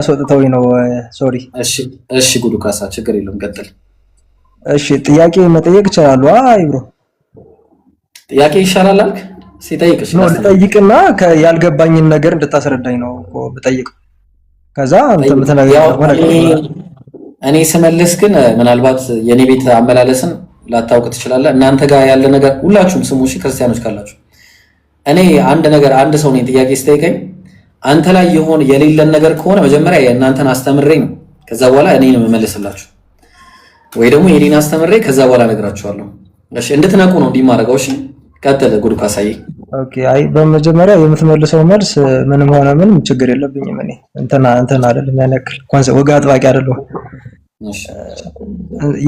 አስወጥተውኝ ነው። ሶሪ። እሺ ጉዱ ካሳ ችግር የለውም ቀጥል። እሺ ጥያቄ መጠየቅ ይችላል? አይ ብሮ ጥያቄ ይሻላል አልክ? ሲጠይቅሽ ነው ልጠይቅና ያልገባኝን ነገር እንድታስረዳኝ ነው እኮ ብጠይቅ። ከዛ አንተ እኔ ስመልስ ግን ምናልባት የኔ ቤት አመላለስን ላታውቅ ትችላለህ። እናንተ ጋር ያለ ነገር ሁላችሁም ስሙ እሺ፣ ክርስቲያኖች ካላችሁ እኔ አንድ ሰው ነኝ። ጥያቄ ስጠይቀኝ አንተ ላይ የሌለን ነገር ከሆነ መጀመሪያ የእናንተን አስተምሬኝ ከዛ በኋላ እኔን የምመልስላችሁ ወይ ደግሞ የኔን አስተምሬ ከዛ በኋላ እነግራችኋለሁ። እሺ እንድትነቁ ነው እንዲማረጋው። እሺ ቀጥል ጉዱ ካሳዬ። ኦኬ። አይ በመጀመሪያ የምትመልሰው መልስ ምንም ሆነ ምንም ችግር የለብኝም። እኔ እንትና አይደለም ያነክል ኮንሰ ወጋ አጥባቂ አይደለም። እሺ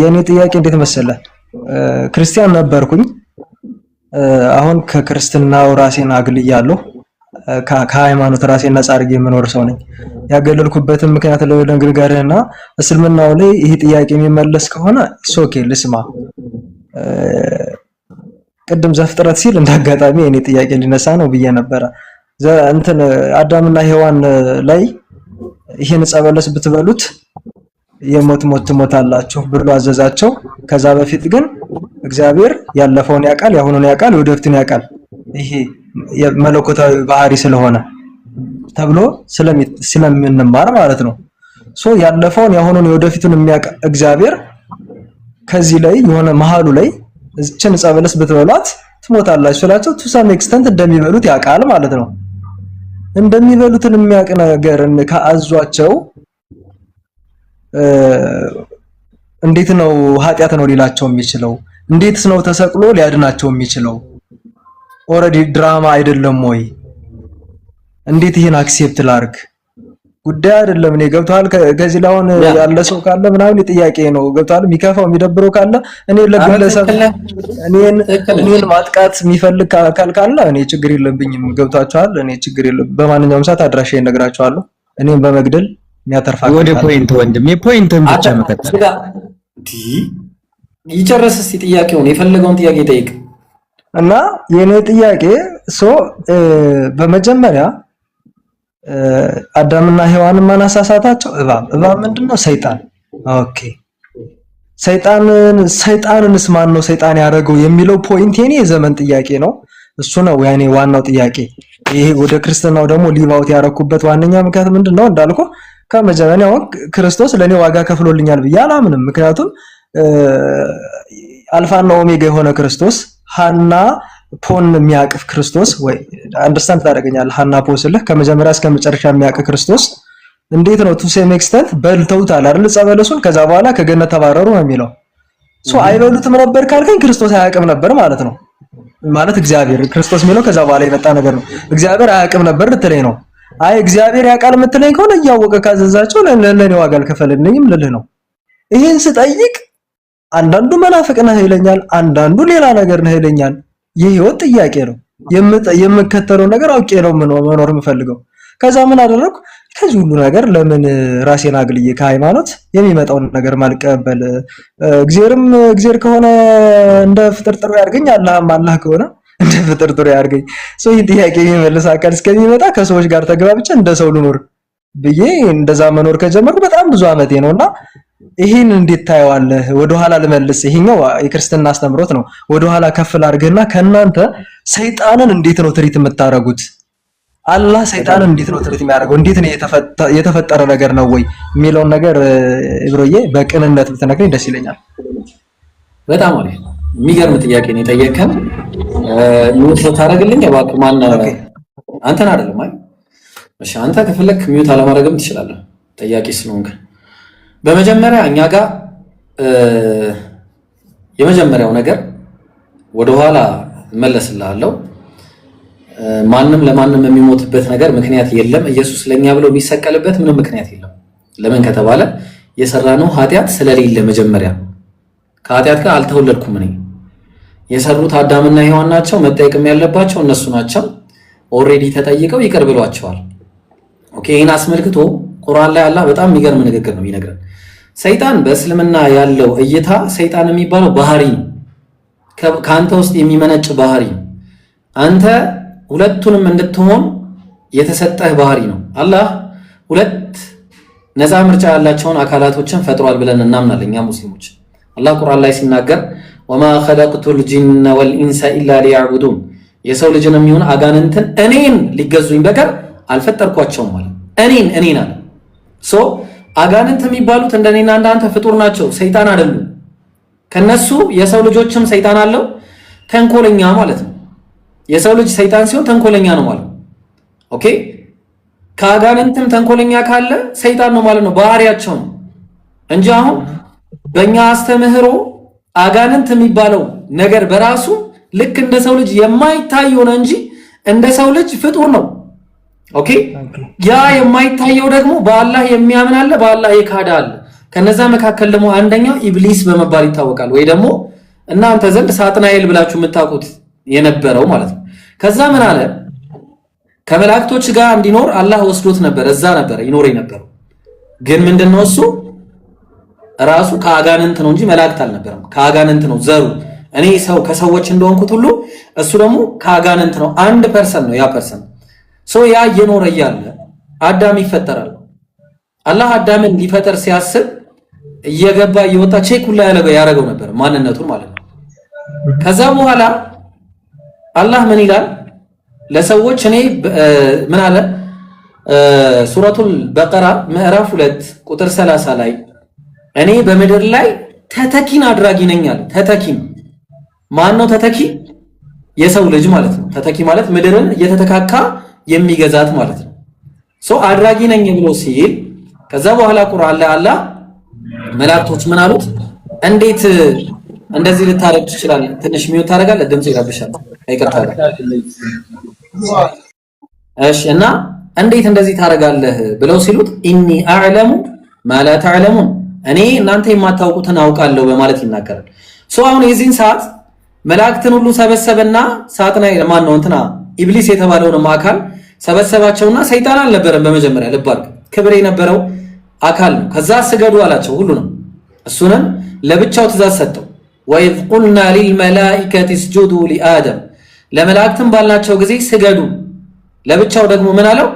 የኔ ጥያቄ እንዴት መሰለህ? ክርስቲያን ነበርኩኝ። አሁን ከክርስትናው ራሴን አግልያለሁ። ከሃይማኖት ራሴን ነፃ አድርጌ የምኖር ሰው ነኝ። ያገለልኩበትን ምክንያት ልንገርህና እስልምናው ላይ ይሄ ጥያቄ የሚመለስ ከሆነ ኦኬ ልስማ። ቅድም ዘፍጥረት ሲል እንዳጋጣሚ እኔ ጥያቄ ሊነሳ ነው ብዬ ነበረ። እንትን አዳምና ሔዋን ላይ ይሄን ዕፀ በለስ ብትበሉት የሞት ሞት ትሞታላችሁ ብሎ አዘዛቸው። ከዛ በፊት ግን እግዚአብሔር ያለፈውን ያውቃል፣ ያሁኑን ያውቃል፣ ወደፊቱን ያውቃል። ይሄ የመለኮታዊ ባህሪ ስለሆነ ተብሎ ስለምንማር ማለት ነው። ያለፈውን ያሁኑን የወደፊቱን የሚያውቅ እግዚአብሔር ከዚህ ላይ የሆነ መሃሉ ላይ እችን ዕፀ በለስ ብትበሏት ትሞታላችሁ ስላቸው ቱ ሰም ኤክስተንት እንደሚበሉት ያውቃል ማለት ነው። እንደሚበሉትን የሚያውቅ ነገር ከአዟቸው እንዴት ነው ኃጢአት ነው ሊላቸው የሚችለው? እንዴትስ ነው ተሰቅሎ ሊያድናቸው የሚችለው? ኦሬዲ ድራማ አይደለም ወይ? እንዴት ይሄን አክሴፕት ላርግ? ጉዳይ አይደለም። እኔ ገብቷል። ከዚህ ላይ አሁን ያለ ሰው ካለ ምናምን ጥያቄ ነው። ገብቷል። የሚከፋው የሚደብረው ካለ እኔ ለግለሰብ እኔን ማጥቃት የሚፈልግ አካል ካለ እኔ ችግር የለብኝም። ገብቷቸዋል። እኔ ችግር የለም። በማንኛውም ሰዓት አድራሻዬን እነግራቸዋለሁ። እኔን በመግደል የሚያተርፋው ወደ ፖይንትን ብቻ መከተል ይጨርስ። እስቲ ጥያቄውን የፈለገውን ጥያቄ ጠይቅ እና የኔ ጥያቄ በመጀመሪያ አዳምና ሔዋንን ማን አሳሳታቸው? እባብ ምንድነው? ሰይጣን። ኦኬ ሰይጣንንስ ማን ነው ሰይጣን ያደረገው የሚለው ፖይንት የኔ የዘመን ጥያቄ ነው። እሱ ነው ያኔ ዋናው ጥያቄ። ይሄ ወደ ክርስትናው ደግሞ ሊቫውት ያረኩበት ዋነኛ ምክንያት ምንድነው? እንዳልኩ ከመጀመሪያው ክርስቶስ ለኔ ዋጋ ከፍሎልኛል ብዬ አላምንም። ምክንያቱም አልፋና ኦሜጋ የሆነ ክርስቶስ ሃና ፖን የሚያቅፍ ክርስቶስ ወይ አንደርስታንድ ታደርገኛለህ? ሃና ፖ ስልህ ከመጀመሪያ እስከ መጨረሻ የሚያቅፍ ክርስቶስ እንዴት ነው ቱ ሴም ኤክስተንት በልተውታል አይደል? ዕፀ በለሱን ከዛ በኋላ ከገነት ተባረሩ ነው የሚለው። አይበሉትም ነበር ካልከኝ ክርስቶስ አያቅም ነበር ማለት ነው። ማለት እግዚአብሔር ክርስቶስ የሚለው ከዛ በኋላ የመጣ ነገር ነው። እግዚአብሔር አያቅም ነበር ልትለኝ ነው? አይ እግዚአብሔር ያውቃል የምትለኝ ከሆነ እያወቀ ካዘዛቸው ለኔ ዋጋ አልከፈልልኝም ልልህ ነው። ይሄን ስጠይቅ አንዳንዱ መናፍቅ ነህ ይለኛል፣ አንዳንዱ ሌላ ነገር ነህ ይለኛል። የህይወት ጥያቄ ነው። የምከተለው ነገር አውቄ ነው መኖር የምፈልገው። ከዛ ምን አደረኩ? ከዚህ ሁሉ ነገር ለምን ራሴን አግልዬ ከሃይማኖት የሚመጣውን ነገር ማልቀበል? እግዚአብሔር ከሆነ እንደ ፍጥርጥሩ ያርገኝ፣ አላህ ከሆነ እንደ ፍጥርጥሩ ያርገኝ። ይህ ጥያቄ የሚመልስ አካል እስከሚመጣ ከሰዎች ጋር ተግባብቼ እንደ ሰው ልኖር ብዬ እንደዛ መኖር ከጀመርኩ በጣም ብዙ አመቴ ነውና ይሄን እንዴት ታየዋለህ? ወደኋላ ልመልስ። ይሄኛው የክርስትና አስተምሮት ነው። ወደኋላ ከፍል አድርገና ከናንተ ሰይጣንን እንዴት ነው ትሪት የምታረጉት? አላህ ሰይጣንን እንዴት ነው ትሪት የሚያደርገው? እንዴት ነው የተፈጠረ ነገር ነው ወይ የሚለውን ነገር ኢብሮዬ በቅንነት ብትነግረኝ ደስ ይለኛል። በጣም አሪፍ የሚገርም ጥያቄ ነው የጠየቀን። ሚውት ታረግልኝ እባክህ። ማን አንተን አይደለም? አይ እሺ፣ አንተ ከፈለክ ሚውት አለማድረግም ትችላለህ ጠያቂ ስለሆንክ። በመጀመሪያ እኛ ጋር የመጀመሪያው ነገር ወደኋላ እመለስልሃለሁ። ማንም ለማንም የሚሞትበት ነገር ምክንያት የለም። ኢየሱስ ለኛ ብሎ የሚሰቀልበት ምንም ምክንያት የለም። ለምን ከተባለ የሰራነው ኃጢአት ስለሌለ መጀመሪያ ከኃጢአት ጋር አልተወለድኩም እኔ። የሰሩት አዳምና ሔዋን ናቸው። መጠየቅም ያለባቸው እነሱ ናቸው። ኦሬዲ ተጠይቀው ይቅር ብሏቸዋል። ኦኬ። ይህን አስመልክቶ ቁርአን ላይ አላህ በጣም የሚገርም ንግግር ነው የሚነግረን። ሰይጣን በእስልምና ያለው እይታ ሰይጣን የሚባለው ባህሪ ነው፣ ከአንተ ውስጥ የሚመነጭ ባህሪ ነው። አንተ ሁለቱንም እንድትሆን የተሰጠህ ባህሪ ነው። አላህ ሁለት ነፃ ምርጫ ያላቸውን አካላቶችን ፈጥሯል ብለን እናምናለን እኛ ሙስሊሞች። አላህ ቁርአን ላይ ሲናገር ወማ ኸለቅቱል ጂነ ወልኢንሰ ኢላ ሊያዕቡዱን የሰው ልጅን የሚሆን አጋንንትን እኔን ሊገዙኝ በቀር አልፈጠርኳቸውም ማለት እኔን አለ። አጋንንት የሚባሉት እንደኔና እንዳንተ ፍጡር ናቸው፣ ሰይጣን አይደሉም። ከነሱ የሰው ልጆችም ሰይጣን አለው፣ ተንኮለኛ ማለት ነው። የሰው ልጅ ሰይጣን ሲሆን ተንኮለኛ ነው ማለት ነው። ኦኬ ከአጋንንትም ተንኮለኛ ካለ ሰይጣን ነው ማለት ነው፣ ባህሪያቸው ነው እንጂ አሁን በእኛ አስተምህሮ አጋንንት የሚባለው ነገር በራሱ ልክ እንደ ሰው ልጅ የማይታይ ሆነ እንጂ እንደ ሰው ልጅ ፍጡር ነው። ኦኬ ያ የማይታየው ደግሞ በአላህ የሚያምን አለ፣ በአላህ የካደ አለ። ከነዛ መካከል ደግሞ አንደኛው ኢብሊስ በመባል ይታወቃል፣ ወይ ደግሞ እናንተ ዘንድ ሳጥናኤል ብላችሁ የምታውቁት የነበረው ማለት ነው። ከዛ ምን አለ ከመላእክቶች ጋር እንዲኖር አላህ ወስዶት ነበር፣ እዛ ነበር ይኖር የነበረው። ግን ምንድነው እሱ ራሱ ከአጋንንት ነው እንጂ መላእክት አልነበረም። ከአጋንንት ነው ዘሩ። እኔ ሰው ከሰዎች እንደሆንኩት ሁሉ እሱ ደግሞ ከአጋንንት ነው። አንድ ፐርሰን ነው ያ ፐርሰን። ያ እየኖረ እያለ አዳም ይፈጠራል። አላህ አዳምን ሊፈጠር ሲያስብ እየገባ እየወጣ ቼክ ሁላ ያደረገው ነበር ማንነቱን ማለት ነው። ከዛ በኋላ አላህ ምን ይላል ለሰዎች እኔ ምን አለ ሱረቱል በቀራ ምዕራፍ 2 ቁጥር 30 ላይ እኔ በምድር ላይ ተተኪን አድራጊ ነኝ አለ። ተተኪን ማን ነው? ተተኪ የሰው ልጅ ማለት ነው። ተተኪ ማለት ምድርን እየተተካካ የሚገዛት ማለት ነው። አድራጊ ነኝ ብሎ ሲል ከዛ በኋላ ቁርአን ላይ አላህ መላእክቶች ምን አሉት? እንዴት እንደዚህ ልታረግ ትችላለህ? ትንሽ ሚዩት ታደርጋለህ፣ ድምጽ ይረብሻል። አይቀርታ እሺ። እና እንዴት እንደዚህ ታደርጋለህ ብለው ሲሉት ኢኒ አዕለሙ ማላ ተዕለሙን እኔ እናንተ የማታውቁትን አውቃለሁ በማለት ይናገራል። አሁን የዚህን ሰዓት መላእክትን ሁሉ ሰበሰበና ሳጥናኤል ማን ነው እንትና ኢብሊስ የተባለውን አካል ሰበሰባቸውና ሰይጣን አልነበረም በመጀመሪያ ልብ አድርግ፣ ክብር የነበረው አካል ነው። ከዛ ስገዱ አላቸው ሁሉንም። እሱንም ለብቻው ትእዛዝ ሰጠው። ወኢዝ ቁልና ሊልመላኢከቲ እስጁዱ ሊአደም ለመላእክትም ባልናቸው ጊዜ ስገዱ። ለብቻው ደግሞ ምን አለው?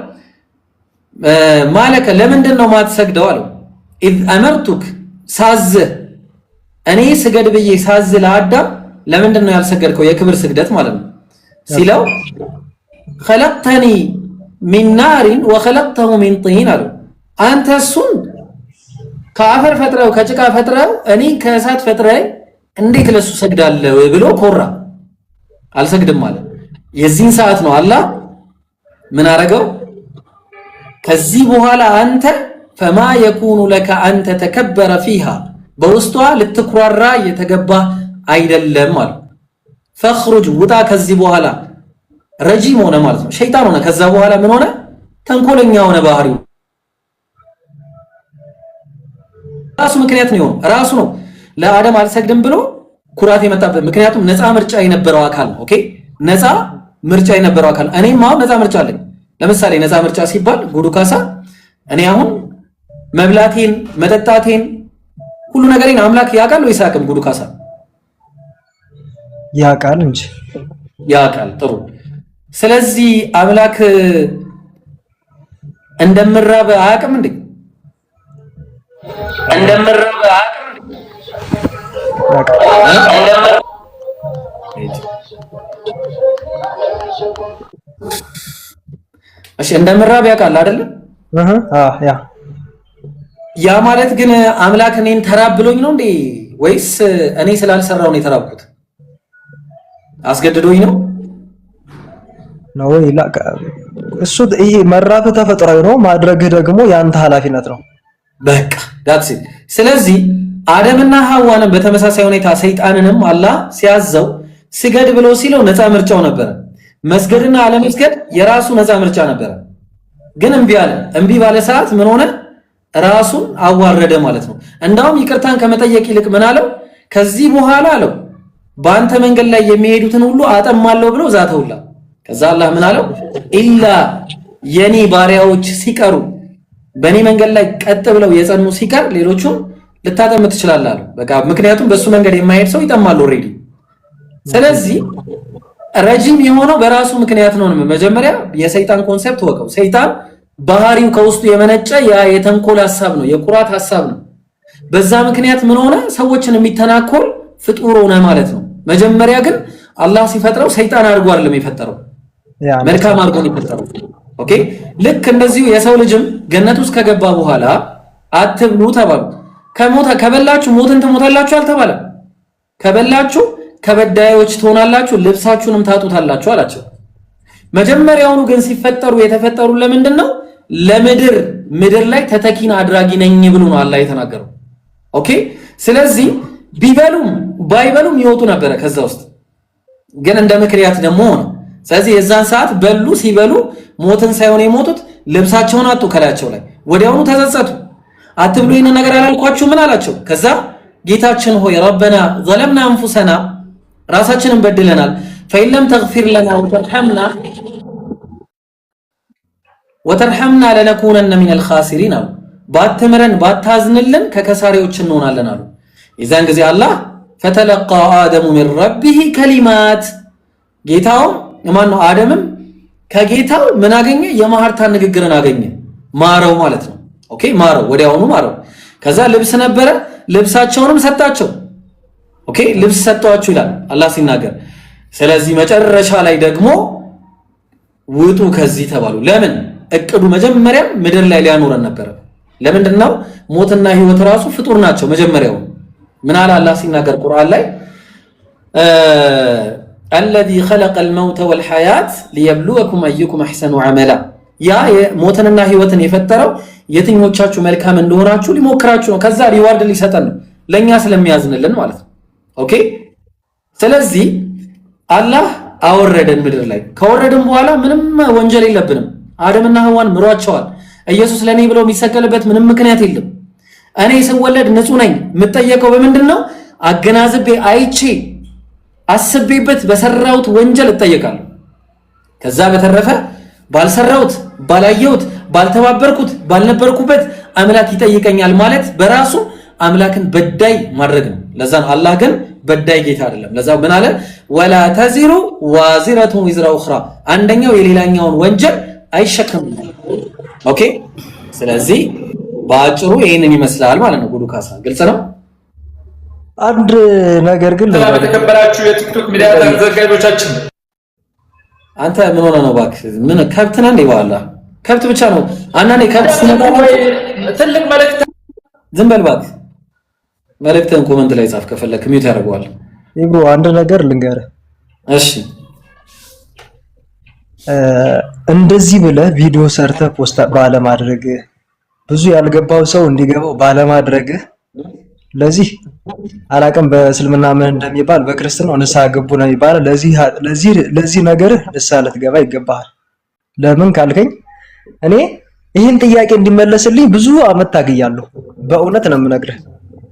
ማለከ ለምንድን ነው ማትሰግደው አለው። ኢዝ አመርቱክ ሳዝህ እኔ ስገድ ብዬ ሳዝህ ለአዳም ለምንድን ነው ያልሰገድከው? የክብር ስግደት ማለት ነው ሲለው ኸለቅተኒ ሚን ናሪን ወኸለቅተሁ ሚን ጢን አለው። አንተ እሱን ከአፈር ፈጥረው ከጭቃ ፈጥረው እኔ ከእሳት ፈጥረው እንዴት ለሱ ሰግዳለሁ ብሎ ኮራ። አልሰግድም ማለት የዚህን ሰዓት ነው አላህ ምን አረገው? ከዚህ በኋላ አንተ ፈማ የኩኑ ለከ አንተ ተከበረ ፊሃ በውስጧ ልትኩራራ የተገባ አይደለም ማለት ፈኽሩጅ ውጣ ከዚህ በኋላ ረጂም ሆነ ማለት ነው። ሸይጣን ሆነ። ከዛ በኋላ ምን ሆነ? ተንኮለኛ ሆነ። ባህሪው ራሱ ምክንያት ነው ራሱ ነው ለአደም አልሰግድም ብሎ ኩራት የመጣበት ምክንያቱም ነፃ ምርጫ የነበረው አካል ነው። ኦኬ ነፃ ምርጫ የነበረው አካል እኔም አሁን ነፃ ምርጫ አለኝ። ለምሳሌ ነፃ ምርጫ ሲባል ጉዱ ካሳ እኔ አሁን መብላቴን መጠጣቴን ሁሉ ነገሬን አምላክ ያውቃል ወይስ አያውቅም? ጉዱ ካሳ ያውቃል እንጂ ያውቃል። ጥሩ። ስለዚህ አምላክ እንደምራብ አያውቅም እንዴ? እንደምራብ አያውቅም እንዴ? እሺ እንደምራብ ያውቃል አይደል? ያ ማለት ግን አምላክ እኔን ተራብ ብሎኝ ነው እንዴ? ወይስ እኔ ስላልሰራው ነው የተራብኩት? አስገድዶኝ ነው ነው ይላል እሱ። ይሄ መራብ ተፈጥሯዊ ነው፣ ማድረግህ ደግሞ ያንተ ኃላፊነት ነው። በቃ ዳትስ። ስለዚህ አደምና ሐዋንም በተመሳሳይ ሁኔታ ሰይጣንንም አላህ ሲያዘው ስገድ ብሎ ሲለው ነፃ ምርጫው ነበረ። መስገድና አለመስገድ የራሱ ነፃ ምርጫ ነበረ። ግን እምቢ አለ። እምቢ ባለ ሰዓት ምን ሆነ? ራሱን አዋረደ ማለት ነው። እንዳውም ይቅርታን ከመጠየቅ ይልቅ ምን አለው? ከዚህ በኋላ አለው በአንተ መንገድ ላይ የሚሄዱትን ሁሉ አጠማለሁ ብሎ ዛተውላ። ከዛ አላህ ምን አለው? ኢላ የኔ ባሪያዎች ሲቀሩ በእኔ መንገድ ላይ ቀጥ ብለው የጸኑ ሲቀር ሌሎቹን ልታጠም ትችላለህ አለው። በቃ ምክንያቱም በሱ መንገድ የማይሄድ ሰው ይጠማል ኦልሬዲ። ስለዚህ ረጂም የሆነው በራሱ ምክንያት ነው። መጀመሪያ የሰይጣን ኮንሴፕት ወቀው። ሰይጣን ባህሪው ከውስጡ የመነጨ ያ የተንኮል ሐሳብ ነው፣ የኩራት ሐሳብ ነው። በዛ ምክንያት ምን ሆነ? ሰዎችን የሚተናኮል ፍጡር ሆነ ማለት ነው። መጀመሪያ ግን አላህ ሲፈጥረው ሰይጣን አድርጎ አይደለም የፈጠረው፣ መልካም አድርጎ ነው የፈጠረው። ኦኬ። ልክ እንደዚሁ የሰው ልጅም ገነት ውስጥ ከገባ በኋላ አትብሉ ተባሉ። ከበላችሁ ሞትን ትሞታላችሁ አልተባለም። ከበላችሁ ከበዳዮች ትሆናላችሁ፣ ልብሳችሁንም ታጡታላችሁ አላቸው። መጀመሪያውኑ ግን ሲፈጠሩ የተፈጠሩ ለምንድን ነው? ምድር ላይ ተተኪን አድራጊ ነኝ ብሎ ነው አላህ የተናገረው። ኦኬ። ስለዚህ ቢበሉም ባይበሉም ይወጡ ነበረ ከዛ ውስጥ፣ ግን እንደ ምክንያት ደግሞ ሆነ። ስለዚህ የዛን ሰዓት በሉ። ሲበሉ ሞትን ሳይሆን የሞቱት ልብሳቸውን አጡ ከላያቸው ላይ። ወዲያውኑ ተጸጸቱ። አትብሉ ይህን ነገር አላልኳችሁ ምን አላቸው? ከዛ ጌታችን ሆይ ረበና ዘለምና አንፉሰና ራሳችንን በድለናል፣ ፈኢን ለም ተግፊር ለና ወተርሐምና ለነኩነነ ሚነል ኻሲሪን አሉ። ባትምረን ባታዝንልን ከከሳሪዎች እንሆናለን አሉ። የዛን ጊዜ አላህ ፈተለቃ አደሙ ሚን ረቢሂ ከሊማት፣ ጌታው ማን ነው? አደምም ከጌታው ምን አገኘ? የማህርታ ንግግርን አገኘ። ማረው ማለት ነው። ኦኬ፣ ማረው፣ ወዲያውኑ ማረው። ከዛ ልብስ ነበረ፣ ልብሳቸውንም ሰጣቸው። ኦኬ፣ ልብስ ሰጣቸው ይላል አላህ ሲናገር። ስለዚህ መጨረሻ ላይ ደግሞ ውጡ ከዚህ ተባሉ። ለምን? እቅዱ መጀመሪያም ምድር ላይ ሊያኖረን ነበረ። ለምንድነው? ሞትና ህይወት ራሱ ፍጡር ናቸው። መጀመሪያው ምን አለ አላህ ሲናገር ቁርአን ላይ አለዚ ኸለቀል መውተ ወልሐያት ሊየብሉወኩም አዩኩም አሕሰኑ ዐመላ፣ ያ ሞትንና ህይወትን የፈጠረው የትኞቻችሁ መልካም እንደሆናችሁ ሊሞክራችሁ ነው። ከዛ ሪዋርድ ሊሰጠን ነው፣ ለኛ ስለሚያዝንልን ማለት ነው። ኦኬ። ስለዚህ አላህ አወረደን ምድር ላይ። ከወረደን በኋላ ምንም ወንጀል የለብንም። አደምና ሐዋን ምሯቸዋል። ኢየሱስ ለኔ ብለው የሚሰቀልበት ምንም ምክንያት የለም። እኔ ስወለድ ንጹህ ነኝ። የምጠየቀው በምንድን ነው? አገናዝቤ አይቼ አስቤበት በሰራሁት ወንጀል እጠየቃለሁ። ከዛ በተረፈ ባልሰራሁት፣ ባላየሁት፣ ባልተባበርኩት፣ ባልነበርኩበት አምላክ ይጠይቀኛል ማለት በራሱ አምላክን በዳይ ማድረግ ነው። ለዛን አላህ ግን በዳይ ጌታ አይደለም። ለዛ ምን አለ? ወላ ተዚሩ ዋዚረቱን ዊዝራ ኡኽራ፣ አንደኛው የሌላኛውን ወንጀል አይሸከምም። ኦኬ። ስለዚህ በአጭሩ ይሄንን ይመስላል ማለት ነው። ጉዱ ካሳ ግልጽ ነው። አንድ ነገር ግን ለተከበራችሁ የቲክቶክ ሚዲያ ተዘጋጆቻችን፣ አንተ ምን ሆነ ነው እባክህ? ምን ከብት ነህ እንዴ? በኋላ ከብት ብቻ ነው አንዳንዴ ከብት ሲመጣ ትልቅ መልእክት። ዝም በል እባክህ። መልእክትን ኮመንት ላይ ጻፍ፣ ከፈለክ ሚውት ያደርገዋል። ይብሮ አንድ ነገር ልንገርህ። እሺ፣ እንደዚህ ብለህ ቪዲዮ ሰርተህ ፖስት ባለማድረግህ፣ ብዙ ያልገባው ሰው እንዲገባው ባለማድረግህ፣ ለዚህ አላቅም በእስልምና ምን እንደሚባል በክርስትናው ንስሐ ገቡ ነው የሚባለው። ለዚህ ነገር ንስሐ ልትገባ ይገባሃል። ለምን ካልከኝ እኔ ይህን ጥያቄ እንዲመለስልኝ ብዙ አመት ታግያለሁ። በእውነት ነው የምነግርህ።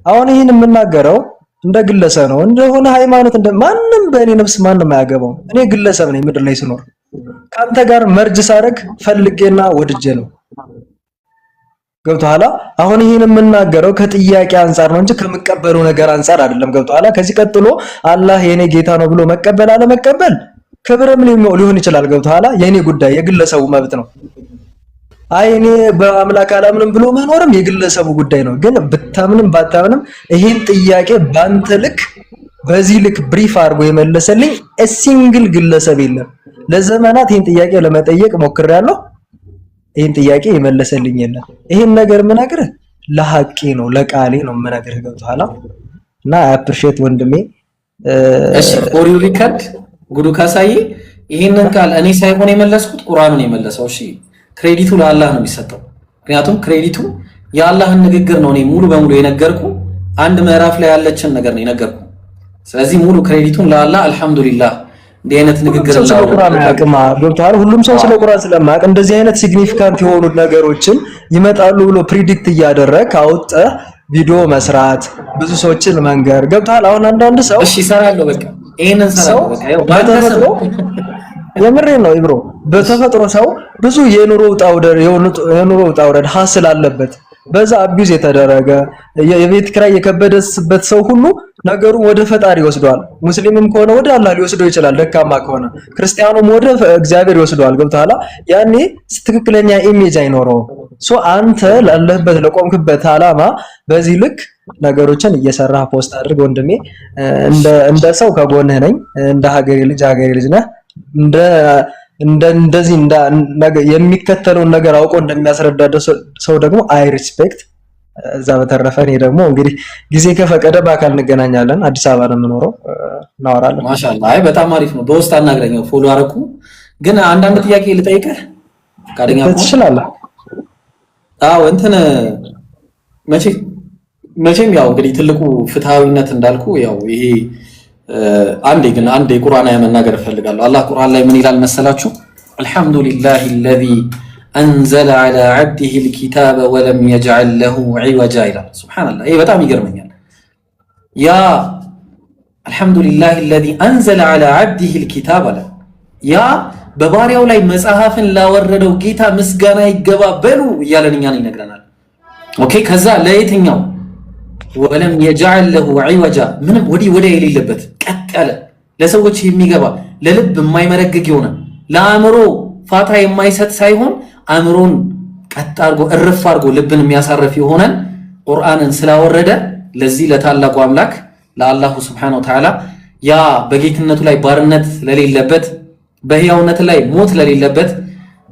አሁን ይህን የምናገረው እንደ ግለሰብ ነው፣ እንደሆነ ሃይማኖት ማንም በእኔ ነፍስ ማንም አያገባው። እኔ ግለሰብ ነኝ፣ ምድር ላይ ስኖር ከአንተ ጋር መርጅ ሳደርግ ፈልጌና ወድጄ ነው። ገብቶሃል? አሁን ይህን የምናገረው ከጥያቄ አንጻር ነው እንጂ ከመቀበሉ ነገር አንጻር አይደለም። ገብቶሃል? ከዚህ ቀጥሎ አላህ የኔ ጌታ ነው ብሎ መቀበል አለመቀበል ክብርም ሊሆን ይችላል። ገብቶሃል? የኔ ጉዳይ የግለሰቡ መብት ነው። አይ እኔ በአምላክ አላምንም ብሎ መኖርም የግለሰቡ ጉዳይ ነው። ግን ብታምንም ባታምንም ይሄን ጥያቄ ባንተ ልክ በዚህ ልክ ብሪፍ አድርጎ የመለሰልኝ ሲንግል ግለሰብ የለም። ለዘመናት ይሄን ጥያቄ ለመጠየቅ ሞክሬያለሁ። ይሄን ጥያቄ የመለሰልኝ የለም። ይሄን ነገር ምነግርህ ለሐቄ ነው፣ ለቃሌ ነው ምነግርህ። ገብቶሃል? እና አፕሪሼት ወንድሜ። እሺ ፎር ዩ ሪከርድ ጉዱ ካሳዬ ይሄንን ቃል እኔ ሳይሆን የመለስኩት ቁርአኑን የመለሰው። እሺ ክሬዲቱ ለአላህ ነው የሚሰጠው። ምክንያቱም ክሬዲቱ የአላህን ንግግር ነው እኔ ሙሉ በሙሉ የነገርኩ። አንድ ምዕራፍ ላይ ያለችን ነገር ነው የነገርኩ። ስለዚህ ሙሉ ክሬዲቱን ለአላህ አልሐምዱሊላህ። እንዲህ አይነት ንግግር ስለ ቁርአን ያቅማ ገብቶሃል? ሁሉም ሰው ስለ ቁርአን ስለማያውቅ እንደዚህ አይነት ሲግኒፊካንት የሆኑ ነገሮችን ይመጣሉ ብሎ ፕሪዲክት እያደረግ አውጥተህ ቪዲዮ መስራት፣ ብዙ ሰዎችን መንገር። ገብቶሃል? አሁን አንዳንድ ሰው እሺ እሰራለሁ፣ በቃ ይሄንን እሰራለሁ፣ በቃ ያው በተፈጥሮ የምሬን ነው ኢብሮ። በተፈጥሮ ሰው ብዙ የኑሮ ውጣ ውረድ ሀስል አለበት። በዛ አቢዩዝ የተደረገ የቤት ኪራይ የከበደበት ሰው ሁሉ ነገሩን ወደ ፈጣሪ ይወስደዋል። ሙስሊምም ከሆነ ወደ አላህ ሊወስደው ይችላል፣ ደካማ ከሆነ ክርስቲያኑም ወደ እግዚአብሔር ይወስደዋል። ገብቶሃል? ያኔ ትክክለኛ ኢሜጅ አይኖረውም። ሶ አንተ ላለህበት ለቆምክበት አላማ በዚህ ልክ ነገሮችን እየሰራህ ፖስት አድርግ ወንድሜ። እንደ ሰው ከጎንህ ነኝ። እንደ ሀገሬ ልጅ ነህ። እንደዚህ የሚከተለውን ነገር አውቆ እንደሚያስረዳ ሰው ደግሞ አይ ሪስፔክት። እዛ በተረፈ እኔ ደግሞ እንግዲህ ጊዜ ከፈቀደ በአካል እንገናኛለን። አዲስ አበባ ነው የምኖረው፣ እናወራለን። ማሻአላህ። አይ በጣም አሪፍ ነው። በውስጥ አናግረኝ፣ ፎሎ አረኩ። ግን አንዳንድ ጥያቄ ልጠይቅህ ካደኛ ትችላለህ? አዎ እንትን መቼም ያው እንግዲህ ትልቁ ፍትሃዊነት እንዳልኩ ያው ይሄ አንዴ ቁርአን መናገር እፈልጋለሁ። አላህ ቁርአን ላይ ምን ይላል መሰላችሁ? አልሐምዱሊላሂ አለዚ አንዘለ ዐላ ዐብዲሂ አልኪታበ ወለም የጅዐል ለሁ ዒወጃ ይላል። ሱብሃንአላህ። ይሄ በጣም ይገርመኛል። ያ አልሐምዱሊላሂ አለዚ አንዘለ ዐላ ዐብዲሂ አልኪታበ አለ። ያ በባሪያው ላይ መጽሐፍን ላወረደው ጌታ ምስጋና ይገባ በሉ እያለን እኛን ይነግረናል። ኦኬ። ከዛ ለየትኛው ወለም የጅዐል ለሁ ዒወጃ ምንም ወዲህ ወዲያ የሌለበት ቀጥ ያለ ለሰዎች የሚገባ ለልብ የማይመረግግ የሆነ ለአእምሮ ፋታ የማይሰጥ ሳይሆን አእምሮን ቀጥ አድርጎ እርፍ አድርጎ ልብን የሚያሳርፍ የሆነን ቁርአንን ስላወረደ ለዚህ ለታላቁ አምላክ ለአላሁ ሱብሓነሁ ወተዓላ ያ በጌትነቱ ላይ ባርነት ለሌለበት፣ በሕያውነቱ ላይ ሞት ለሌለበት፣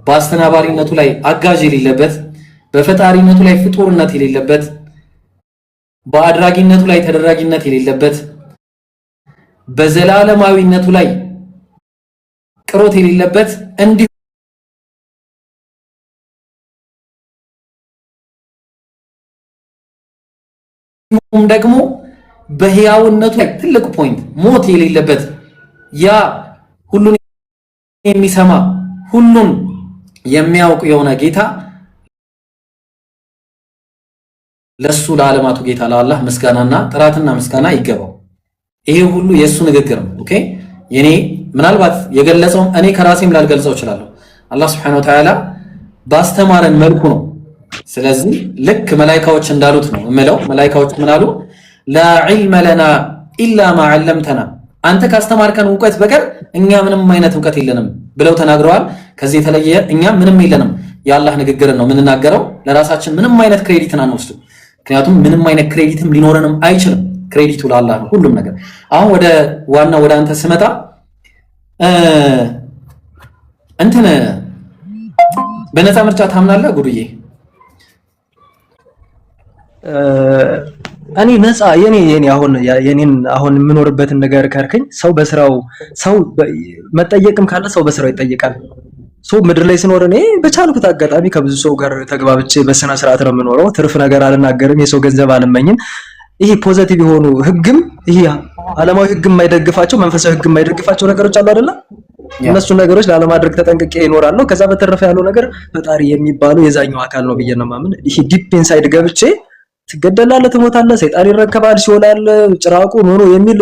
በአስተናባሪነቱ ላይ አጋዥ የሌለበት፣ በፈጣሪነቱ ላይ ፍጡርነት የሌለበት፣ በአድራጊነቱ ላይ ተደራጊነት የሌለበት፣ በዘላለማዊነቱ ላይ ቅሮት የሌለበት እንዲሁም ደግሞ በሕያውነቱ ላይ ትልቅ ፖይንት ሞት የሌለበት ያ ሁሉን የሚሰማ ሁሉን የሚያውቅ የሆነ ጌታ ለሱ ለዓለማቱ ጌታ ለአላህ ምስጋናና ጥራትና ምስጋና ይገባው። ይሄ ሁሉ የሱ ንግግር ነው። ኦኬ የኔ ምናልባት የገለጸው እኔ ከራሴም ላልገልጸው እችላለሁ። አላህ Subhanahu Wa Ta'ala ባስተማረን መልኩ ነው። ስለዚህ ልክ መላእክቶች እንዳሉት ነው እመለው። መላእክቶች ምን አሉ? ላ ዒልመ ለና ኢላ ማ ዐለምተና፣ አንተ ካስተማርከን ዕውቀት በቀር እኛ ምንም አይነት ዕውቀት የለንም ብለው ተናግረዋል። ከዚህ የተለየ እኛ ምንም የለንም። የአላህ ንግግርን ነው የምንናገረው። ለራሳችን ምንም አይነት ክሬዲትን አንወስድም። ምክንያቱም ምንም አይነት ክሬዲትም ሊኖረንም አይችልም። ክሬዲቱ ለአላህ ነው ሁሉም ነገር። አሁን ወደ አንተ ስመጣ እንትን በነፃ ምርጫ ታምናለህ ጉዱዬ? እኔ ነፃ የኔ አሁን የምኖርበትን ነገር ከርክኝ ሰው በስራው ሰው መጠየቅም ካለ ሰው በስራው ይጠይቃል። ሰው ምድር ላይ ሲኖር እኔ በቻልኩት አጋጣሚ ከብዙ ሰው ጋር ተግባብቼ በስነ ስርዓት ነው የምኖረው። ትርፍ ነገር አልናገርም። የሰው ገንዘብ አልመኝም። ይሄ ፖዚቲቭ የሆኑ ህግም ይሄ ዓለማዊ ህግም የማይደግፋቸው መንፈሳዊ ህግም የማይደግፋቸው ነገሮች አሉ አይደለ? እነሱ ነገሮች ላለማድረግ ተጠንቅቄ እኖራለሁ። ከዛ በተረፈ ያለው ነገር ፈጣሪ የሚባለው የዛኛው አካል ነው ብዬ ነው ማምን። ይሄ ዲፕ ኢንሳይድ ገብቼ ትገደላለህ፣ ትሞታለህ፣ ሰይጣን ይረከባል፣ ሲወላል፣ ጭራቁ ኖኖ የሚል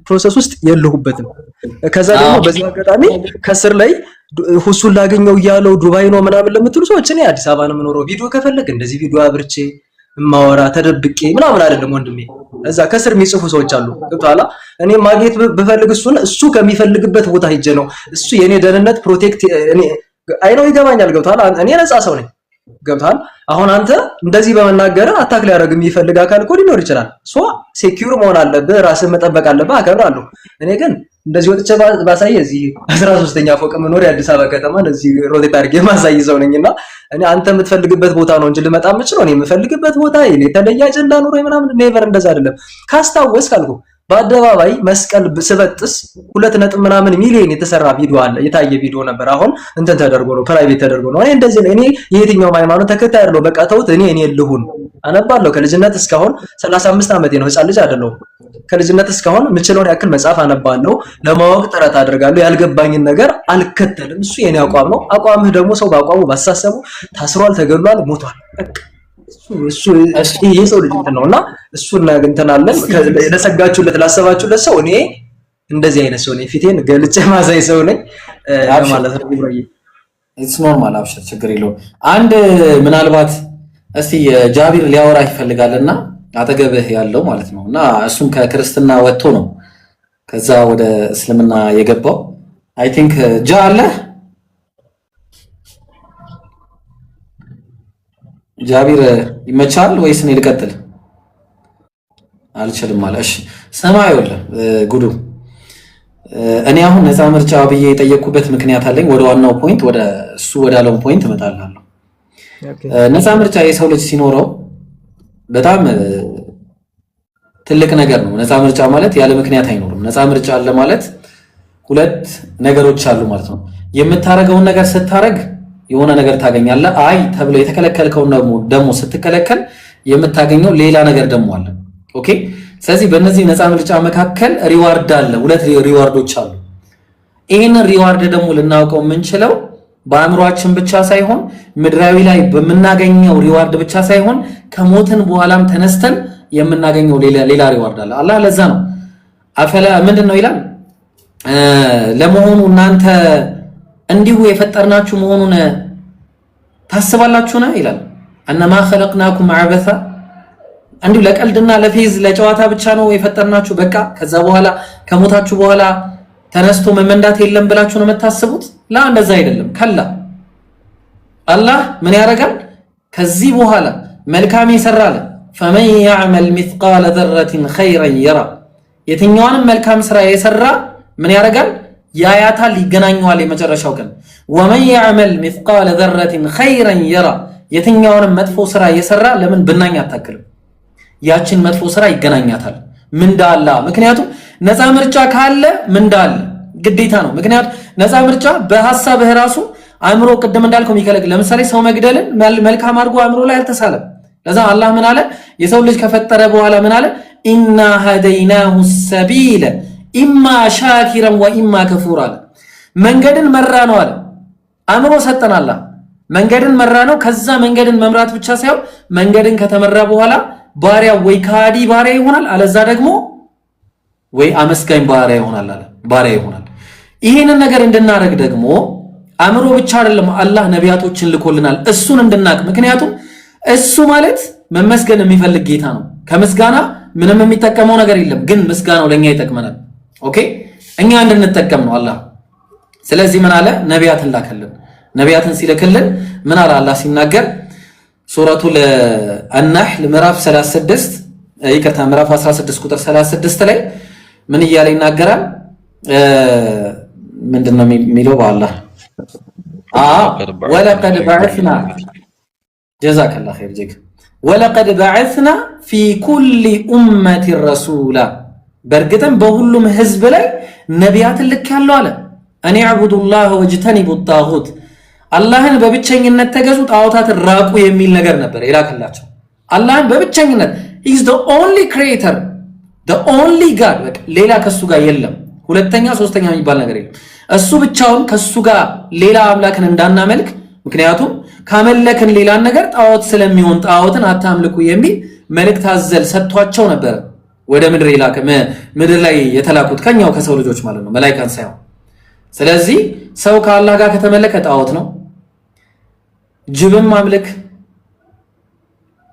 ፕሮሰስ ውስጥ የለሁበትም። ከዛ ደግሞ በዚህ አጋጣሚ ከስር ላይ ሁሱን ላገኘው እያለው ዱባይ ነው ምናምን ለምትሉ ሰዎች እኔ አዲስ አበባ ነው የምኖረው። ቪዲዮ ከፈለግ እንደዚህ ቪዲዮ አብርቼ ማወራ ተደብቄ ምናምን አይደለም ወንድሜ። እዛ ከስር የሚጽፉ ሰዎች አሉ። ገብቶሃል? እኔ ማግኘት ብፈልግ እሱ ከሚፈልግበት ቦታ ሄጄ ነው እሱ የኔ ደህንነት ፕሮቴክት እኔ አይነው ይገባኛል። ገብቶሃል? እኔ ነፃ ሰው ነኝ። ገብቶሃል? አሁን አንተ እንደዚህ በመናገር አታክ ሊያደርግ የሚፈልግ አካል እኮ ሊኖር ይችላል። ሶ ሴኩር መሆን አለብህ፣ ራስን መጠበቅ አለብህ። አከብራለሁ። እኔ ግን እንደዚህ ወጥቼ ባሳይ እዚህ 13ኛ ፎቅ መኖር የአዲስ አበባ ከተማ እንደዚህ ሮቴት አድርጌ ማሳይ ሰው ነኝና እኔ አንተ የምትፈልግበት ቦታ ነው እንጂ ልመጣ የምችለው እኔ የምፈልግበት ቦታ የኔ የተለየ አጀንዳ ኑሮ ምናምን ኔቨር እንደዛ አይደለም። ካስታወስክ አልኩ በአደባባይ መስቀል ስበጥስ 2 ሚሊዮን የተሰራ ቪዲዮ አለ። የታየ ቪዲዮ ነበር። አሁን እንትን ተደርጎ ነው ፕራይቬት ተደርጎ ነው። እኔ እንደዚህ ነው። እኔ የትኛው ሃይማኖት ተከታይ አይደለሁ። በቃ ተውት። እኔ ልሁን አነባለሁ። ከልጅነት እስካሁን 35 ዓመቴ ነው። ህፃን ልጅ አይደለሁም። ከልጅነት እስካሁን የምችለውን ያክል መጽሐፍ አነባለሁ። ለማወቅ ጥረት አድርጋለሁ። ያልገባኝን ነገር አልከተልም። እሱ የኔ አቋም ነው። አቋምህ ደግሞ ሰው በአቋሙ ባሳሰቡ ታስሯል፣ ተገሏል፣ ሞቷል። እሱ የሰው ልጅ እንትን ነውና እሱን እንትን አለን። ለሰጋችሁለት ላሰባችሁለት ሰው እኔ እንደዚህ አይነት ሰው ነኝ። ፊቴን ገልጬ ማሳይ ሰው ነኝ ማለት ነው። ኢትስ ኖርማል። አብሽር፣ ችግር የለውም። አንድ ምናልባት እስቲ ጃቢር ሊያወራ ይፈልጋልና አጠገብህ ያለው ማለት ነው እና እሱም ከክርስትና ወጥቶ ነው ከዛ ወደ እስልምና የገባው አይ ቲንክ አለ ጃቢር ይመቻል ወይስ እኔ ልቀጥል አልችልም ማለት እሺ ሰማዩል ጉዱ እኔ አሁን ነፃ ምርጫ ብዬ የጠየቅኩበት ምክንያት አለኝ ወደ ዋናው ፖይንት ወደ እሱ ወዳለው ፖይንት እመጣለሁ ነፃ ምርጫ የሰው ልጅ ሲኖረው በጣም ትልቅ ነገር ነው ነፃ ምርጫ ማለት ያለ ምክንያት አይኖርም ነፃ ምርጫ አለ ማለት ሁለት ነገሮች አሉ ማለት ነው የምታረገውን ነገር ስታረግ የሆነ ነገር ታገኛለህ አይ ተብሎ የተከለከልከውን ደግሞ ስትከለከል የምታገኘው ሌላ ነገር ደግሞ አለ ኦኬ ስለዚህ በእነዚህ ነፃ ምርጫ መካከል ሪዋርድ አለ ሁለት ሪዋርዶች አሉ ይሄንን ሪዋርድ ደግሞ ልናውቀው የምንችለው በአእምሮአችን ብቻ ሳይሆን ምድራዊ ላይ በመናገኘው ሪዋርድ ብቻ ሳይሆን ከሞትን በኋላም ተነስተን የምናገኘው ሌላ ሪዋርድ አለ አላህ ለዛ ነው አፈላ ምንድነው ይላል ለመሆኑ እናንተ እንዲሁ የፈጠርናችሁ መሆኑን ታስባላችሁና ይላል أنما خلقناكم عبثا እንዲሁ ለቀልድና ለፌዝ ለጨዋታ ብቻ ነው የፈጠርናችሁ በቃ ከዛ በኋላ ከሞታችሁ በኋላ ተነስቶ መመንዳት የለም ብላችሁ ነው የምታስቡት ላ እንደዛ አይደለም ከላ አላህ ምን ያደርጋል ከዚህ በኋላ መልካም ይሰራል فمن يعمل مثقال ذرة خيرا يرى የትኛውንም መልካም ስራ የሰራ ምን ያደርጋል ያያታል ይገናኛዋል የመጨረሻው ቀን ومن يعمل مثقال ذرة خيرا يرى የትኛውንም መጥፎ ስራ የሰራ ለምን ብናኝ አታክልም ያችን መጥፎ ስራ ይገናኛታል ምንዳላ ምክንያቱም ነፃ ምርጫ ካለ ምንዳል ግዴታ ነው ምክንያቱም ነፃ ምርጫ በሐሳብህ ራሱ አእምሮ ቅድም እንዳልከው የሚከለክ ለምሳሌ ሰው መግደልን መልካም አድርጎ አእምሮ ላይ አልተሳለም ለዛ አላህ ምን አለ የሰው ልጅ ከፈጠረ በኋላ ምን አለ ኢና هديناه السبيل اما شاكرا واما كفورا መንገድን መራ ነው አለ አእምሮ ሰጠን አላህ መንገድን መራ ነው ከዛ መንገድን መምራት ብቻ ሳይሆን መንገድን ከተመራ በኋላ ባሪያ ወይ ካዲ ባሪያ ይሆናል አለዛ ደግሞ ወይ አመስጋኝ ባሪያ ይሆናል አለ ባሪያ ይሆናል ይሄንን ነገር እንድናረግ ደግሞ አእምሮ ብቻ አይደለም አላህ ነቢያቶችን ልኮልናል እሱን እንድናቅ ምክንያቱም እሱ ማለት መመስገን የሚፈልግ ጌታ ነው ከምስጋና ምንም የሚጠቀመው ነገር የለም ግን ምስጋናው ለኛ ይጠቅመናል ኦኬ እኛ እንድንጠቀም ነው አላህ ስለዚህ ምን አለ ነቢያትን ላከልን ነቢያትን ሲልክልን ምን አለ አላህ ሲናገር ሱረቱል አን-ነህል ምዕራፍ 36 ይከታ ምዕራፍ 16 ቁጥር 36 ላይ ምን ይያለ ይናገራል ምንድነው የሚለው በአላህ ወለቀድ بعثنا جزاك الله خير جيك ولقد بعثنا في كل امه رسولا በርግጥም በሁሉም ህዝብ ላይ ነቢያትን ልከያለው አለ እኔ አዕቡዱ الله واجتنبوا الطاغوت አላህን በብቸኝነት ተገዙ ጣዖታትን ራቁ የሚል ነገር ነበር ይላከላቸው አላህን በብቸኝነት he is the only creator the only god በቃ ሌላ ከሱ ጋር የለም ሁለተኛ ሶስተኛ የሚባል ነገር የለም እሱ ብቻውን ከሱ ጋር ሌላ አምላክን እንዳናመልክ ምክንያቱም ካመለክን ሌላ ነገር ጣዖት ስለሚሆን ጣዖትን አታምልኩ የሚል መልእክት አዘል ሰጥቷቸው ነበር ወደ ምድር ይላከ ምድር ላይ የተላኩት ከኛው ከሰው ልጆች ማለት ነው መላእክት ሳይሆን ስለዚህ ሰው ከአላህ ጋር ከተመለከ ጣዖት ነው ጅብም ማምለክ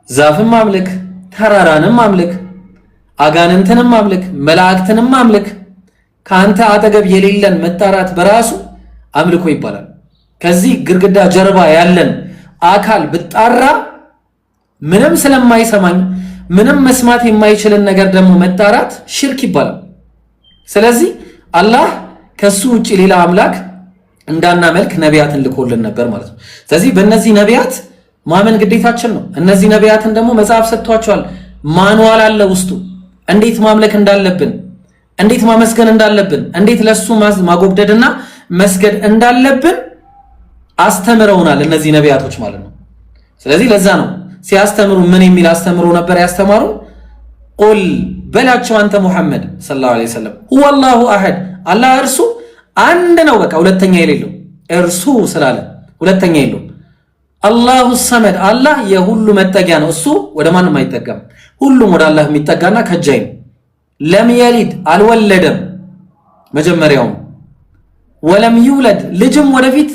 ዛፍም ማምለክ ተራራንም ማምለክ አጋንንትንም ማምለክ መላእክትንም ማምለክ ካንተ አጠገብ የሌለን መጣራት በራሱ አምልኮ ይባላል ከዚህ ግርግዳ ጀርባ ያለን አካል ብጣራ ምንም ስለማይሰማኝ ምንም መስማት የማይችልን ነገር ደግሞ መጣራት ሽርክ ይባላል ስለዚህ አላህ ከሱ ውጪ ሌላ አምላክ እንዳናመልክ ነቢያትን ልኮልን ነበር ማለት ነው ስለዚህ በእነዚህ ነቢያት ማመን ግዴታችን ነው እነዚህ ነቢያትን ደግሞ መጽሐፍ ሰጥቷቸዋል ማኑዋል አለ ውስጡ እንዴት ማምለክ እንዳለብን እንዴት ማመስገን እንዳለብን እንዴት ለሱ ማጎብደድና መስገድ እንዳለብን አስተምረውናል እነዚህ ነቢያቶች ማለት ነው ስለዚህ ለዛ ነው ሲያስተምሩ ምን የሚል አስተምሮ ነበር ያስተማሩ ቁል በላቸው አንተ ሙሐመድ ሰለላሁ ዐለይሂ ወሰለም ሁወ አላሁ አሐድ አላህ እርሱ አንድ ነው በቃ ሁለተኛ የሌለው እርሱ ስላለ ሁለተኛ የለው አላሁ ሰመድ አላህ የሁሉ መጠጊያ ነው እሱ ወደ ማንም አይጠጋም ሁሉም ወደ አላህ የሚጠጋና ከጃይ ነው ለም የሊድ አልወለደም መጀመሪያው ወለም ይውለድ ልጅም ወደፊት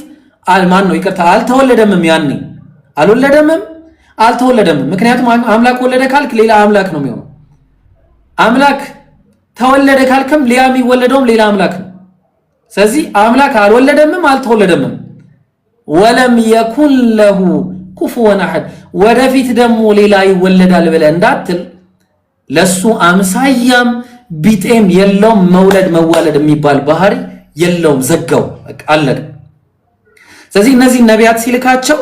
ማን ነው ይቅርታ አልተወለደምም ያኔ አልወለደምም አልተወለደም። ምክንያቱም አምላክ ወለደ ካልክ ሌላ አምላክ ነው የሚሆነው። አምላክ ተወለደ ካልክም ሌላ የሚወለደውም ሌላ አምላክ ነው። ስለዚህ አምላክ አልወለደምም አልተወለደምም። ወለም የኩን ለሁ ኩፉወን አሐድ ወደፊት ደግሞ ሌላ ይወለዳል ብለህ እንዳትል ለሱ አምሳያም ቢጤም የለውም። መውለድ መዋለድ የሚባል ባህሪ የለውም። ዘጋው አለቀ። ስለዚህ እነዚህ ነቢያት ሲልካቸው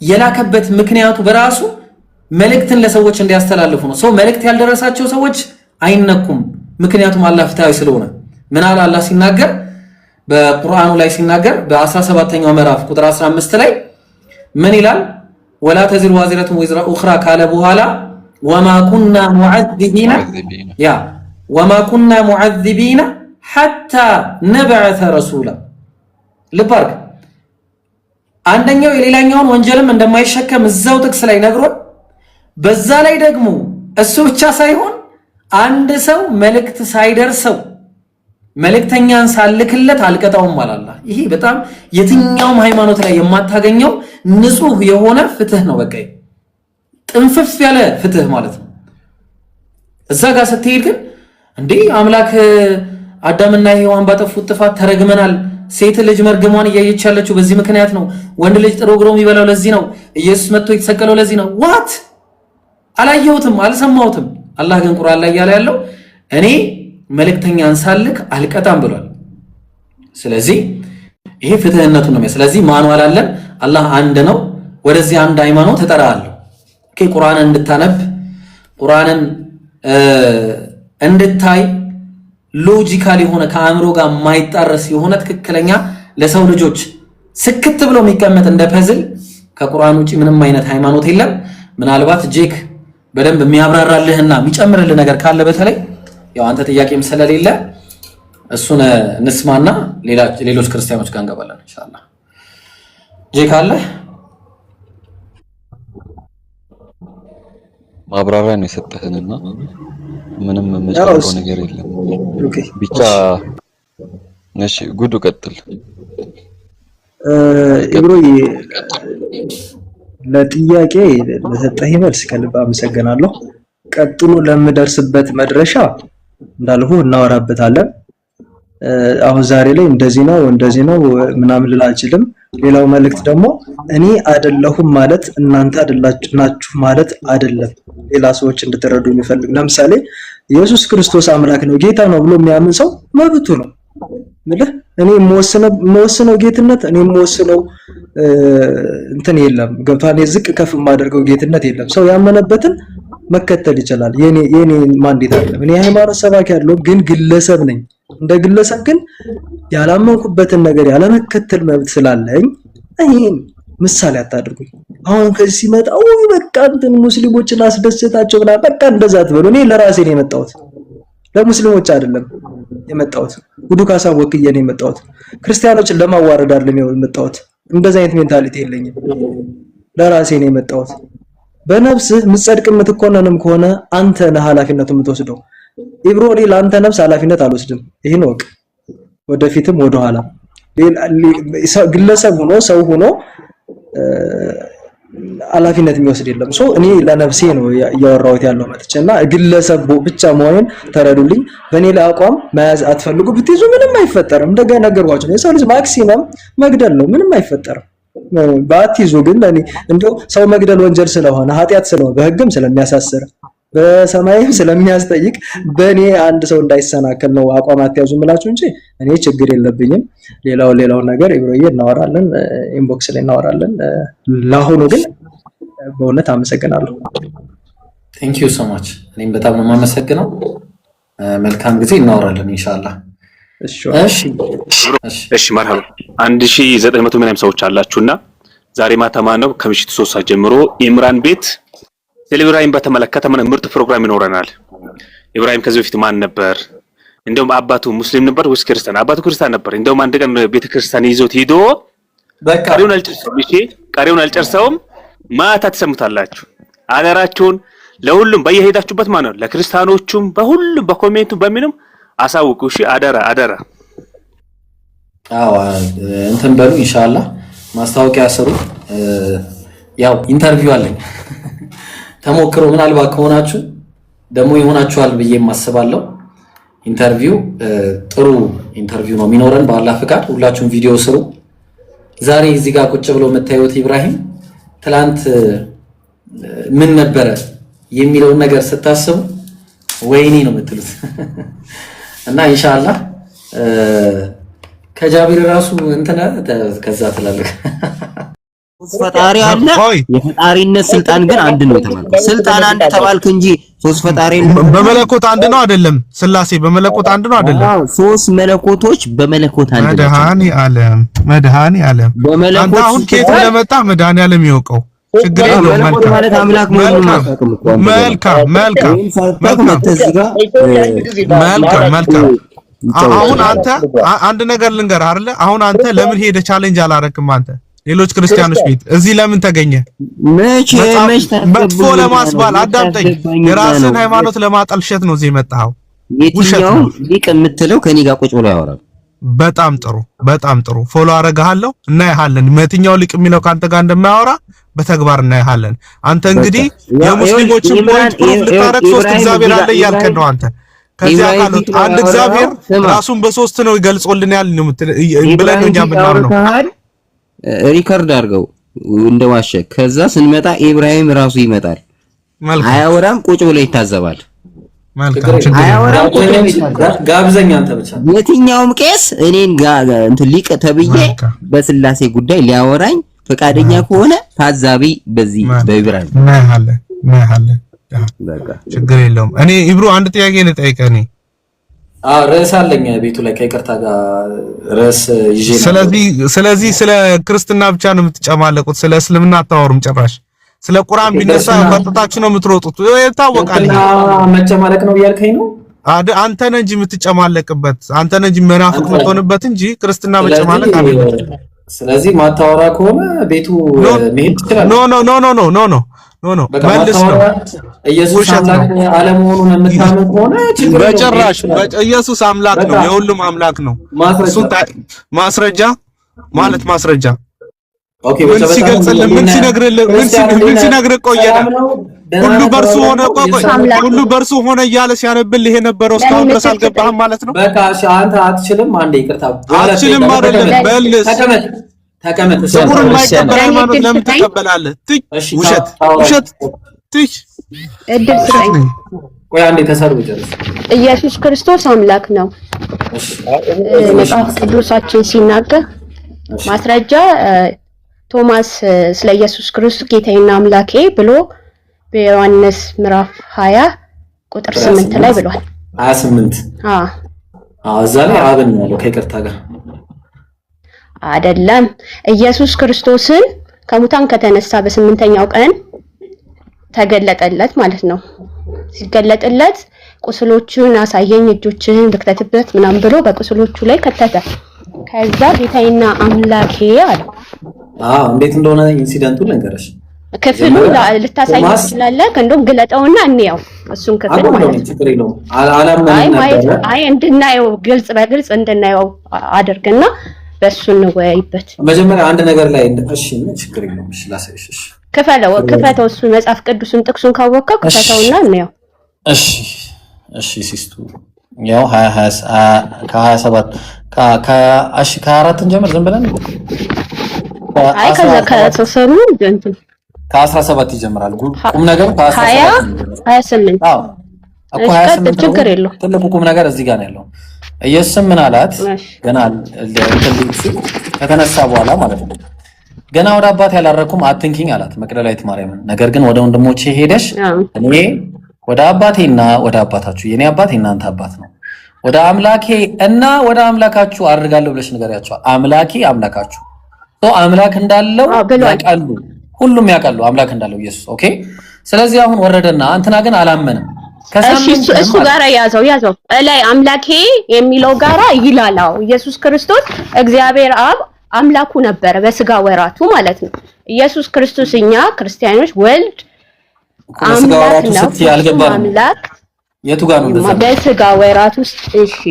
የላከበት ምክንያቱ በራሱ መልእክትን ለሰዎች እንዲያስተላልፉ ነው። ሰው መልእክት ያልደረሳቸው ሰዎች አይነኩም። ምክንያቱም አላህ ፍትሃዊ ስለሆነ ምን አለ አላህ ሲናገር በቁርአኑ ላይ ሲናገር በ17ኛው ምዕራፍ ቁጥር 15 ላይ ምን ይላል? ወላ ተዚሩ ዋዚረቱን ወዝራ ኡኽራ ካለ በኋላ ወማ ኩና ሙዐዚቢና ሐታ ነብዐተ ረሱላ። ልብ አድርግ። አንደኛው የሌላኛውን ወንጀልም እንደማይሸከም እዛው ጥቅስ ላይ ነግሮን፣ በዛ ላይ ደግሞ እሱ ብቻ ሳይሆን አንድ ሰው መልእክት ሳይደርሰው መልእክተኛን ሳልክለት አልቀጣውም አላላ። ይሄ በጣም የትኛውም ሃይማኖት ላይ የማታገኘው ንጹህ የሆነ ፍትህ ነው። በቃ ጥንፍፍ ያለ ፍትህ ማለት ነው። እዛ ጋር ስትሄድ ግን እንዴ አምላክ አዳምና ሔዋን ባጠፉት ጥፋት ተረግመናል፣ ሴት ልጅ መርገሟን እያየች ያለችው በዚህ ምክንያት ነው፣ ወንድ ልጅ ጥሮ ግሮ የሚበላው ለዚህ ነው፣ ኢየሱስ መጥቶ የተሰቀለው ለዚህ ነው። ዋት አላየሁትም አልሰማሁትም። አላህ ግን ቁርአን ላይ ያለ ያለው እኔ መልእክተኛን ሳልክ አልቀጣም ብሏል። ስለዚህ ይሄ ፍትህነቱን ነው። ስለዚህ ማንዋል አለን። አላህ አንድ ነው። ወደዚህ አንድ ሃይማኖት ተጠራለሁ። ኦኬ ቁርአንን እንድታነብ ቁርአንን እንድታይ ሎጂካል የሆነ ከአእምሮ ጋር የማይጣረስ የሆነ ትክክለኛ ለሰው ልጆች ስክት ብሎ የሚቀመጥ እንደ ፐዝል ከቁርአን ውጪ ምንም አይነት ሃይማኖት የለም። ምናልባት ጄክ በደንብ የሚያብራራልህና የሚጨምርልህ ነገር ካለ በተለይ ያው አንተ ጥያቄም ስለሌለ እሱን እንስማና ሌሎች ክርስቲያኖች ጋር እንገባለን ኢንሻአላህ። ጄክ አለ ማብራሪያ ነው የሰጠህንና ምንም መጨረሻው ነገር የለም። ብቻ እሺ ጉዱ ቀጥል። ኢብሮዬ ለጥያቄ ለሰጠህ መልስ ከልብ አመሰግናለሁ። ቀጥሎ ለምደርስበት መድረሻ እንዳልሁ እናወራበታለን። አሁን ዛሬ ላይ እንደዚህ ነው ምናምን ልል አልችልም። ሌላው መልእክት ደግሞ እኔ አይደለሁም ማለት እናንተ አይደላችሁ ማለት አይደለም። ሌላ ሰዎች እንድትረዱ የሚፈልግ ለምሳሌ ኢየሱስ ክርስቶስ አምላክ ነው ጌታ ነው ብሎ የሚያምን ሰው መብቱ ነው። እኔ የምወስነው ጌትነት እኔ የምወስነው እንትን የለም። ገብቷል። ዝቅ ከፍ የማደርገው ጌትነት የለም። ሰው ያመነበትን መከተል ይችላል። የኔ ማንዴት አይደለም። እኔ ሃይማኖት ሰባኪ ያለው ግን ግለሰብ ነኝ። እንደ ግለሰብ ግን ያላመንኩበትን ነገር ያለመከተል መብት ስላለኝ ይሄን ምሳሌ አታድርጉኝ። አሁን ከዚህ ሲመጣ ወይ በቃ እንትን ሙስሊሞችን አስደሰታቸው ብላ በቃ እንደዛ አትበሉ። እኔ ለራሴ ነው የመጣሁት፣ ለሙስሊሞች አይደለም የመጣሁት። ጉዱ ካሳ ወክዬ ነው የመጣሁት። ክርስቲያኖችን ለማዋረድ አይደለም የመጣሁት። እንደዛ አይነት ሜንታሊቲ የለኝም። ለራሴ ነው የመጣሁት። በነፍስህ ምጸድቅ የምትኮነንም ከሆነ አንተ ነህ ኃላፊነቱን የምትወስደው። ኢብሮኒ ለአንተ ነፍስ ኃላፊነት አልወስድም። ይሄን ወቅ ወደፊትም ወደኋላ ግለሰብ ሆኖ ሰው ሆኖ ኃላፊነት የሚወስድ የለም። እኔ ለነፍሴ ነው እያወራሁት ያለው መጥቼና ግለሰብ ብቻ መሆኔን ተረዱልኝ። በእኔ ላይ አቋም መያዝ አትፈልጉ ብትይዙ ምንም አይፈጠርም። እንደገና ነገርኳችሁ። የሰው ልጅ ማክሲመም መግደል ነው፣ ምንም አይፈጠርም። ባትይዙ ግን ለኔ እንደው ሰው መግደል ወንጀል ስለሆነ ኃጢአት ስለሆነ በህግም ስለሚያሳስር በሰማይም ስለሚያስጠይቅ በእኔ አንድ ሰው እንዳይሰናከል ነው አቋም አትያዙ የምላችሁ እንጂ እኔ ችግር የለብኝም። ሌላው ነገር ኢብሮዬ እናወራለን፣ ኢንቦክስ ላይ እናወራለን። ለአሁኑ ግን በእውነት አመሰግናለሁ። ቴንክ ዩ ሶ ማች። እኔም በጣም ነው የማመሰግነው። መልካም ጊዜ፣ እናወራለን ኢንሻአላህ። እሺ መርሐባ። 1900 ምናምን ሰዎች አላችሁና ዛሬ ማታ ነው ከምሽቱ 3 ሰዓት ጀምሮ ኢምራን ቤት ስለ ኢብራሂም በተመለከተ ምርጥ ፕሮግራም ይኖረናል። ኢብራሂም ከዚህ በፊት ማን ነበር? እንደውም አባቱ ሙስሊም ነበር ወይስ ክርስቲያን? አባቱ ክርስቲያን ነበር። እንደውም አንድ ቀን ቤተክርስቲያን ይዞት ሄዶ ቀሪውን አልጨርሰውም ማታ ተሰሙታላችሁ። አደራችሁን ለሁሉም በየሄዳችሁበት ማለት ነው፣ ለክርስቲያኖቹም በሁሉም በኮሜንቱ በሚንም አሳውቁ። እሺ አደራ። እንትን በሉ ኢንሻአላህ፣ ማስታወቂያ ስሩ። ያው ኢንተርቪው አለኝ ተሞክሮ ምናልባት ከሆናችሁ ደግሞ ይሆናችኋል ብዬ ማስባለሁ። ኢንተርቪው ጥሩ ኢንተርቪው ነው የሚኖረን በአላህ ፍቃድ። ሁላችሁም ቪዲዮ ስሩ። ዛሬ እዚህ ጋር ቁጭ ብሎ የምታዩት ኢብራሂም ትላንት ምን ነበረ የሚለውን ነገር ስታስቡ ወይኔ ነው የምትሉት እና ኢንሻአላህ ከጃቢር ራሱ እንትና ከዛ ትላለህ ፈጣሪ አለ። የፈጣሪነት ስልጣን ግን አንድ ነው ተባልኩ። ስልጣን አንድ ተባልክ እንጂ ሶስት ፈጣሪ በመለኮት አንድ ነው አይደለም? ስላሴ በመለኮት አንድ ነው አይደለም? አዎ ሶስት መለኮቶች በመለኮት አንድ ነው። መድኃኒ ዓለም አንተ አሁን ከየት እንደመጣ መድኃኒ ዓለም ይወቀው። ችግር የለውም። መልካም አሁን አንተ አንድ ነገር ልንገርህ አይደለ? አሁን አንተ ለምን ሄደ ቻሌንጅ አላረክም? አንተ ሌሎች ክርስቲያኖች ቤት እዚህ ለምን ተገኘ? መጥፎ ለማስባል አዳምጠኝ። የራስን ሃይማኖት ለማጠልሸት ነው እዚህ የመጣኸው። የትኛው ሊቅ የምትለው ከኔ ጋር ቁጭ ብሎ ያወራል። በጣም ጥሩ ፎሎ አረጋለሁ። እናይሃለን የትኛው ሊቅ የሚለው ካንተ ጋር እንደማያወራ በተግባር እናይሃለን። አንተ እንግዲህ የሙስሊሞችን ፖይንት ፕሩፍ ልታረግ ሶስት እግዚአብሔር አለ እያልከን ነው አንተ። ከዚያ ካሉት አንድ እግዚአብሔር ራሱን በሶስት ነው ይገልጾልናል ነው ብለን ነው እኛ የምናምነው። ሪከርድ አድርገው እንደዋሸ ከዛ ስንመጣ ኢብራሂም ራሱ ይመጣል። አያወራም፣ ቁጭ ብሎ ይታዘባል። አያወራም፣ ቁጭ ብሎ ይታዘባል። ጋብዘኛ አንተ ብቻ። የትኛውም ቄስ እኔን እንትን ሊቅ ተብዬ በስላሴ ጉዳይ ሊያወራኝ ፈቃደኛ ከሆነ ታዛቢ በዚህ በኢብራሂም እናያለን። ችግር የለውም። እኔ ኢብሩ አንድ ጥያቄ ልጠይቅህ። እኔ ርዕስ አለኝ ቤቱ ላይ ከይቅርታ ጋር ርዕስ ይዤ። ስለዚህ ስለ ክርስትና ብቻ ነው የምትጨማለቁት፣ ስለ እስልምና አታወሩም ጭራሽ። ስለ ቁርአን ቢነሳ ፈጥታችሁ ነው የምትሮጡት። ይታወቃል። መጨማለቅ ነው እያልከኝ ነው? አንተ ነህ እንጂ የምትጨማለቅበት፣ አንተ ነህ እንጂ መናፍቅ የምትሆንበት እንጂ ክርስትና መጨማለቅ አይደለም። ስለዚህ ማታወራ ከሆነ ቤቱ መሄድ ይችላል። ኖ መልስ ነው። ኢየሱስ አምላክ አለመሆኑን የምታምን ከሆነ በጭራሽ ኢየሱስ አምላክ ነው፣ የሁሉም አምላክ ነው። ማስረጃ ማለት ማስረጃ ምን ሲገልጽልህ ምን ሲነግርህ ቆየህ? ሁሉ በርሱ ሆነ ሁሉ በርሱ ሆነ እያለ ሲያነብልህ የነበረው እስካሁን ድረስ አልገባህም ማለት ነው። በቃ አንተ አትችልም። አንዴ ይቅርታ አትችልም አይደለም በልስ ተቀመጥ። ሰሙን ማይቀበል ሃይማኖት ለምን ትቀበላለህ? ውሸት እድል ስጠኝ። ቆይ አንዴ ተሰርቡ ጨርስ። ኢየሱስ ክርስቶስ አምላክ ነው። መጽሐፍ ቅዱሳችን ሲናገር ማስረጃ ቶማስ ስለ ኢየሱስ ክርስቶስ ጌታዬና አምላኬ ብሎ በዮሐንስ ምዕራፍ 20 ቁጥር 8 ላይ ብሏል። 28 እዛ ላይ አብን ያለው ከይቅርታ ጋር አይደለም። ኢየሱስ ክርስቶስን ከሙታን ከተነሳ በስምንተኛው ቀን ተገለጠለት ማለት ነው። ሲገለጥለት ቁስሎቹን አሳየኝ፣ እጆችህን ልክተትበት ምናምን ብሎ በቁስሎቹ ላይ ከተተ። ከዛ ጌታዬና አምላኬ አለው። እንዴት እንደሆነ ኢንሲደንቱ ልንገርሽ። ክፍሉ ልታሳይ ትችላለህ። እንደውም ግለጠውና እንየው እሱን ክፍል ማለት ነው። አይ እንድናየው ግልጽ በግልጽ እንድናየው አድርግና በሱ እንወያይበት። መጀመሪያ አንድ ነገር ላይ እሺ፣ ችግር የለውም። እሺ ላሳይሽ። እሺ ክፈተው እሱ መጽሐፍ ቅዱስን ጥቅሱን ካወቀው ክፈተውና እንየው። እሺ ሲስቱ ያው 27 ከ24 እንጀምር ዝም ብለን። አይ ከዛ ከተሰሩ እንትን ከ17 ይጀምራል። ቁም ነገር ከ28 እኮ 28 ችግር የለውም። ትልቁ ቁም ነገር እዚህ ጋር ነው ያለው። ኢየሱስም ምን አላት? ገና ከተነሳ በኋላ ማለት ነው። ገና ወደ አባቴ ያላረኩም አትንኪኝ አላት መቅደላዊት ማርያምን። ነገር ግን ወደ ወንድሞቼ ሄደሽ እኔ ወደ አባቴና ወደ አባታችሁ፣ የኔ አባት የእናንተ አባት ነው፣ ወደ አምላኬ እና ወደ አምላካችሁ አድርጋለሁ ብለሽ ንገሪያቸው። አምላኬ አምላካችሁ አምላክ እንዳለው ያውቃሉ፣ ሁሉም ያውቃሉ አምላክ እንዳለው ኢየሱስ። ኦኬ። ስለዚህ አሁን ወረደና እንትና ግን አላመንም። እሱ ጋራ ያዘው ላይ አምላኬ የሚለው ጋራ ይላላው። ኢየሱስ ክርስቶስ እግዚአብሔር አብ አምላኩ ነበረ በስጋ ወራቱ ማለት ነው። ኢየሱስ ክርስቶስ እኛ ክርስቲያኖች ወልድ አምላክ ነው። አምላክ የቱ ጋር ነው? በስጋ ወራቱ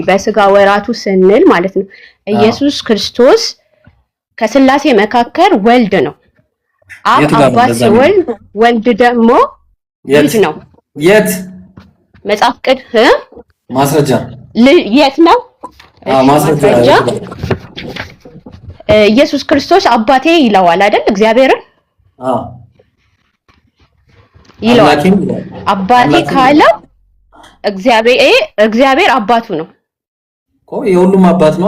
በስጋ ወራቱ ስንል ማለት ነው ኢየሱስ ክርስቶስ ከስላሴ መካከል ወልድ ነው። አባት ሲወልድ ወልድ ደግሞ ልጅ ነው። የት መጽሐፍ ቅዱስ ማስረጃ የት ነው? ማስረጃ ኢየሱስ ክርስቶስ አባቴ ይለዋል አይደል? እግዚአብሔርን ይለዋል። አባቴ ካለው እግዚአብሔር አባቱ ነው እኮ የሁሉም አባት ነው።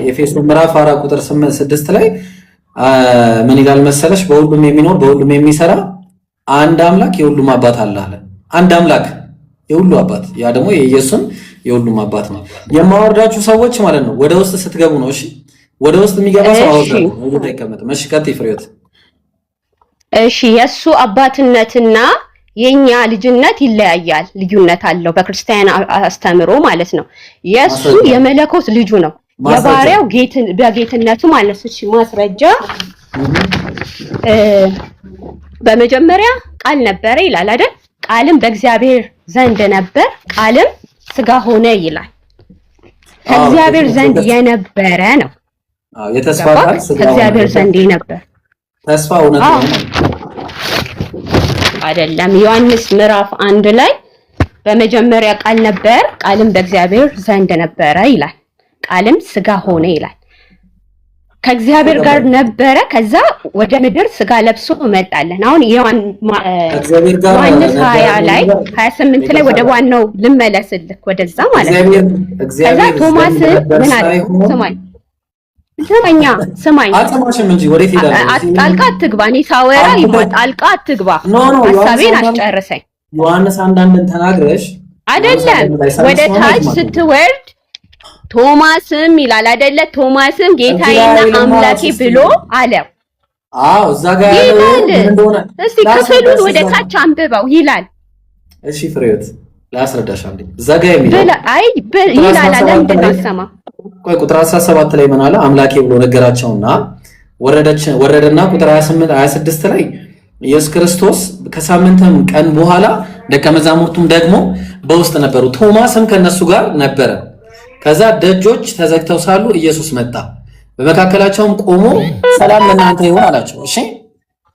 ኤፌሶን ምዕራፍ 4 ቁጥር 6 ላይ ምን ይላል መሰለሽ? በሁሉም የሚኖር በሁሉም የሚሰራ አንድ አምላክ የሁሉም አባት አለ አለ። አንድ አምላክ የሁሉ አባት፣ ያ ደግሞ የኢየሱስም የሁሉም አባት ነው። የማወርዳችሁ ሰዎች ማለት ነው ወደ ውስጥ ስትገቡ ነው። እሺ ወደ ውስጥ የሚገባ ሰው አወርዳችሁ ወደ አይቀመጥም። እሺ ቀጥይ ፍሬዎት። እሺ የሱ አባትነትና የኛ ልጅነት ይለያያል፣ ልዩነት አለው በክርስቲያን አስተምሮ ማለት ነው። የሱ የመለኮት ልጁ ነው፣ የባሪያው በጌትነቱ ማለት ነው። እሺ ማስረጃ በመጀመሪያ ቃል ነበረ ይላል አይደል? ቃልም በእግዚአብሔር ዘንድ ነበር፣ ቃልም ስጋ ሆነ ይላል። ከእግዚአብሔር ዘንድ የነበረ ነው። የተስፋ ቃል ስጋ ከእግዚአብሔር ዘንድ የነበረ ተስፋ እውነት ነው አይደለም? ዮሐንስ ምዕራፍ 1 ላይ በመጀመሪያ ቃል ነበር፣ ቃልም በእግዚአብሔር ዘንድ ነበረ ይላል። ቃልም ስጋ ሆነ ይላል። ከእግዚአብሔር ጋር ነበረ፣ ከዛ ወደ ምድር ስጋ ለብሶ መጣለን። አሁን ዮሐንስ 20 ላይ 28 ላይ ወደ ዋናው ልመለስልክ ወደዛ ማለት ነው። ከዛ ቶማስ ምን አለ? ስማኝ አልሰማሽም እንጂ ወዴት ሄዳለሽ? ጣልቃ አትግባ። እኔ ሳወራ ጣልቃ አትግባ። ሐሳቤን አስጨርሰኝ። ዮሐንስ አንዳንድን ተናግረሽ አይደለም ወደ ታች ስትወርድ ቶማስም ይላል አይደለ? ቶማስም ጌታዬና አምላኬ ብሎ አለው። እዛ ጋር ያለው እንደሆነ እስቲ ክፍሉን ወደ ታች አንብበው ይላል። እሺ ፍሬዎት ላስረዳሽ አንዴ። እዛ ጋር የሚለው ይላል ለምንድን ነው አሰማ? ቆይ ቁጥር 17 ላይ ምን አለ? አምላኬ ብሎ ነገራቸውና ወረደና ቁጥር 26 ላይ ኢየሱስ ክርስቶስ ከሳምንትም ቀን በኋላ ደቀ መዛሙርቱም ደግሞ በውስጥ ነበሩ፣ ቶማስም ከነሱ ጋር ነበረ። ከዛ ደጆች ተዘግተው ሳሉ ኢየሱስ መጣ፣ በመካከላቸውም ቆሞ ሰላም ለእናንተ ይሁን አላቸው። እሺ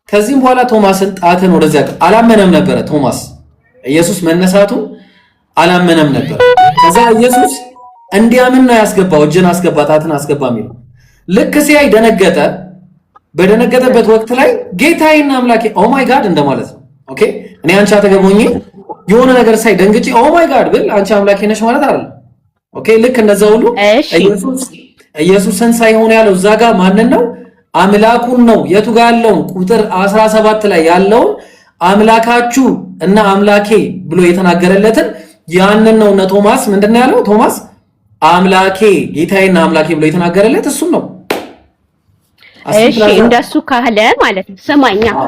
ከዚህም በኋላ ቶማስን ጣትን ወደዚያ አላመነም ነበረ። ቶማስ ኢየሱስ መነሳቱን አላመነም ነበር። ከዛ ኢየሱስ እንዲያምን ነው ያስገባው፣ እጅን አስገባ፣ ጣትን አስገባ የሚለው። ልክ ሲያይ ደነገጠ። በደነገጠበት ወቅት ላይ ጌታዬና አምላኬ ኦ ማይ ጋድ እንደማለት ነው። ኦኬ እኔ አንቺ አጠገብ ሆኜ የሆነ ነገር ሳይ ደንግጬ ኦ ማይ ጋድ ብል አንቺ አምላኬ ነሽ ማለት አይደለም። ኦኬ ልክ እንደዛ ሁሉ ኢየሱስን ሳይሆን ያለው እዛ ጋር ማንን ነው? አምላኩን ነው። የቱ ጋር ያለውን? ቁጥር 17 ላይ ያለውን አምላካችሁ እና አምላኬ ብሎ የተናገረለትን ያንን ነው። እነ ቶማስ ምንድን ነው ያለው? ቶማስ አምላኬ ጌታዬና አምላኬ ብሎ የተናገረለት እሱን ነው። እሺ እንደሱ ካለ ማለት ነው።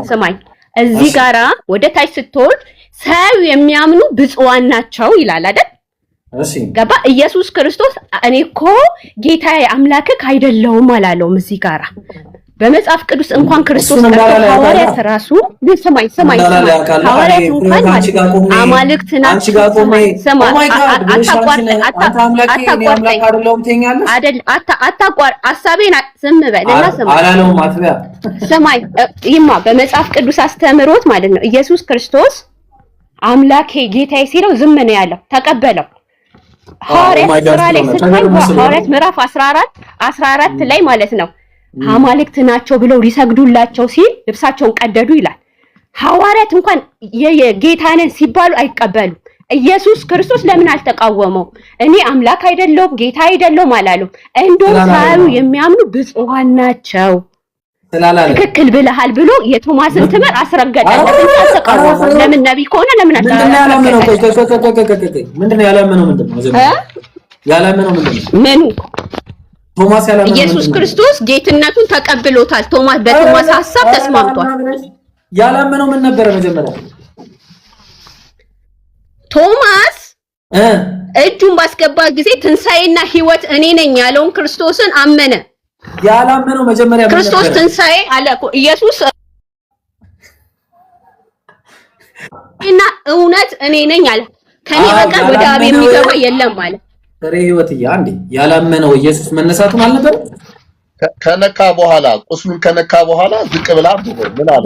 ስማኝ እዚህ ጋራ ወደ ታች ስትወርድ ሳዩ የሚያምኑ ብፁዓን ናቸው ይላል አይደል? እሺ ገባ? ኢየሱስ ክርስቶስ እኔ እኮ ጌታዬ አምላክህ አይደለሁም አላለውም። እዚህ ጋራ በመጽሐፍ ቅዱስ እንኳን ክርስቶስ ሐዋርያት ራሱ ስማኝ ሐዋርያት እንኳን አማልክት ናቸው። ሐሳቤን ዝም በልና ስማኝ ይማ በመጽሐፍ ቅዱስ አስተምሮት ማለት ነው። ኢየሱስ ክርስቶስ አምላኬ ጌታዬ ሲለው ዝም ነው ያለው፣ ተቀበለው። ሐዋርያት ሥራ ላይ ስትል ሐዋርያት ምዕራፍ 14 ላይ ማለት ነው አማልክት ናቸው ብለው ሊሰግዱላቸው ሲል ልብሳቸውን ቀደዱ ይላል። ሐዋርያት እንኳን የጌታ ነን ሲባሉ አይቀበሉም። ኢየሱስ ክርስቶስ ለምን አልተቃወመው? እኔ አምላክ አይደለሁም ጌታ አይደለሁም አላለም። እንደውም ሳዩ የሚያምኑ ብፁዓን ናቸው ትክክል ብለሃል ብሎ የቶማስን ትምህርት አስረገጠ። ለምን ነብይ ከሆነ ለምን ምንድነው ያላመነው? ምኑ ቶማስ ያላመነው ኢየሱስ ክርስቶስ ጌትነቱን ተቀብሎታል። ቶማስ በቶማስ ሐሳብ ተስማምቷል። ያላመነው ምን ነበረ? መጀመሪያ ቶማስ እጁን ባስገባ ጊዜ ትንሣኤና ሕይወት እኔ ነኝ ያለውን ክርስቶስን አመነ። ያላመነው መጀመሪያ ክርስቶስ ትንሣኤ አለ እኮ ኢየሱስ እና እውነት እኔ ነኝ አለ። ከኔ በቀር ወደ አብ የሚገባ የለም ማለት ፍሬ ሕይወት አንዴ ያላመነው ኢየሱስ መነሳቱን አልነበረ? ከነካ በኋላ ቁስሉን ከነካ በኋላ ዝቅ ብላ ምን አለ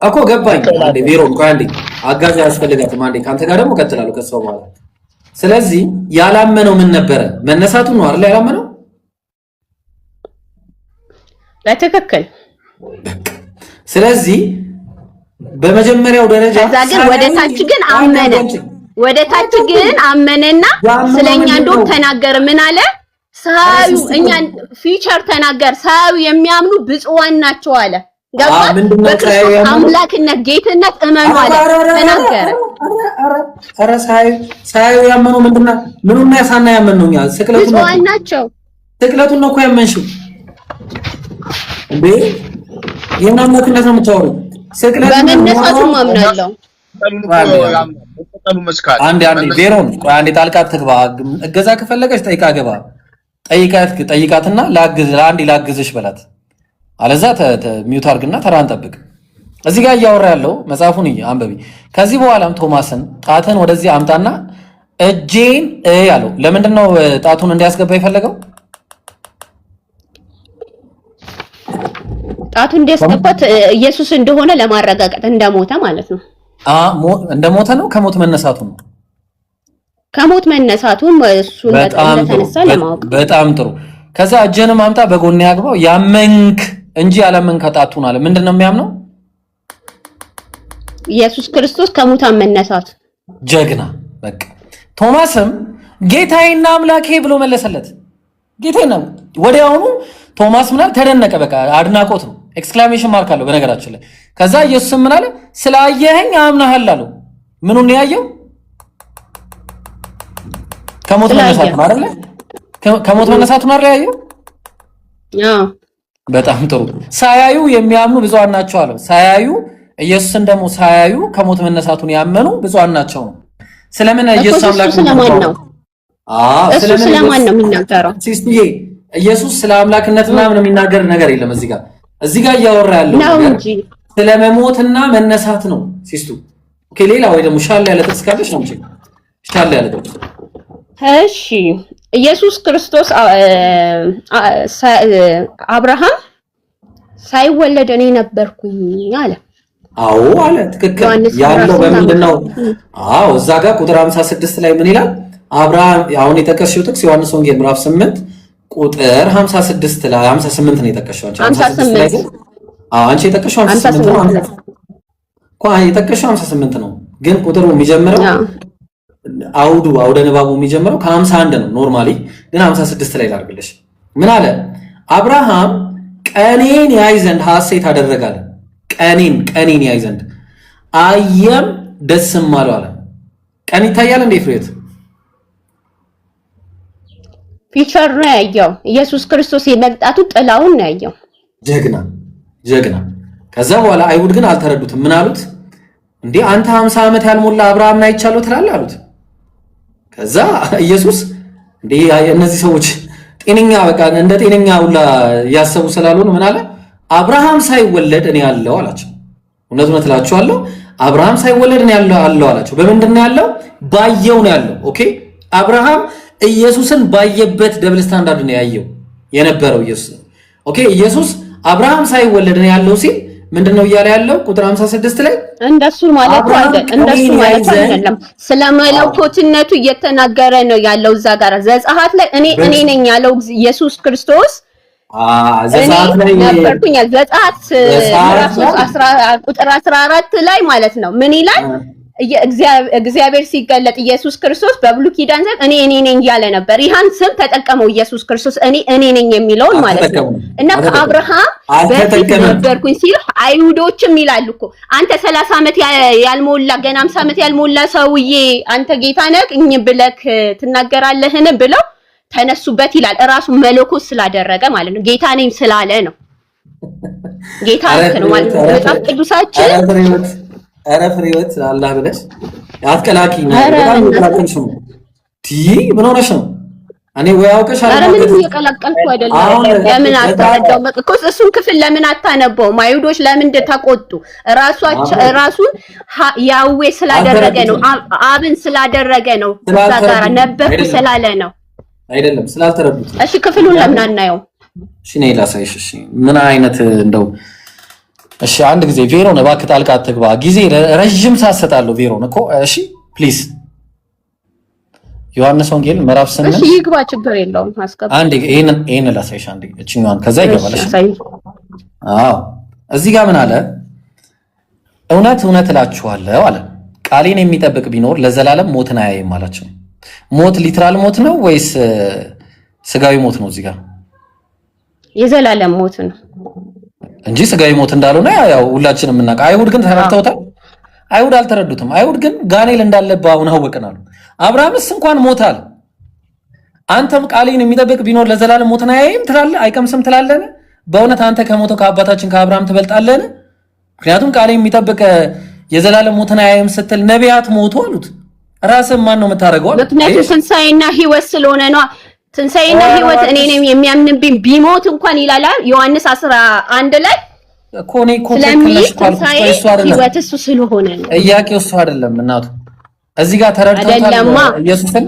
እኮ ገባኝ። አንዴ ቢሮ አንዴ አጋዥ ያስፈልጋትም አንዴ ካንተ ጋር ደግሞ ቀጥላለሁ ከሰው በኋላ። ስለዚህ ያላመነው ምን ነበረ? መነሳቱን ነው አይደል ያላመነው? በትክክል። ስለዚህ በመጀመሪያው ደረጃ ግን ወደ ታች ግን አመነ። ወደ ታች ግን አመነና ስለኛ እንደው ተናገር። ምን አለ? ሳዩ እኛን ፊቸር ተናገር። ሳዩ የሚያምኑ ብፁዓን ናቸው አለ። ገባ? በክርስቶስ አምላክነት ጌትነት እመኑ አለ። ተናገረ። ኧረ ሳዩ ያመኑ ምንድነው? ምኑን ያሳና ያመኑኛ? ስቅለቱን ነው። ብፁዓን ናቸው። ስቅለቱን ነው እኮ ያመንሽው እንዴ? የማምላክነት ነው የምታወሪው? ስቅለቱን በመነሳቱ ማምናለሁ። አንዴ ቬሮን ቆይ አንዴ ጣልቃ ትግባ። እገዛ ከፈለገች ጠይቃ ገባ። ጠይቃትና ለአንዴ ላግዝሽ በላት። አለዛ ሚውት አድርግና ተራን ጠብቅ። እዚህ ጋር እያወራ ያለው መጽሐፉን አንበቢ። ከዚህ በኋላም ቶማስን ጣትን ወደዚህ አምጣና እጄን ያለው ለምንድን ነው ጣቱን እንዲያስገባ የፈለገው? ጣቱን እንዲያስገባት ኢየሱስ እንደሆነ ለማረጋገጥ እንደሞተ ማለት ነው። እንደሞተ ነው። ከሞት መነሳቱ ነው። ከሞት መነሳቱን እሱ እንደተነሳ ለማወቅ። በጣም ጥሩ። ከዛ እጄንም አምጣ በጎን ያግባው። ያመንክ እንጂ ያላመንክ ጣቱን አለ። ምንድነው የሚያምነው? ኢየሱስ ክርስቶስ ከሙታን መነሳት። ጀግና። በቃ ቶማስም ጌታዬና አምላኬ ብሎ መለሰለት። ጌታዬ ነው። ወዲያውኑ ቶማስ ምናል ተደነቀ። በቃ አድናቆት ነው። ኤክስክላሜሽን ማርክ አለው በነገራችን ላይ። ከዛ ኢየሱስ ምን አለ? ስላየኸኝ አምናሃል አለው። ምኑን ያየው? ከሞት መነሳቱ ነው አይደል? ከሞት መነሳቱ ነው ያየው። በጣም ጥሩ። ሳያዩ የሚያምኑ ብፁዓን ናቸው አለው። ሳያዩ ኢየሱስን ደግሞ ሳያዩ ከሞት መነሳቱን ያመኑ ብፁዓን ናቸው ነው። ስለምን ኢየሱስ አምላክ ነው? ስለማን ነው የሚናገረው? ሲስትዬ ኢየሱስ ስለ አምላክነት ምናምን የሚናገር ነገር የለም እዚህ ጋር እያወራ ያለው ነገር ስለ መሞትና መነሳት ነው ሲስቱ። ኦኬ ሌላ ወይ ደግሞ ሻል ያለ ጥቅስ ካለሽ ነው እንጂ ሻል ያለ ጥቅስ። እሺ ኢየሱስ ክርስቶስ አብርሃም ሳይወለድ እኔ ነበርኩኝ አለ። አዎ አለ። ትክክል ያለው በምንድነው? አዎ እዛ ጋር ቁጥር 56 ላይ ምን ይላል? አብርሃም አሁን የጠቀስሽው ጥቅስ ዮሐንስ ወንጌል ምዕራፍ 8 ቁጥር 56 ላይ 58 ነው የጠቀስሽው አንቺ። 56 ላይ አንቺ የጠቀስሽው 58 ነው። አንቺ የጠቀስሽው 58 ነው፣ ግን ቁጥሩ የሚጀምረው አውደ ንባቡ የሚጀምረው ከ51 ነው ኖርማሊ፣ ግን 56 ላይ ላድርግልሽ። ምን አለ? አብርሃም ቀኔን ያይ ዘንድ ሐሴት አደረጋለ። ቀኔን ያይ ዘንድ አየም ደስም አለው አለ። ቀን ይታያል እንዴ ፍሬት? ፊቸር ነው ያየው። ኢየሱስ ክርስቶስ የመጣቱ ጥላውን ነው ያየው። ጀግና። ከዛ በኋላ አይሁድ ግን አልተረዱትም። ምን አሉት? እንዴ አንተ 50 ዓመት ያልሞላ አብርሃምን አይቻለሁ ትላለህ አሉት። ከዛ ኢየሱስ እንዴ እነዚህ ሰዎች ጤነኛ በቃ እንደ ጤነኛ ሁላ ያሰቡ ስላልሆነ ምን አለ? አብርሃም ሳይወለድ እኔ ያለው አላቸው። እውነት እላችኋለሁ አብርሃም ሳይወለድ እኔ ያለው አላቸው። በምንድን ነው ያለው? ባየው ነው ያለው። ኦኬ አብርሃም ኢየሱስን ባየበት ደብል ስታንዳርድ ነው ያየው የነበረው ኢየሱስ። ኦኬ ኢየሱስ አብርሃም ሳይወለድ ነው ያለው ሲል ምንድነው እያለ ያለው? ቁጥር 56 ላይ እንደሱ ማለት አይደለም። ስለ መለኮትነቱ እየተናገረ ነው ያለው። እዛ ጋር ዘጸአት ላይ እኔ ነኝ ያለው ኢየሱስ ክርስቶስ ዘጸአት ላይ ነበርኩኝ። ዘጸአት ቁጥር 14 ላይ ማለት ነው ምን ይላል? እግዚአብሔር ሲገለጥ ኢየሱስ ክርስቶስ በብሉይ ኪዳን ዘመን እኔ ነኝ ያለ ነበር። ይህን ስም ተጠቀመው ኢየሱስ ክርስቶስ እኔ ነኝ የሚለውን ማለት ነው። እና ከአብርሃም በፊት ነበርኩኝ ሲል አይሁዶችም ይላሉ እኮ አንተ 30 ዓመት ያልሞላ ገና 50 ዓመት ያልሞላ ሰውዬ አንተ ጌታ ነህ ብለህ ትናገራለህን ብለው ተነሱበት ይላል። እራሱ መለኮት ስላደረገ ማለት ነው። ጌታ ነኝ ስላለ ነው። ጌታ ነው ማለት ነው። መጽሐፍ ቅዱሳችን አረ ፍሬወት አላህ ብለሽ አትቀላቂ ነው። በጣም ተቀላቀልሽ ነው። ምን ሆነሽ ነው? እኔ ወይ አውቀሽ አረ ምንም እየቀላቀልኩ አይደለም። ለምን አታነባው? እኮ እሱን ክፍል ለምን አታነበው? አይሁዶች ለምን ተቆጡ? ራሱን ያዌ ስላደረገ ነው። አብን ስላደረገ ነው። እዛ ጋር ነበርኩ ስላለ ነው። አይደለም ስላልተረዱት። እሺ ክፍሉን ለምን አናየው? እሺ ነይ ላሳይሽ። እሺ ምን አይነት እንደው እሺ አንድ ጊዜ ቬሮን እባክህ ጣልቃ አትግባ። ጊዜ ረጅም ሳሰጣለሁ ቬሮን እኮ እሺ ፕሊዝ። ዮሐንስ ወንጌል ምዕራፍ 8 እሺ ይግባ፣ ችግር የለውም አስገባ። አንዴ ይሄን ላሳይሽ አንዴ እቺኛዋን ከዛ ይገባል። እሺ አዎ እዚህ ጋር ምን አለ? እውነት እውነት እላችኋለሁ አለ ቃሌን የሚጠብቅ ቢኖር ለዘላለም ሞትን አያይም አላቸው። ሞት ሊትራል ሞት ነው ወይስ ስጋዊ ሞት ነው? እዚህ ጋር የዘላለም ሞት ነው እንጂ ስጋዊ ሞት እንዳልሆነ ያው ሁላችንም እናውቃለን። አይሁድ ግን ተረድተውታል? አይሁድ አልተረዱትም። አይሁድ ግን ጋኔል እንዳለበት አሁን አወቅናል። አብርሃምስ እንኳን ሞታል። አንተም ቃሌን የሚጠብቅ ቢኖር ለዘላለም ሞትን አያይም ትላለህ፣ አይቀምስም ትላለህ። በእውነት አንተ ከሞተው ከአባታችን ከአብርሃም ትበልጣለህ? ምክንያቱም ቃሌን የሚጠብቅ የዘላለም ሞትን አያይም ስትል ነቢያት ሞቱ አሉት። ራስህ ማን ነው የምታደርገው? ምክንያቱም ትንሣኤና ሕይወት ስለሆነ ነው። ትንሣኤና ሕይወት እኔንም የሚያምንብኝ ቢሞት እንኳን ይላል ዮሐንስ 11 ላይ እኮ ነው እኮ ተከለሽ ሕይወት እሱ ስለሆነ ነው። ጥያቄው እሱ አይደለም እናቱ። እዚህ ጋር ተረድተውታል ኢየሱስን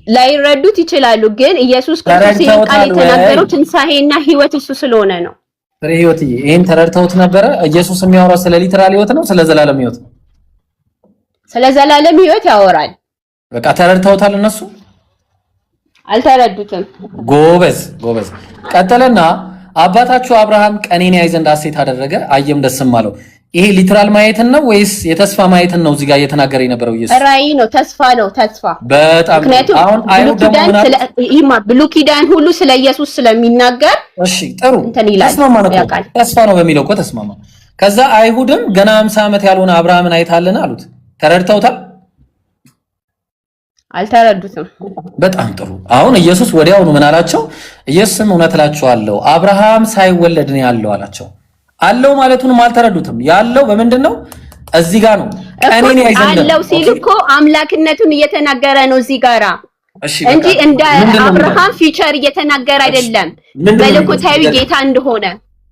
ላይረዱት ይችላሉ፣ ግን ኢየሱስ ክርስቶስ ይህን ቃል የተናገረው ትንሣኤና ሕይወት እሱ ስለሆነ ነው። ህይወት ይሄን ተረድተውት ነበረ። ኢየሱስ የሚያወራው ስለ ሊትራል ሕይወት ነው ስለ ዘላለም ሕይወት ነው? ስለ ዘላለም ሕይወት ያወራል። በቃ ተረድተውታል። እነሱ አልተረዱትም። ጎበዝ ጎበዝ። ቀጠለና አባታችሁ አብርሃም ቀኔን ያይ ዘንድ ሐሴት አደረገ አየም ደስም አለው። ይሄ ሊትራል ማየትን ነው ወይስ የተስፋ ማየትን ነው? እዚህ ጋር እየተናገረ የነበረው ኢየሱስ ራእይ ነው፣ ተስፋ ነው። ተስፋ በጣም አሁን አይሁድ ደግሞ ብሉይ ኪዳን ሁሉ ስለ ኢየሱስ ስለሚናገር እሺ ጥሩ ተስፋ ነው በሚለው እኮ ተስማማ። ከዛ አይሁድም ገና 50 ዓመት ያልሆነ አብርሃምን አይታለን አሉት። ተረድተውታል? አልተረዱትም። በጣም ጥሩ። አሁን ኢየሱስ ወዲያውኑ ምን አላቸው? ኢየሱስም እውነት እላችኋለሁ አብርሃም ሳይወለድ ነው ያለው አላቸው። አለው ማለቱንም አልተረዱትም። ያለው በምንድን ነው? እዚህ ጋር ነው። ቀኔን ያይዘንደ አለው ሲል እኮ አምላክነቱን እየተናገረ ነው እዚህ ጋራ እንጂ እንደ አብርሃም ፊቸር እየተናገረ አይደለም፣ መለኮታዊ ጌታ እንደሆነ።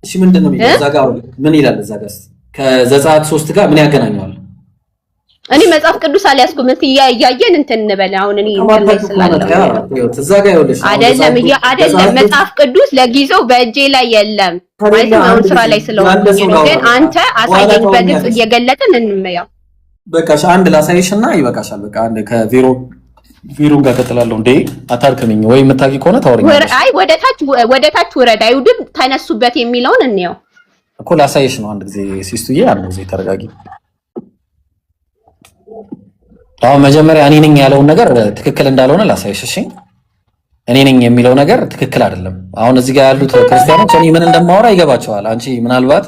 እሺ ምንድነው የሚለው እዛ ጋር? ምን ይላል እዛ ጋር? ከዘጸአት 3 ጋር ምን ያገናኘዋል? እኔ መጽሐፍ ቅዱስ አልያዝኩም። እያየን እንትን እንበል። አሁን እኔ እንትን ስላለ አይደለም መጽሐፍ ቅዱስ ለጊዜው በእጄ ላይ የለም ማለት ነው። አሁን ስራ ላይ ስለሆነ ግን አንተ አሳየኝ፣ በግልጽ እየገለጥን እንመያው። በቃሽ አንድ ላሳይሽና ይበቃሻል። በቃ አንድ ከቪሮን ጋር ቀጥላለሁ። እንዴ አታርክምኝ ወይ የምታውቂ ከሆነ ታወሪኝ። አይ ወደ ታች ውረድ፣ አይሁድም ተነሱበት የሚለውን እንየው እኮ ላሳይሽ ነው። አንድ ጊዜ ሲስቱዬ፣ አንድ ጊዜ ተረጋጊ። አሁን መጀመሪያ እኔ ነኝ ያለውን ነገር ትክክል እንዳልሆነ ላሳይሽ። እሺ እኔ ነኝ የሚለው ነገር ትክክል አይደለም። አሁን እዚህ ጋር ያሉት ክርስቲያኖች እኔ ምን እንደማወራ ይገባቸዋል። አንቺ ምናልባት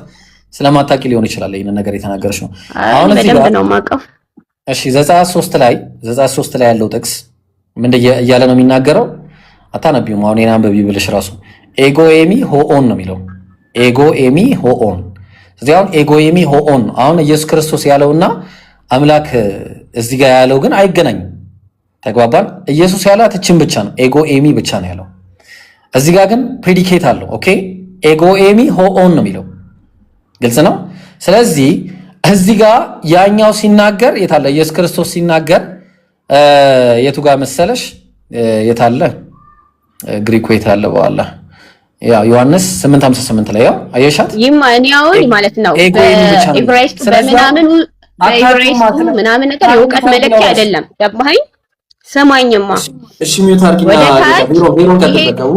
ስለማታውቂ ሊሆን ይችላል ይሄን ነገር የተናገርሽ ነው። አሁን እዚህ ጋር ነው ማቀፍ። እሺ ዘጸአት 3 ላይ ያለው ጥቅስ ምን እያለ ነው የሚናገረው? አታነቢውም? አሁን የናን አንብቢ ብልሽ ራሱ ኤጎ ኤሚ ሆኦን ነው የሚለው። ኤጎ ኤሚ ሆኦን። ስለዚህ አሁን ኤጎ ኤሚ ሆኦን አሁን ኢየሱስ ክርስቶስ ያለውና አምላክ እዚህ ጋር ያለው ግን አይገናኝም። ተግባባን? ኢየሱስ ያላት እችን ብቻ ነው፣ ኤጎ ኤሚ ብቻ ነው ያለው። እዚህ ጋር ግን ፕሬዲኬት አለው። ኦኬ ኤጎ ኤሚ ሆኦን ነው የሚለው። ግልጽ ነው። ስለዚህ እዚህ ጋር ያኛው ሲናገር የታለ? ኢየሱስ ክርስቶስ ሲናገር የቱ ጋር መሰለሽ? የታለ ግሪኩ የታለ? በኋላ ያው ዮሐንስ 8:58 ላይ ያው አየሻት? ይማኛው ማለት ነው በኢብራይስጥ በምናምን በኢብራይስጥ ምናምን ነገር የእውቀት መለኪያ አይደለም። ገባኸኝ? ሰማኝማ። እሺ ሚዩት አርጊና ቢሮን ከተጠቀሙ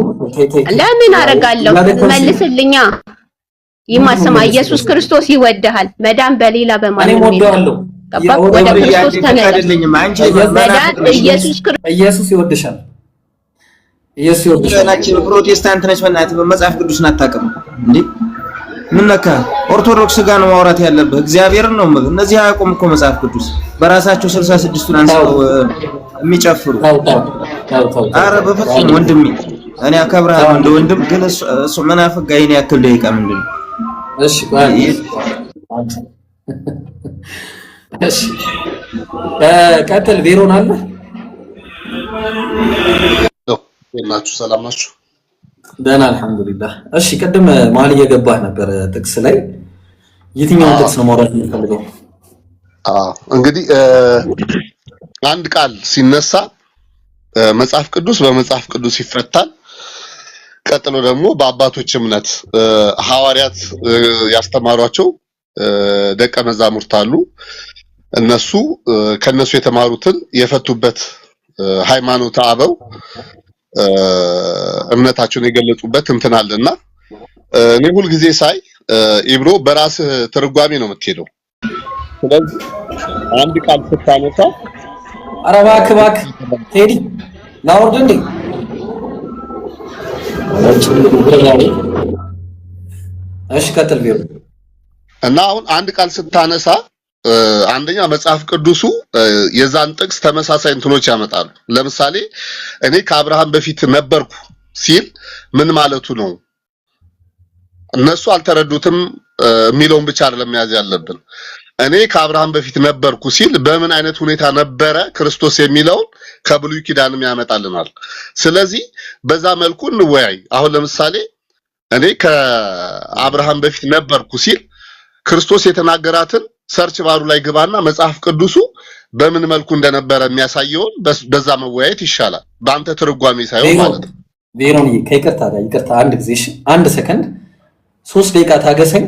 ለምን አረጋለሁ? መልስልኛ። ይማሰማ ኢየሱስ ክርስቶስ ይወድሃል። መዳን በሌላ በማንም ነው። ወደ ክርስቶስ ተመለስልኝማ። አንቺ መዳን ኢየሱስ ይወድሻል። ኢየሱስ ይወድሻል። ፕሮቴስታንት ነች በእናትህ በመጽሐፍ ቅዱስን አታውቅም እንዴ? ምን ነካ? ኦርቶዶክስ ጋር ነው ማውራት ያለብህ። እግዚአብሔርን ነው ማለት። እነዚህ አያውቁም እኮ መጽሐፍ ቅዱስ በራሳቸው 66ቱን አንስተው የሚጨፍሩ። አረ በፍጹም ወንድሜ እኔ አከብርሃለሁ እንደ ወንድም፣ ግን እሱ መናፍቅ ጋር ይሄን ያክል ደቂቃ ምንድን ነው? እሺ እሺ ቀጥል። ቬሮን አለ ናችሁ? ሰላም ናችሁ? ደህና አልሐምዱሊላህ። እሺ ቅድም መሀል እየገባህ ነበር ጥቅስ ላይ። የትኛውን ጥቅስ ነው ማውራት የምትፈልገው? እንግዲህ አንድ ቃል ሲነሳ መጽሐፍ ቅዱስ በመጽሐፍ ቅዱስ ይፈታል። ቀጥሎ ደግሞ በአባቶች እምነት ሐዋርያት ያስተማሯቸው ደቀ መዛሙርት አሉ። እነሱ ከነሱ የተማሩትን የፈቱበት ሃይማኖተ አበው እምነታቸውን የገለጹበት እንትን አለና እኔ ሁል ጊዜ ሳይ ኢብሮ በራስህ ትርጓሜ ነው የምትሄደው። ስለዚህ አንድ ቃል ስታነሳ ኧረ እባክህ ቴዲ ላውርድ እንዴ? እሺ ቀጥል ቢሮ እና አሁን አንድ ቃል ስታነሳ አንደኛ መጽሐፍ ቅዱሱ የዛን ጥቅስ ተመሳሳይ እንትኖች ያመጣሉ። ለምሳሌ እኔ ከአብርሃም በፊት ነበርኩ ሲል ምን ማለቱ ነው? እነሱ አልተረዱትም የሚለውን ብቻ አይደለም መያዝ ያለብን። እኔ ከአብርሃም በፊት ነበርኩ ሲል በምን አይነት ሁኔታ ነበረ ክርስቶስ የሚለውን ከብሉይ ኪዳንም ያመጣልናል። ስለዚህ በዛ መልኩ እንወያይ። አሁን ለምሳሌ እኔ ከአብርሃም በፊት ነበርኩ ሲል ክርስቶስ የተናገራትን ሰርች ባሩ ላይ ግባና መጽሐፍ ቅዱሱ በምን መልኩ እንደነበረ የሚያሳየውን በዛ መወያየት ይሻላል። በአንተ ትርጓሜ ሳይሆን ማለት ነው። ቬሮኒ ከይቅርታ ጋር ይቅርታ፣ አንድ ጊዜ እሺ፣ አንድ ሰከንድ 3 ደቂቃ ታገሰኝ።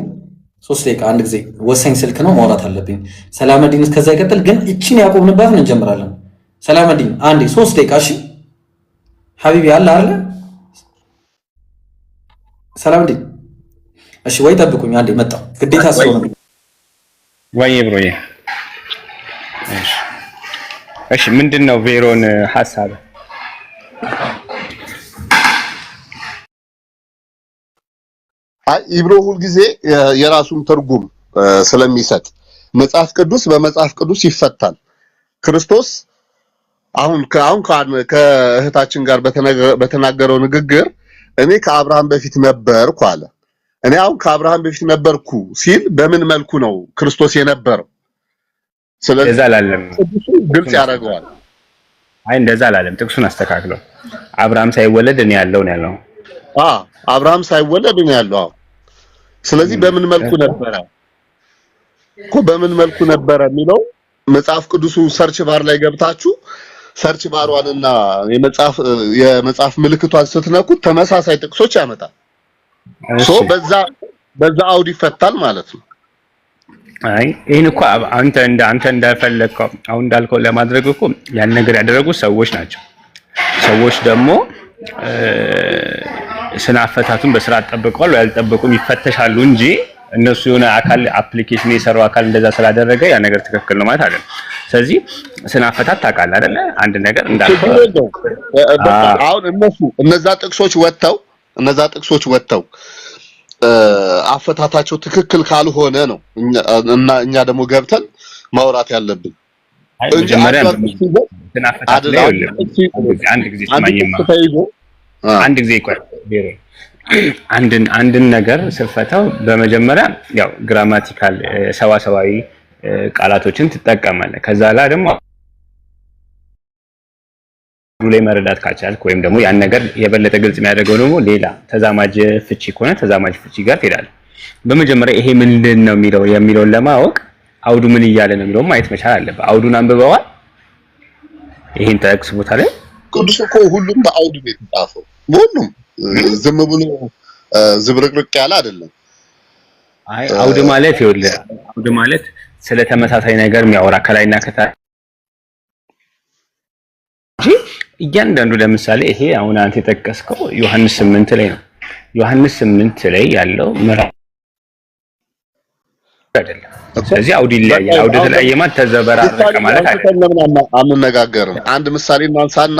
3 ደቂቃ አንድ ጊዜ ወሰኝ ስልክ ነው ማውራት አለብኝ። ሰላመዲን እስከዛ ይቀጥል፣ ግን እቺን ያቆምንባትን እንጀምራለን። ሰላመዲን አንዴ 3 ደቂቃ እሺ። ሐቢቢ አለ አይደል? ሰላመዲን እሺ፣ ወይ ጠብቁኝ አንዴ መጣሁ። ግዴታ ስለሆነ ወይ ብሮዬ። እሺ ምንድነው ቬሮን ሐሳብ? አይ ኢብሮ ሁል ጊዜ የራሱን ትርጉም ስለሚሰጥ መጽሐፍ ቅዱስ በመጽሐፍ ቅዱስ ይፈታል። ክርስቶስ አሁን ከእህታችን ጋር በተናገረው ንግግር እኔ ከአብርሃም በፊት ነበርኩ አለ። እኔ አሁን ከአብርሃም በፊት ነበርኩ ሲል በምን መልኩ ነው ክርስቶስ የነበረው? ስለዚህ እንደዛ አላለም። ግልጽ ያደርገዋል። አይ እንደዛ አላለም። ጥቅሱን አስተካክለው አብርሃም ሳይወለድ እኔ ያለው ነው ያለው። አብርሃም ሳይወለድ እኔ ያለው። ስለዚህ በምን መልኩ ነበረ እኮ በምን መልኩ ነበረ የሚለው መጽሐፍ ቅዱሱ ሰርች ባር ላይ ገብታችሁ ሰርች ባሯንና የመጽሐፍ ምልክቷን ስትነኩት ተመሳሳይ ጥቅሶች ያመጣል። በዛ አውድ ይፈታል ማለት ነው። አይ ይሄን እኮ አንተ እንዳፈለከው አሁን እንዳልከው ለማድረግ እኮ ያን ነገር ያደረጉ ሰዎች ናቸው። ሰዎች ደግሞ ስናፈታቱን በስርዓት ጠብቀዋል ወይ አልጠበቁም ይፈተሻሉ እንጂ እነሱ የሆነ አካል አፕሊኬሽን የሰራው አካል እንደዛ ስላደረገ ያ ነገር ትክክል ነው ማለት አይደለም። ስለዚህ ስናፈታት ታውቃለህ አይደለ? አንድ ነገር እንዳልከው አሁን እነዛ ጥቅሶች ወጥተው አፈታታቸው ትክክል ካልሆነ ነው እና እኛ ደግሞ ገብተን ማውራት ያለብን እንጂ አንድ ጊዜ ቆይ አንድን ነገር ስፈታው በመጀመሪያ ያው ግራማቲካል ሰዋሰዋዊ ቃላቶችን ትጠቀማለህ። ከዛ ላይ ደግሞ ላይ መረዳት ካቻልክ ወይም ደግሞ ያን ነገር የበለጠ ግልጽ የሚያደርገው ደግሞ ሌላ ተዛማጅ ፍቺ ከሆነ ተዛማጅ ፍቺ ጋር ትሄዳለህ። በመጀመሪያ ይሄ ምንድን ነው የሚለውን ለማወቅ አውዱ ምን እያለ ነው የሚለውን ማየት መቻል አለብህ። አውዱን አንብበዋል? ይሄን ጠቅስ ቦታ ላይ ቅዱስ እኮ ሁሉም በአውዱ ነው የተጻፈው። ሁሉም ዝም ብሎ ዝብርቅርቅ ያለ አይደለም። አይ አውድ ማለት ይኸውልህ፣ አውድ ማለት ስለ ተመሳሳይ ነገር የሚያወራ ከላይና ከታች እያንዳንዱ ለምሳሌ ይሄ አሁን አንተ የጠቀስከው ዮሐንስ 8 ላይ ነው። ዮሐንስ 8 ላይ ያለው ምዕራፍ አይደለም። ስለዚህ አውድ ይለያያል። አውድ ተለያየ ማለት ተዘበራረቀ ማለት አይደለም። አንነጋገርም። አንድ ምሳሌ እናንሳና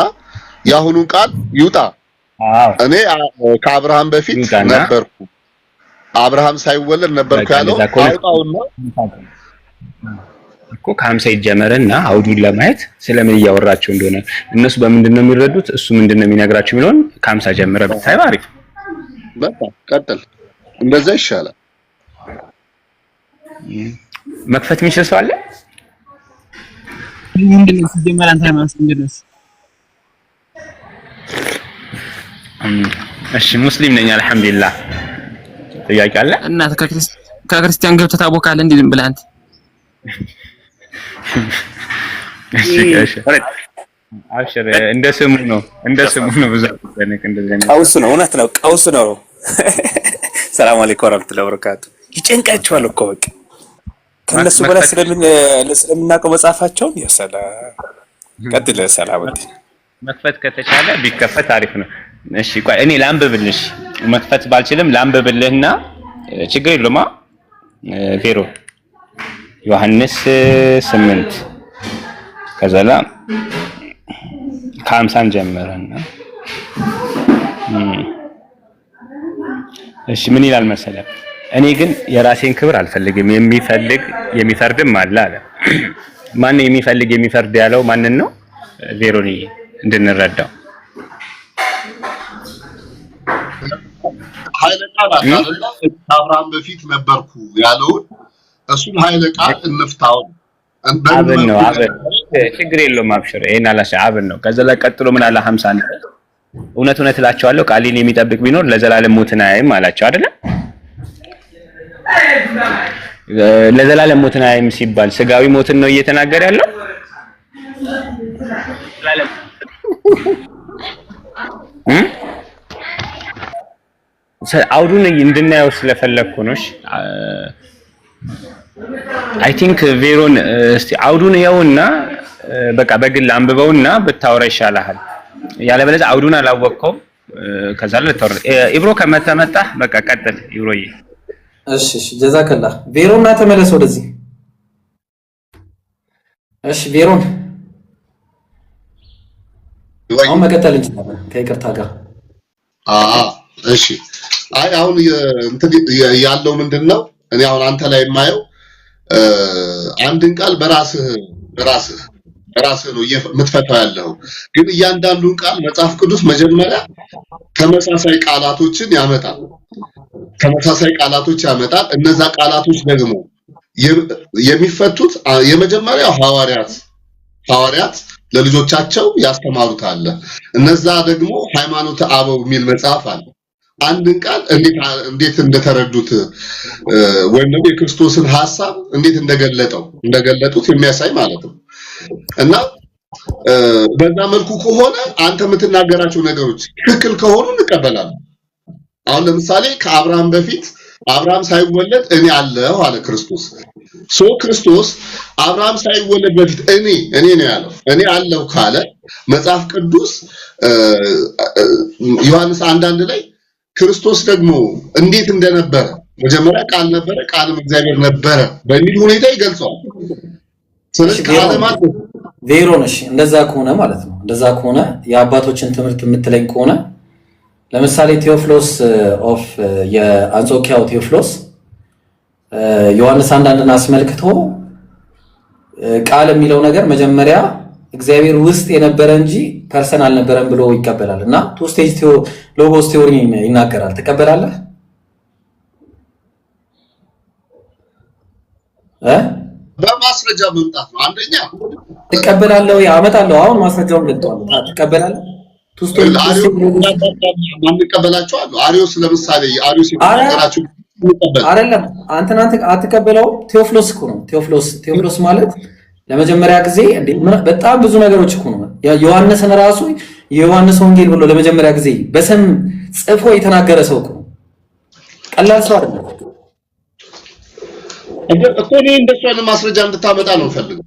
ያሁኑን ቃል ይውጣ። እኔ ከአብርሃም በፊት ነበርኩ፣ አብርሃም ሳይወለድ ነበርኩ ያለው አውጣውና እኮ ከ50 ይጀመርና አውዱን ለማየት ስለምን እያወራቸው እንደሆነ እነሱ በምንድን ነው የሚረዱት እሱ ምንድነው የሚነግራቸው የሚለውን ከ50 ጀምረ ብታይ አሪፍ። በቃ ቀጥል፣ እንደዛ ይሻላል። መክፈት የሚችል ሰው አለ? ምንድነው ሲጀመር አንተ ማለት ምንድነው? እሺ ሙስሊም ነኝ አልሐምዱሊላህ። ጥያቄ አለ? እና ከክርስቲያን ገብተህ ታቦካለህ እንዴ? ዝም ብለህ አንተ አብሽር እንደ ስሙ ነው ብዙ እንደዚህ ቀውስ ነው እውነት ነው ቀውስ ነው ሰላም አለይኩም ወራህመቱላሂ ወበረካቱ ይጨንቃቸዋል እኮ በቃ ከነሱ በላይ ስለምናውቀው መጽሐፋቸውን ያሰላ ቀጥል ሰላም መክፈት ከተቻለ ቢከፈት አሪፍ ነው እሺ ቆይ እኔ ላንብብልሽ መክፈት ባልችልም ላንብብልህና ችግር የለውም ፌሮ ዮሐንስ 8 ከዛላ ከ50 ጀመረና እሺ ምን ይላል መሰለህ እኔ ግን የራሴን ክብር አልፈልግም የሚፈርድም አለ ማን ነው የሚፈርድ ያለው ማንን ነው ቬሮኒ እንድንረዳው ኃይለ ቃል አለ አብርሃም በፊት ነበርኩ ያለው እሱን ኃይለ ቃል እንፍታው አብን ነው ችግር የለውም አብሽር ይሄን አላሽ አብን ነው ከዛ ላይ ቀጥሎ ምን አለ 50 እውነት እላቸዋለሁ ቃሌን የሚጠብቅ ቢኖር ለዘላለም ሞትን አያይም አላቸው አይደለ ለዘላለም ሞትን አያይም ሲባል ስጋዊ ሞትን ነው እየተናገረ ያለው አውዱን እንድናየው ስለፈለኩ ነው አይ ቲንክ ቬሮን እስቲ አውዱን ያውና በቃ በግል አንብበውና ብታወራ ይሻላል ያለበለዚያ አውዱን አላወቀው ከዛ ለተወር ኢብሮ ከመተመጣ በቃ ቀጥል ኢብሮዬ እሺ ጀዛከላህ ቬሮና ተመለስ ወደዚህ እሺ ቬሮን አሁን መቀጠል እንችላለን ከይቅርታ ጋር እሺ አይ አሁን ያለው ምንድነው እኔ አሁን አንተ ላይ የማየው አንድን ቃል በራስህ ነው የምትፈታው ያለው ግን እያንዳንዱን ቃል መጽሐፍ ቅዱስ መጀመሪያ ተመሳሳይ ቃላቶች ያመጣል እነዛ ቃላቶች ደግሞ የሚፈቱት የመጀመሪያው ሐዋርያት ለልጆቻቸው ያስተማሩት አለ እነዛ ደግሞ ሃይማኖተ አበው የሚል መጽሐፍ አለ አንድን ቃል እንዴት እንደተረዱት ወይም ደግሞ የክርስቶስን ሐሳብ እንዴት እንደገለጡት የሚያሳይ ማለት ነው እና በዛ መልኩ ከሆነ አንተ የምትናገራቸው ነገሮች ትክክል ከሆኑ እንቀበላለን አሁን ለምሳሌ ከአብርሃም በፊት አብርሃም ሳይወለድ እኔ አለሁ አለ ክርስቶስ ክርስቶስ አብርሃም ሳይወለድ በፊት እኔ ነው ያለው እኔ አለሁ ካለ መጽሐፍ ቅዱስ ዮሐንስ 1:1 ላይ ክርስቶስ ደግሞ እንዴት እንደነበረ መጀመሪያ ቃል ነበረ ቃልም እግዚአብሔር ነበረ በሚል ሁኔታ ይገልጸዋል ስለዚህ ቃለማት ቬሮንሽ እንደዛ ከሆነ ማለት ነው እንደዛ ከሆነ የአባቶችን ትምህርት የምትለኝ ከሆነ ለምሳሌ ቴዎፍሎስ ኦፍ የአንጾኪያው ቴዎፍሎስ ዮሐንስ 1:1 አስመልክቶ ቃል የሚለው ነገር መጀመሪያ እግዚአብሔር ውስጥ የነበረ እንጂ ፐርሰን አልነበረም ብሎ ይቀበላልና ቱ ስቴጅ ሎጎስ ቲዮሪ ይናገራል ተቀበላለህ በማስረጃ መምጣት ነው አንደኛ ተቀበላለህ ያመጣለሁ አሁን ማስረጃውን ልትጠዋል ተቀበላለህ ቱ ስቴጅ ማንቀበላቸው አሉ አሪዮስ ለምሳሌ አሪዮስ የተናገራቸው አይደለም አንተ አትቀበለው ቴዎፍሎስ እኮ ነው ቴዎፍሎስ ማለት ለመጀመሪያ ጊዜ በጣም ብዙ ነገሮች እኮ ነው ዮሐንስን ራሱ የዮሐንስ ወንጌል ብሎ ለመጀመሪያ ጊዜ በስም ጽፎ የተናገረ ሰው እኮ ቀላል ሰው አይደለም እኮ እኔ እንደሱ አይነት ማስረጃ እንድታመጣ ነው ፈልገው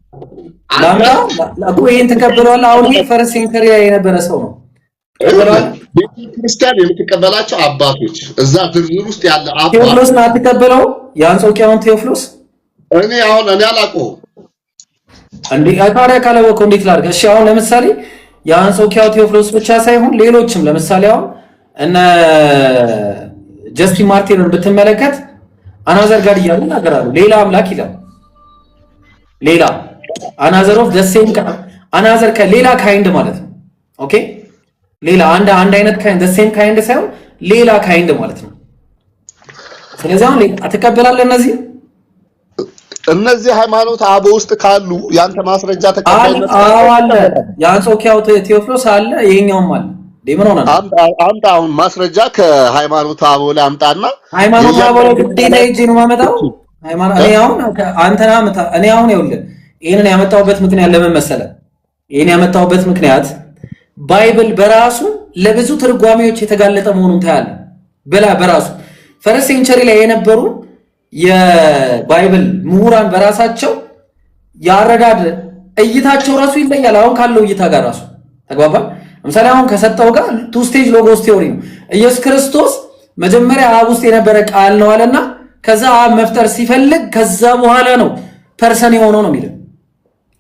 እኮ ይሄን ተቀበሏል አሁን ይሄ ፈረስ ሴንተሪያ የነበረ ሰው ነው ክርስቲያን የምትቀበላቸው አባቶች እዛ ዝርዝር ውስጥ ያለ አባት ቴዎፍሎስን አትቀበለው የአንጾኪያውን ቴዎፍሎስ እኔ አላውቀውም እንዴ ታዲያ ካላወቀው እንዴት ላድርግ እሺ አሁን ለምሳሌ የአንጾኪያው ቴዎፍሎስ ብቻ ሳይሆን ሌሎችም ለምሳሌ አሁን እነ ጀስቲን ማርቲንን ብትመለከት አናዘር ጋር ይናገራሉ ሌላ አምላክ ይላል ሌላ አናዘር ኦፍ ዘ ሴም አናዘር ከሌላ ካይንድ ማለት ነው ኦኬ ሌላ አንድ አይነት ካይንድ ዘ ሴም ካይንድ ሳይሆን ሌላ ካይንድ ማለት ነው ስለዚህ አሁን አትቀበላለህ እነዚህ ሃይማኖት አበው ውስጥ ካሉ ያንተ ማስረጃ ተቀበልነት አለ የአንጾኪያው ቴዎፍሎስ አለ ይሄኛውም አለ ደምን ሆነና አምጣ አሁን ማስረጃ ከሃይማኖት አበው ላይ አምጣና ሃይማኖት አበው ግዴታ ሂጅ ነው ማመጣው ሃይማኖት እኔ አሁን አንተና እኔ አሁን ይኸውልህ ይሄንን ያመጣውበት ምክንያት ለምን መሰለ ይሄን ያመጣሁበት ምክንያት ባይብል በራሱ ለብዙ ትርጓሜዎች የተጋለጠ መሆኑን ታያለ። በራሱ ፈረስ ሴንቸሪ ላይ የነበሩ የባይብል ምሁራን በራሳቸው ያረዳድ እይታቸው ራሱ ይለያል። አሁን ካለው እይታ ጋር ራሱ ተግባባ። ለምሳሌ አሁን ከሰጠው ጋር ቱ ስቴጅ ሎጎስ ቲዮሪ ነው። ኢየሱስ ክርስቶስ መጀመሪያ አብ ውስጥ የነበረ ቃል ነው አለና ከዛ አብ መፍጠር ሲፈልግ ከዛ በኋላ ነው ፐርሰን የሆነው ነው የሚለው።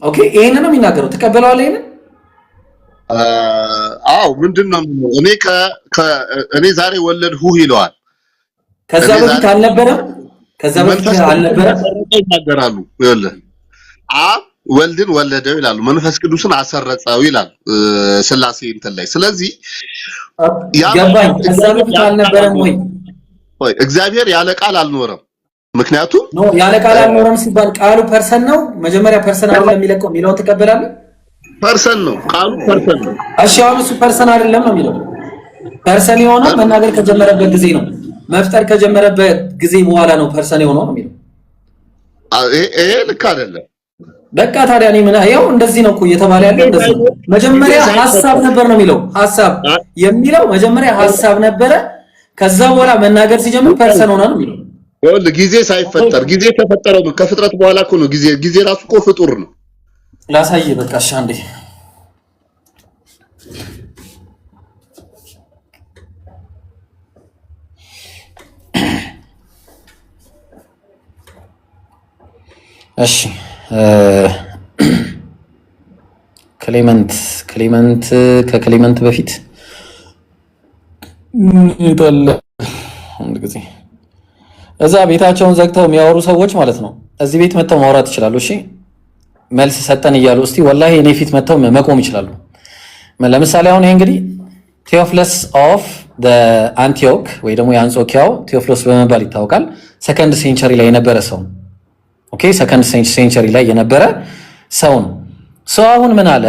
ኦኬ ይሄንን ነው የሚናገረው። ተቀበለዋል ይሄንን? አዎ ምንድነው እኔ ዛሬ ወለድሁ ይለዋል። ከዛ በፊት አልነበረም። ከዛ በፊት አልነበረም ይናገራሉ። ይኸውልህ አብ ወልድን ወለደው ይላሉ፣ መንፈስ ቅዱስን አሰረጸው ይላል ስላሴ እንትን ላይ። ስለዚህ ገባኝ። ከዛ በፊት አልነበረም ወይ? እግዚአብሔር ያለ ቃል አልኖረም። ምክንያቱም ያለ ቃል አልኖረም ሲባል ቃሉ ፐርሰን ነው። መጀመሪያ ፐርሰን አይደለም የሚለቀው የሚለውን ትቀበላለህ? ፐርሰን ነው ቃሉ፣ ፐርሰን ነው። እሺ አሁን እሱ ፐርሰን አይደለም ነው የሚለው። ፐርሰን የሆነው መናገር ከጀመረበት ጊዜ ነው፣ መፍጠር ከጀመረበት ጊዜ በኋላ ነው ፐርሰን የሆነው ነው የሚለው። ይሄ ልክ አይደለም። በቃ ታዲያ እኔ ምን ያው እንደዚህ ነው እኮ እየተባለ ያለው እንደዚህ ነው። መጀመሪያ ሐሳብ ነበር ነው የሚለው። ሐሳብ የሚለው መጀመሪያ ሐሳብ ነበረ፣ ከዛ በኋላ መናገር ሲጀምር ፐርሰን ሆነ ነው የሚለው። ይኸውልህ ጊዜ ሳይፈጠር ጊዜ ተፈጠረው ከፍጥረት በኋላ እኮ ነው። ጊዜ ራሱ እኮ ፍጡር ነው። ላሳይ በቃ እሺ አንዴ እሺ ከክሌመንት በፊት ይጣል አንድ ጊዜ እዛ ቤታቸውን ዘግተው የሚያወሩ ሰዎች ማለት ነው እዚህ ቤት መጥተው ማውራት ይችላሉ። እሺ መልስ ሰጠን እያሉ እስቲ ወላሂ እኔ ፊት መጥተው መቆም ይችላሉ። ለምሳሌ አሁን ይሄ እንግዲህ ቴዎፍለስ ኦፍ አንቲዮክ ወይ ደግሞ የአንጾኪያው ቴዎፍሎስ በመባል ይታወቃል። ሰከንድ ሴንቸሪ ላይ የነበረ ሰው ነው። ኦኬ ሰከንድ ሴንቸሪ ላይ የነበረ ሰው ነው። አሁን ምን አለ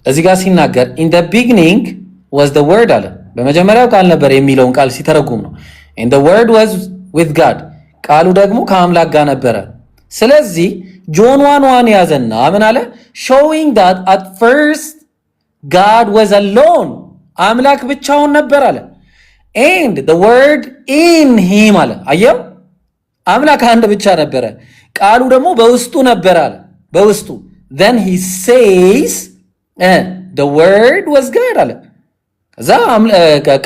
እዚህ ጋር ሲናገር in the beginning was the word አለ። በመጀመሪያው ቃል ነበር የሚለውን ቃል ሲተረጉም ነው and the word was with God ቃሉ ደግሞ ከአምላክ ጋር ነበረ። ስለዚህ ጆን 1:1 ያዘና ምን አለ showing that at first God was alone አምላክ ብቻውን ነበር አለ and the word in him አለ። አየው አምላክ አንድ ብቻ ነበረ፣ ቃሉ ደግሞ በውስጡ ነበር አለ በውስጡ then he says the word was God አለ። ከዛ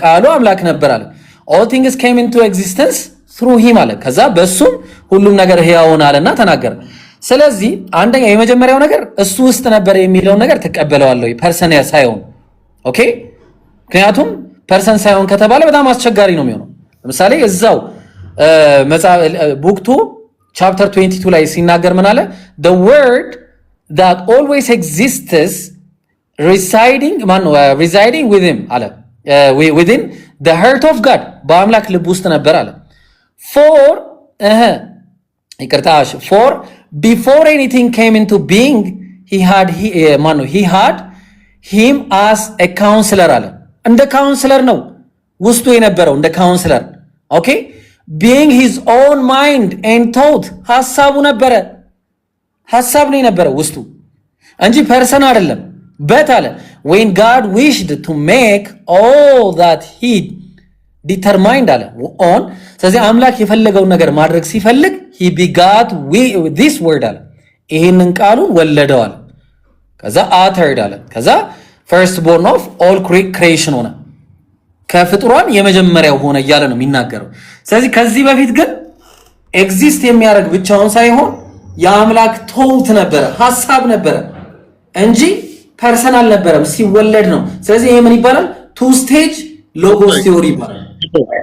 ቃሉ አምላክ ነበር አለ all things came into existence through him አለ። ከዛ በሱም ሁሉም ነገር ሕያው ሆነና ተናገረ። ስለዚህ አንደኛ የመጀመሪያው ነገር እሱ ውስጥ ነበር የሚለውን ነገር ተቀበለዋለሁ ፐርሰን ሳይሆን። ኦኬ ምክንያቱም ፐርሰን ሳይሆን ከተባለ በጣም አስቸጋሪ ነው የሚሆነው። ለምሳሌ እዛው ቡክ 2 ቻፕተር 22 ላይ ሲናገር ምን አለ the word that always exists residing with him አለ within the heart of God በአምላክ ልብ ውስጥ ነበር አለ for before anything came into being he had him as a counselor አለ። እንደ ካውንስለር ነው ውስጡ የነበረው እንደ ካውንስለር። ኦኬ being his own mind and thought ሐሳቡ ነበረ ሐሳብ ነው የነበረው ውስጡ እንጂ ፐርሰን አይደለም። በት አለ when God wished to make all that he determined አለ on ስለዚህ አምላክ የፈለገውን ነገር ማድረግ ሲፈልግ he begot with this word አለ ይሄንን ቃሉን ወለደው አለ። ከዛ uttered አለ ከዛ first born of all creation ሆነ ከፍጥሯን የመጀመሪያው ሆነ እያለ ነው የሚናገረው። ስለዚህ ከዚህ በፊት ግን ኤግዚስት የሚያደርግ ብቻውን ሳይሆን የአምላክ ቶት ነበረ ሐሳብ ነበረ እንጂ ፐርሰናል ነበረም ሲወለድ ነው። ስለዚህ ይሄ ምን ይባላል? ቱ ስቴጅ ሎጎስ ቲዮሪ ይባላል።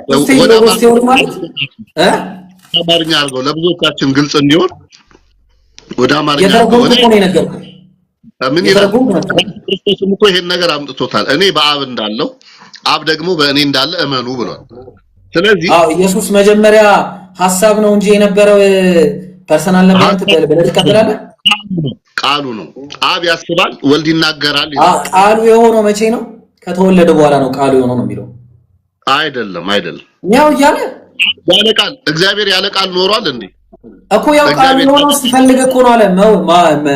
ቱ ስቴጅ ሎጎስ ቲዮሪ ማለት አማርኛ አድርገው ለብዙዎቻችን ግልጽ እንዲሆን ወደ አማርኛ የተረጎምኩት ነው የነገርኩህ። ምን ይላል? ክርስቶስም እኮ ይሄን ነገር አምጥቶታል። እኔ በአብ እንዳለው አብ ደግሞ በእኔ እንዳለ እመኑ ብሏል። ስለዚህ ኢየሱስ መጀመሪያ ሐሳብ ነው እንጂ የነበረው ፐርሰናል ነበር ብለህ ትቀበላለህ? ቃሉ ነው። አብ ያስባል፣ ወልድ ይናገራል። ቃሉ የሆነው መቼ ነው? ከተወለደ በኋላ ነው ቃሉ የሆነው ነው የሚለው። አይደለም ያው ያለ ቃል እግዚአብሔር ያለ ቃል ኖሯል እንዴ? እኮ ያው ቃሉ የሆነው ሲፈልግ እኮ ነው አለ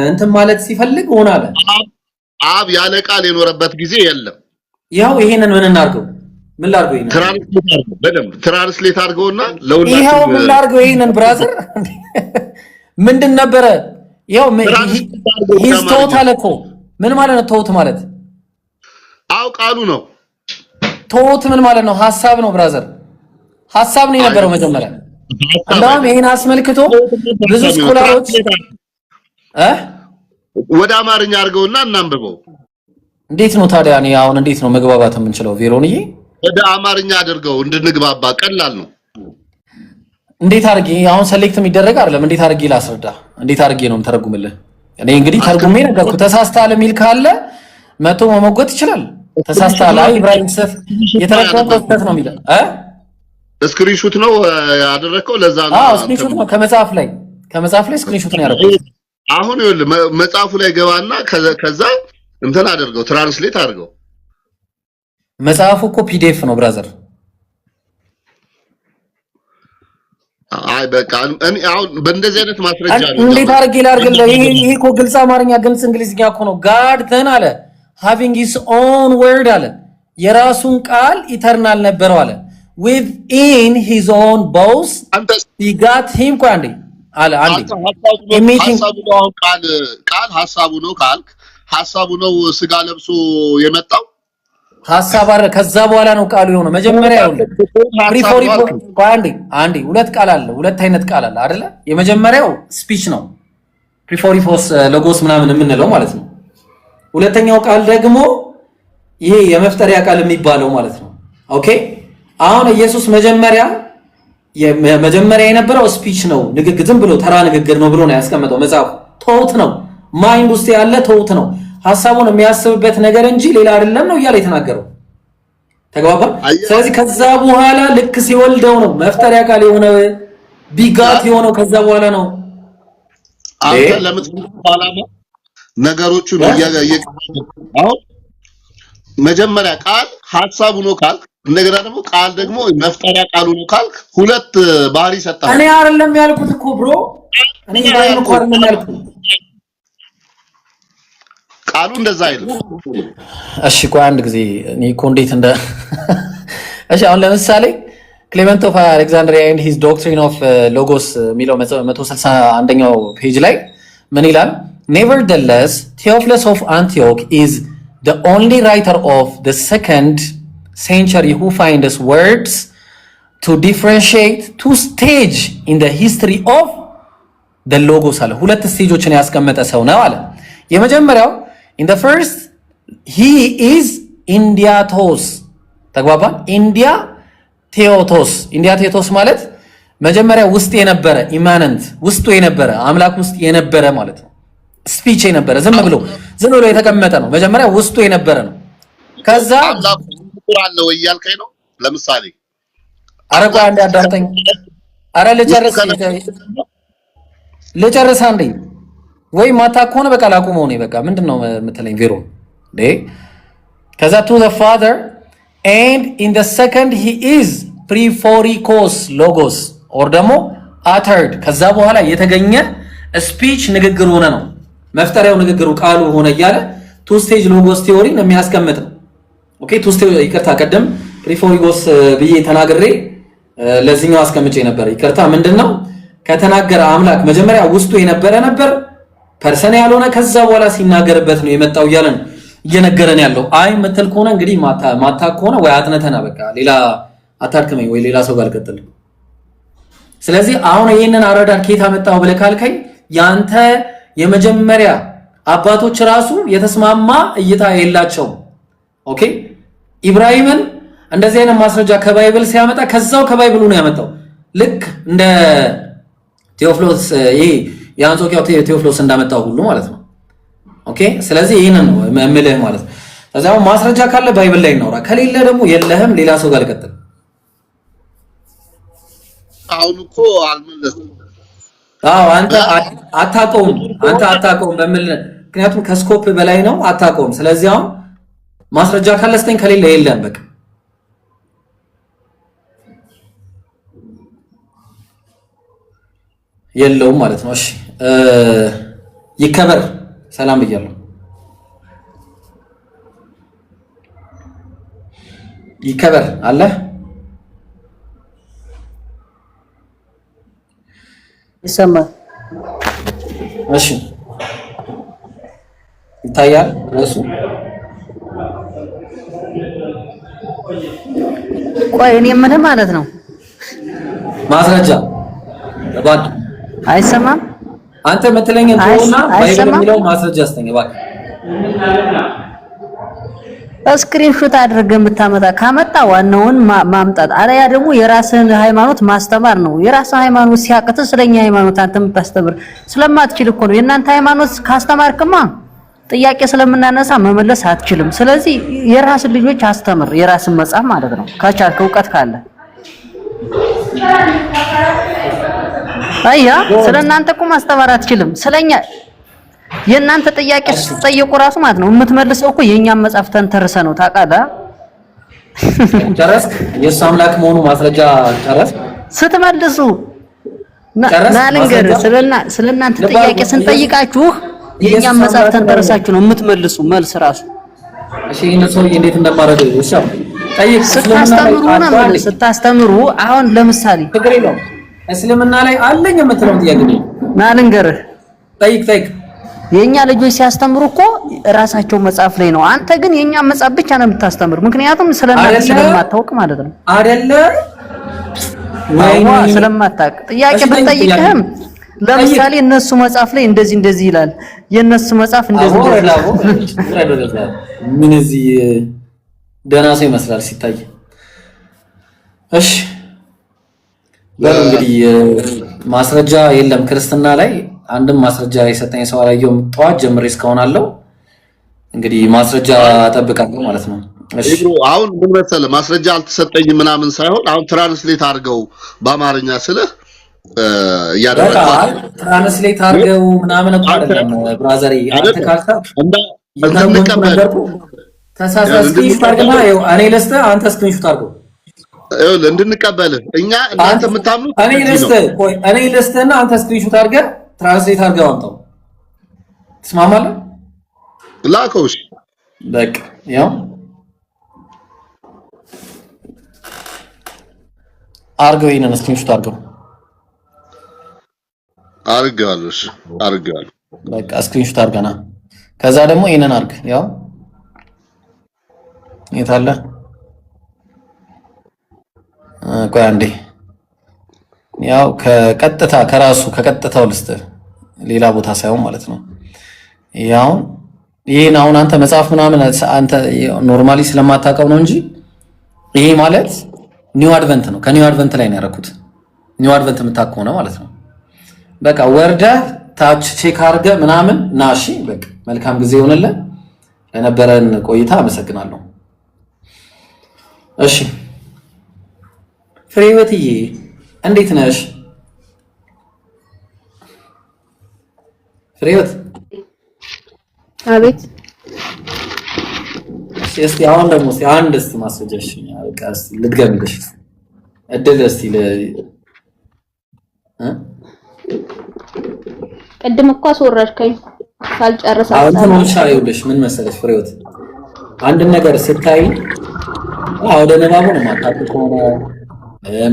እንትን ማለት ሲፈልግ ሆነ አለ። አብ ያለ ቃል የኖረበት ጊዜ የለም። ያው ይሄንን ምን እናርገው? ምን ላርገው? ይሄንን ትራንስሌት አድርገውና ለሁላችሁ ይሄው ምን ላርገው? ይሄንን ብራዘር ምንድን ነበረ? ያው ሂስ ቶታል እኮ ምን ማለት ነው? ተውት ማለት አው ቃሉ ነው። ተውት ምን ማለት ነው? ሐሳብ ነው ብራዘር፣ ሐሳብ ነው የነበረው መጀመሪያ። እንደውም ይሄን አስመልክቶ ብዙ ስኮላሮች ወደ አማርኛ አድርገውና እናንብበው። እንዴት ነው ታዲያ? እኔ አሁን እንዴት ነው መግባባት የምንችለው? ቬሮንዬ ወደ አማርኛ አድርገው እንድንግባባ ቀላል ነው። እንዴት አድርጌ አሁን ሰሌክት የሚደረግ አይደለም። እንዴት አድርጌ ላስረዳ? እንዴት አድርጌ ነው የምተረጉምልህ? እኔ እንግዲህ ተርጉሜ ነገርኩ። ተሳስተሃል የሚል ካለ መቶ መሞገት ይችላል። ተሳስተሃል፣ አይ ኢብራሂም ሰፍ የተረከበው ስህተት ነው የሚለው ስክሪንሾት ነው ያደረከው። ለዛ ነው ስክሪንሾት ነው ከመጽሐፍ ላይ ስክሪንሾት ነው ያደረኩት። አሁን ይኸውልህ መጽሐፉ ላይ ገባና ከዛ እንትን አድርገው ትራንስሌት አድርገው። መጽሐፉ እኮ ፒዲኤፍ ነው ብራዘር። አይ በቃ እኔ አሁን በእንደዚህ አይነት ማስረጃ ነው እንዴት አድርጌ ላድርግልህ? ይሄ እኮ ግልጽ አማርኛ ግልጽ እንግሊዝኛ እኮ ነው። ጋድ ተን አለ having his own word አለ የራሱን ቃል ኢተርናል ነበረው አለ within his own boast he got him ቋንዴ አለ አንዴ ቃል ሐሳቡ ነው ካልክ ሐሳቡ ነው ስጋ ለብሶ የመጣው ሐሳብ አረ ከዛ በኋላ ነው ቃሉ የሆነው። መጀመሪያ ይሁን ፕሪፎሪ አንዴ ሁለት ቃል አለ፣ ሁለት አይነት ቃል አለ አይደለ? የመጀመሪያው ስፒች ነው ፕሪፎሪፎስ ሎጎስ ምናምን የምንለው ማለት ነው። ሁለተኛው ቃል ደግሞ ይሄ የመፍጠሪያ ቃል የሚባለው ማለት ነው። ኦኬ አሁን ኢየሱስ መጀመሪያ የነበረው ስፒች ነው፣ ንግግር ዝም ብሎ ተራ ንግግር ነው ብሎ ነው ያስቀመጠው መጽሐፉ። ቶት ነው ማይንድ ውስጥ ያለ ቶት ነው ሐሳቡን የሚያስብበት ነገር እንጂ ሌላ አይደለም ነው እያለ የተናገረው። ተግባባ? ስለዚህ ከዛ በኋላ ልክ ሲወልደው ነው መፍጠሪያ ቃል የሆነው ቢጋት የሆነው ከዛ በኋላ ነው። አንተ ለምትባላማ ነገሮቹን አሁን መጀመሪያ ቃል ሐሳቡ ነው ካልክ እንደገና ደግሞ ቃል ደግሞ መፍጠሪያ ቃሉ ነው ካልክ ሁለት ባህሪ ሰጣው። እኔ አይደለም ያልኩት እኮ ብሮ፣ እኔ ባይም እኮ አይደለም ያልኩት። ቃሉ እንደዛ አይደለም። እሺ ቆይ አንድ ጊዜ እኔ እኮ እንዴት እንደ እሺ አሁን ለምሳሌ ክሌመንት ኦፍ አሌክዛንድሪያ ኤንድ ሂዝ ዶክትሪን ኦፍ ሎጎስ የሚለው 161ኛው ፔጅ ላይ ምን ይላል? Nevertheless, Theophilus of Antioch is the only writer of the 2nd century who finds words to differentiate two stages in the history of the Logos አለ። ሁለት ስቴጆችን ያስቀመጠ ሰው ነው አለ። የመጀመሪያው in the first he is Indiatos ተግባባን? ኢንዲያ ቴዎቶስ ማለት መጀመሪያ ውስጥ የነበረ ኢማነንት ውስጡ የነበረ አምላክ ውስጥ የነበረ ማለት ነው። ስፒች የነበረ ዝም ብሎ የተቀመጠ ነው። መጀመሪያ ውስጡ የነበረ ነው። ከዛ አምላክ ቁርአን ነው እያልከኝ ነው። ለምሳሌ አረጋ አንዴ አዳምጠኝ። አረ ልጨርስ አንዴ። ወይ ማታ ከሆነ በቃ ላቁመው ነው በቃ ምንድነው የምትለኝ ቬሮ እንዴ? ከዛ to the father and in the second he is preforikos logos or ደግሞ uttered ከዛ በኋላ የተገኘ ስፒች ንግግር ሆነ ነው። መፍጠሪያው ንግግሩ ቃሉ ሆነ እያለ ቱ ስቴጅ ሎጎስ ቲዮሪ ነው የሚያስቀምጥ ነው። ኦኬ ቱ ስቴጅ ይቅርታ፣ ቀደም ፕሪፎሪጎስ ብዬ ተናግሬ ለዚህኛው አስቀምጬ ነበር። ይቅርታ ምንድነው ከተናገረ አምላክ መጀመሪያ ውስጡ የነበረ ነበር ፐርሰን ያልሆነ ከዛ በኋላ ሲናገርበት ነው የመጣው እያለ ነው እየነገረን ያለው። አይ መተል ከሆነ እንግዲህ ማታ ከሆነ ወይ አጥነተና በቃ ሌላ አታድክመኝ ወይ ሌላ ሰው ጋር ልቀጥል። ስለዚህ አሁን ይሄንን አረዳድ ከየት አመጣው ብለህ ካልከኝ ያንተ የመጀመሪያ አባቶች ራሱ የተስማማ እይታ የላቸውም። ኦኬ ኢብራሂምን እንደዚህ አይነት ማስረጃ ከባይብል ሲያመጣ ከዛው ከባይብሉ ነው ያመጣው። ልክ እንደ ቴዎፍሎስ ይሄ የአንጾኪያው ቴዎፍሎስ እንዳመጣው ሁሉ ማለት ነው። ኦኬ ስለዚህ ይሄንን ነው እምልህ ማለት ነው። ስለዚህ አሁን ማስረጃ ካለ ባይብል ላይ እናውራ፣ ከሌለ ደግሞ የለህም ሌላ ሰው ጋር ልቀጥል። አሁን እኮ አልመለስም። አዎ አንተ አታውቀውም በሚል ምክንያቱም ከስኮፕ በላይ ነው አታውቀውም። ስለዚህ አሁን ማስረጃ ካለ ስጠኝ፣ ከሌለ የለም በቃ የለውም ማለት ነው። እሺ ይከበር። ሰላም ብያለሁ። ይከበር አለ ይሰማል። እሺ ይታያል እሱ ቆይ እኔ ምን ማለት ነው ማስረጃ ባክ አይሰማም አንተ መተለኝ ተውና ባይብል የሚለው ማስረጃ አስተኛ ባክ ስክሪንሾት አድርገህ የምታመጣ ካመጣ ዋናውን ማምጣት አለያ ደግሞ የራስህን ሃይማኖት ማስተማር ነው። የራስህን ሃይማኖት ሲያቅት ስለኛ ሃይማኖት አንተ የምታስተምር ስለማትችል እኮ ነው። የእናንተ ሃይማኖት ካስተማርክማ ጥያቄ ስለምናነሳ መመለስ አትችልም። ስለዚህ የራስን ልጆች አስተምር፣ የራስን መጽሐፍ ማለት ነው። ከቻልክ ዕውቀት ካለ አያ ስለናንተ እኮ ማስተማር አትችልም። ስለኛ የእናንተ ጥያቄ ስትጠይቁ ራሱ ማለት ነው የምትመልሰው እኮ የኛን መጽሐፍ ተንተርሰ ነው። ታውቃለህ? ጨረስክ? የእሱ አምላክ መሆኑ ማስረጃ ጨረስክ? ስትመልሱ ናልንገር ስለናንተ ጥያቄ ስንጠይቃችሁ የኛን መጽሐፍ ተንተርሳችሁ ነው የምትመልሱ መልስ ራሱ። እሺ እነሱ እንዴት እንደማረገው እሺ ጠይቅ። ስታስተምሩ አሁን ለምሳሌ ችግር የለውም እስልምና ላይ አለኝ የምትለው ጥያቄ ነው ናልንገር ጠይቅ የኛ ልጆች ሲያስተምሩ እኮ ራሳቸው መጽሐፍ ላይ ነው። አንተ ግን የኛ መጽሐፍ ብቻ ነው የምታስተምር፣ ምክንያቱም ስለናንተ ስለማታውቅ ማለት ነው አይደለ? ወይኔ ስለማታውቅ ጥያቄ ብትጠይቅህም ለምሳሌ እነሱ መጽሐፍ ላይ እንደዚህ ይላል፣ የነሱ መጽሐፍ እንደዚህ ምን እዚህ ደህና ሰው ይመስላል ሲታይ። እሺ እንግዲህ ማስረጃ የለም ክርስትና ላይ አንድም ማስረጃ የሰጠኝ ሰው አላየሁም። ጠዋት ጀምሬ እስካሁን አለው። እንግዲህ ማስረጃ እጠብቃለሁ ማለት ነው። እሺ አሁን ምን መሰለህ ማስረጃ አልተሰጠኝ ምናምን ሳይሆን አሁን ትራንስሌት አድርገው በአማርኛ ስለህ ትራንስሌት አድርገው ምናምን እኮ አይደለም ብራዘሪ አንተ ካልታ እንድንቀበል ስክሪንሾት አድርገና ይኸው እኔ ልስጥህ አንተ ስክሪንሾት አድርገው ይኸውልህ እንድንቀበልህ እኛ እናንተ የምታምኑት እኔ ልስጥህና አንተ ስክሪንሾት አድርገህ ትራንስሌት አድርገው አምጣው። ትስማማለህ? ላከው። እሺ በቃ ያው አድርገው ይሄንን ስክሪንሾት አድርገው አድርገዋለሁ። እሺ አድርገዋለሁ። በቃ ስክሪንሾት አድርገና ከዛ ደግሞ ይሄንን አድርግ። ያው የት አለ? ቆይ አንዴ ያው ከቀጥታ ከራሱ ከቀጥታው ልስጥ ሌላ ቦታ ሳይሆን ማለት ነው። ያው ይሄን አሁን አንተ መጽሐፍ ምናምን አንተ ኖርማሊ ስለማታውቀው ነው እንጂ ይሄ ማለት ኒው አድቨንት ነው። ከኒው አድቨንት ላይ ነው ያደረኩት። ኒው አድቨንት የምታውቀው ነው ማለት ነው። በቃ ወርደህ ታች ቼክ አድርገህ ምናምን ና። እሺ በቃ መልካም ጊዜ ይሆንልህ። ለነበረን ቆይታ አመሰግናለሁ። እሺ ፍሬህይወትዬ እንዴት ነሽ? ፍሬህይወት አቤት። እስቲ አሁን ደግሞ አንድ ማስረጃሽ በቃ እስቲ ልድገምልሽ እድል እስቲ ቅድም እኮ አስወረድከኝ ሳልጨርስ አሁን ይኸውልሽ ምን መሰለሽ ፍሬህይወት አንድ ነገር ስታይ ወደ ንባቡ ነው ማታውቅ ከሆነ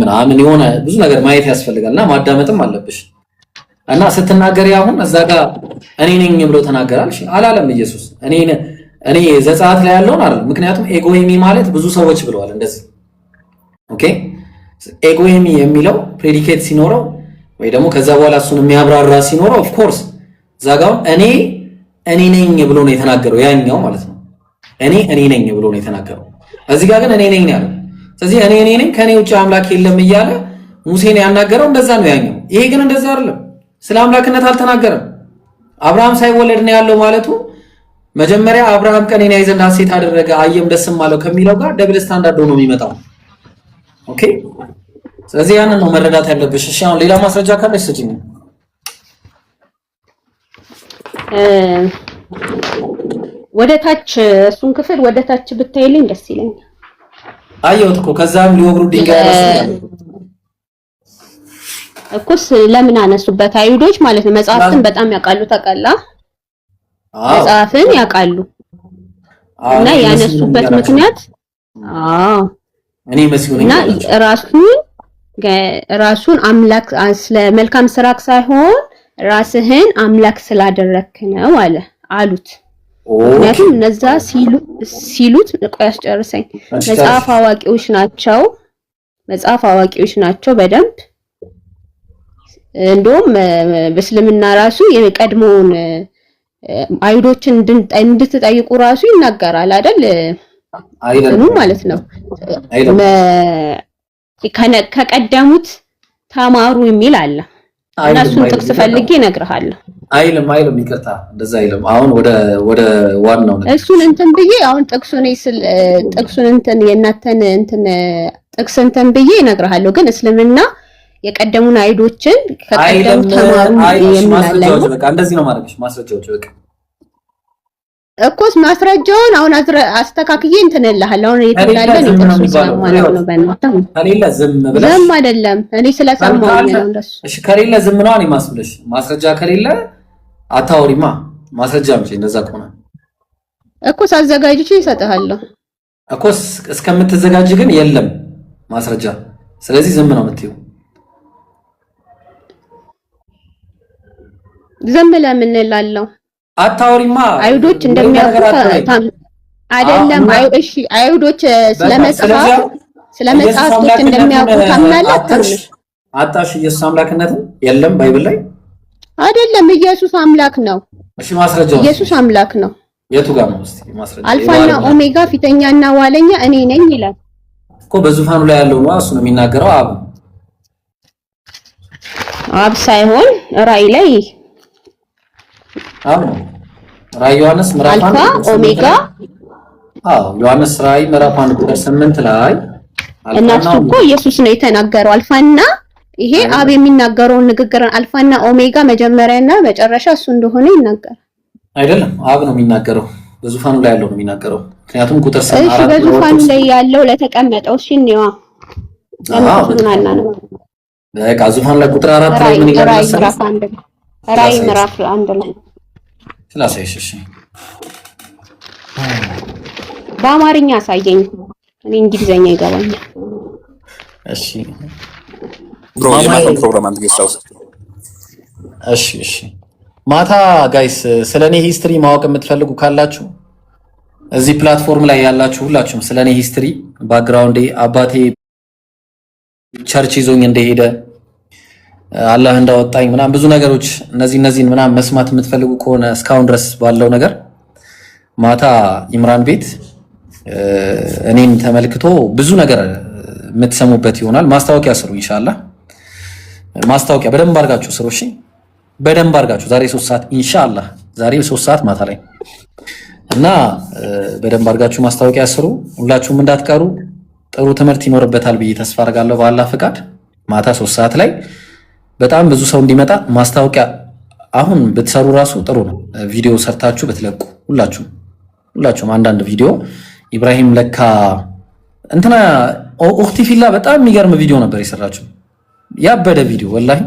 ምናምን የሆነ ብዙ ነገር ማየት ያስፈልጋልና ማዳመጥም አለብሽ። እና ስትናገሪ አሁን እዛ ጋር እኔ ነኝ ብሎ ተናገራልሽ አላለም ኢየሱስ። እኔ ዘጸአት ላይ ያለውን አይደል። ምክንያቱም ኤጎይሚ ማለት ብዙ ሰዎች ብለዋል እንደዚህ። ኦኬ ኤጎይሚ የሚለው ፕሬዲኬት ሲኖረው ወይ ደግሞ ከዛ በኋላ እሱን የሚያብራራ ሲኖረው ኦፍ ኮርስ እዛ ጋር እኔ ነኝ ብሎ ነው የተናገረው ያኛው ማለት ነው። እኔ ነኝ ብሎ ነው የተናገረው። እዚህ ጋር ግን እኔ ነኝ ያለው። ስለዚህ እኔ ነኝ ከኔ ውጭ አምላክ የለም እያለ ሙሴን ያናገረው እንደዛ ነው ያኛው። ይሄ ግን እንደዛ አይደለም። ስለ አምላክነት አልተናገረም። አብርሃም ሳይወለድ ነው ያለው ማለቱ መጀመሪያ አብርሃም ቀኔን ያይ ዘንድ ሐሴት አደረገ አየም ደስም አለው ከሚለው ጋር ደብል ስታንዳርድ ሆኖ የሚመጣው። ኦኬ ስለዚህ ያንን ነው መረዳት ያለብሽ። እሺ አሁን ሌላ ማስረጃ ካለሽ ስጪኝ። ወደ ታች እሱን ክፍል ወደ ታች ብታይልኝ ደስ ይለኛል። አየሁት እኮ ከዛም ሊወግሩ ድንጋይ ያነሱታል እኮስ ለምን አነሱበት? አይሁዶች ማለት ነው መጽሐፍትን በጣም ያውቃሉ። ተቀላ መጽሐፍን ያውቃሉ እና ያነሱበት ምክንያት እኔ መሲሁ ነኝ እና ራሱን አምላክ ስለ መልካም ስራክ ሳይሆን ራስህን አምላክ ስላደረክ ነው አሉት። ምክንያቱም እነዛ ሲሉት ቆይ አስጨርሰኝ። መጽሐፍ አዋቂዎች ናቸው በደንብ እንደውም በእስልምና ራሱ የቀድሞውን አይሁዶችን እንድትጠይቁ ራሱ ይናገራል አይደል? አይደል ማለት ነው። ከቀደሙት ተማሩ የሚል አለ። እና እሱን ጥቅስ ፈልጌ እነግርሃለሁ። አይልም ይቅርታ፣ እንደዛ አይልም። አሁን ወደ ዋናው ነገር እሱን እንትን ብዬ አሁን ጥቅሱን እንትን የእናንተን እንትን ጥቅስ እንትን ብዬ እነግርሃለሁ። ግን እስልምና የቀደሙን አይሁዶችን ከቀደሙት ተማሩ የሚላል በቃ እንደዚህ ነው ማድረግሽ። ማስረጃዎች በቃ እኮስ ማስረጃውን አሁን አስተካክዬ እንትን እልሃለሁ። አሁን የተላለን ጥቅሱ ስለማለት ነው። በእናትህ ከሌለ ዝም ብለሽ ዝም አይደለም። እኔ ስለሰማሁኝ ነው እንደሱ። እሺ ከሌለ ዝም ነው እኔ ማስብለሽ። ማስረጃ ከሌለ አታወሪማ። ማስረጃ ምጪ። እንደዛ ከሆነ እኮ ሳዘጋጅቼ እሰጥሃለሁ እኮ። እስከምትዘጋጅ ግን የለም ማስረጃ። ስለዚህ ዝም ነው የምትይው። ዝም ለምን እላለሁ? አታወሪማ። አይሁዶች እንደሚያውቁት አይደለም። እሺ አይሁዶች ስለመጽሐፍቶች እንደሚያውቁት ታምናለህ? አጣሽ ኢየሱስ አምላክነትን የለም ባይብል ላይ አይደለም። ኢየሱስ አምላክ ነው። እሺ ማስረጃው ኢየሱስ አምላክ ነው። የቱ ጋር ነው እስቲ ማስረጃው? አልፋና ኦሜጋ ፊተኛና ኋለኛ እኔ ነኝ ይላል እኮ። በዙፋኑ ላይ ያለው ነው እሱ ነው የሚናገረው። አብ ሳይሆን ራእይ ላይ ራእይ ዮሐንስ ምዕራፍ 1 አልፋ ኦሜጋ ዮሐንስ ራእይ ምዕራፍ 1 ቁጥር 8 ላይ እና እሱ እኮ ኢየሱስ ነው የተናገረው። አልፋና ይሄ አብ የሚናገረውን ንግግር አልፋና ኦሜጋ መጀመሪያና መጨረሻ እሱ እንደሆነ ይናገራል። አይደለም አብ ነው የሚናገረው። በዙፋኑ ላይ ያለው ነው የሚናገረው። ምክንያቱም ቁጥር 8 እሺ በዙፋኑ ላይ ያለው ለተቀመጠው እሺ ነው ለምንና ነው በቃ ዙፋኑ ላይ ቁጥር 4 ላይ ምን ይላል መሰለህ? ራእይ ምዕራፍ 1 ላይ ስላሳይሽ። እሺ በአማርኛ አሳየኝ። እኔ እንግሊዘኛ ይገባኛል። እሺ ብሮ የማታው ፕሮግራም አንተ ገስታው። እሺ ማታ ጋይስ ስለኔ ሂስትሪ ማወቅ የምትፈልጉ ካላችሁ እዚህ ፕላትፎርም ላይ ያላችሁ ሁላችሁም ስለኔ ሂስትሪ ባክግራውንዴ፣ አባቴ ቸርች ይዞኝ እንደሄደ አላህ እንዳወጣኝ ምናምን ብዙ ነገሮች እነዚህን ምናምን መስማት የምትፈልጉ ከሆነ እስካሁን ድረስ ባለው ነገር ማታ ኢምራን ቤት እኔን ተመልክቶ ብዙ ነገር የምትሰሙበት ይሆናል። ማስታወቂያ ስሩ ኢንሻአላህ። ማስታወቂያ በደንብ አድርጋችሁ ስሩ። እሺ በደንብ አድርጋችሁ ዛሬ 3 ሰዓት ኢንሻአላህ፣ ዛሬ 3 ሰዓት ማታ ላይ እና በደንብ አድርጋችሁ ማስታወቂያ ስሩ። ሁላችሁም እንዳትቀሩ። ጥሩ ትምህርት ይኖርበታል ብዬ ተስፋ አደርጋለሁ በአላህ ፍቃድ። ማታ 3 ሰዓት ላይ በጣም ብዙ ሰው እንዲመጣ ማስታወቂያ አሁን ብትሰሩ ራሱ ጥሩ ነው። ቪዲዮ ሰርታችሁ ብትለቁ ሁላችሁም አንዳንድ ቪዲዮ ኢብራሂም ለካ እንትና ኡኽቲ ፊላ በጣም የሚገርም ቪዲዮ ነበር የሰራችሁ። ያበደ ቪዲዮ ወላሂ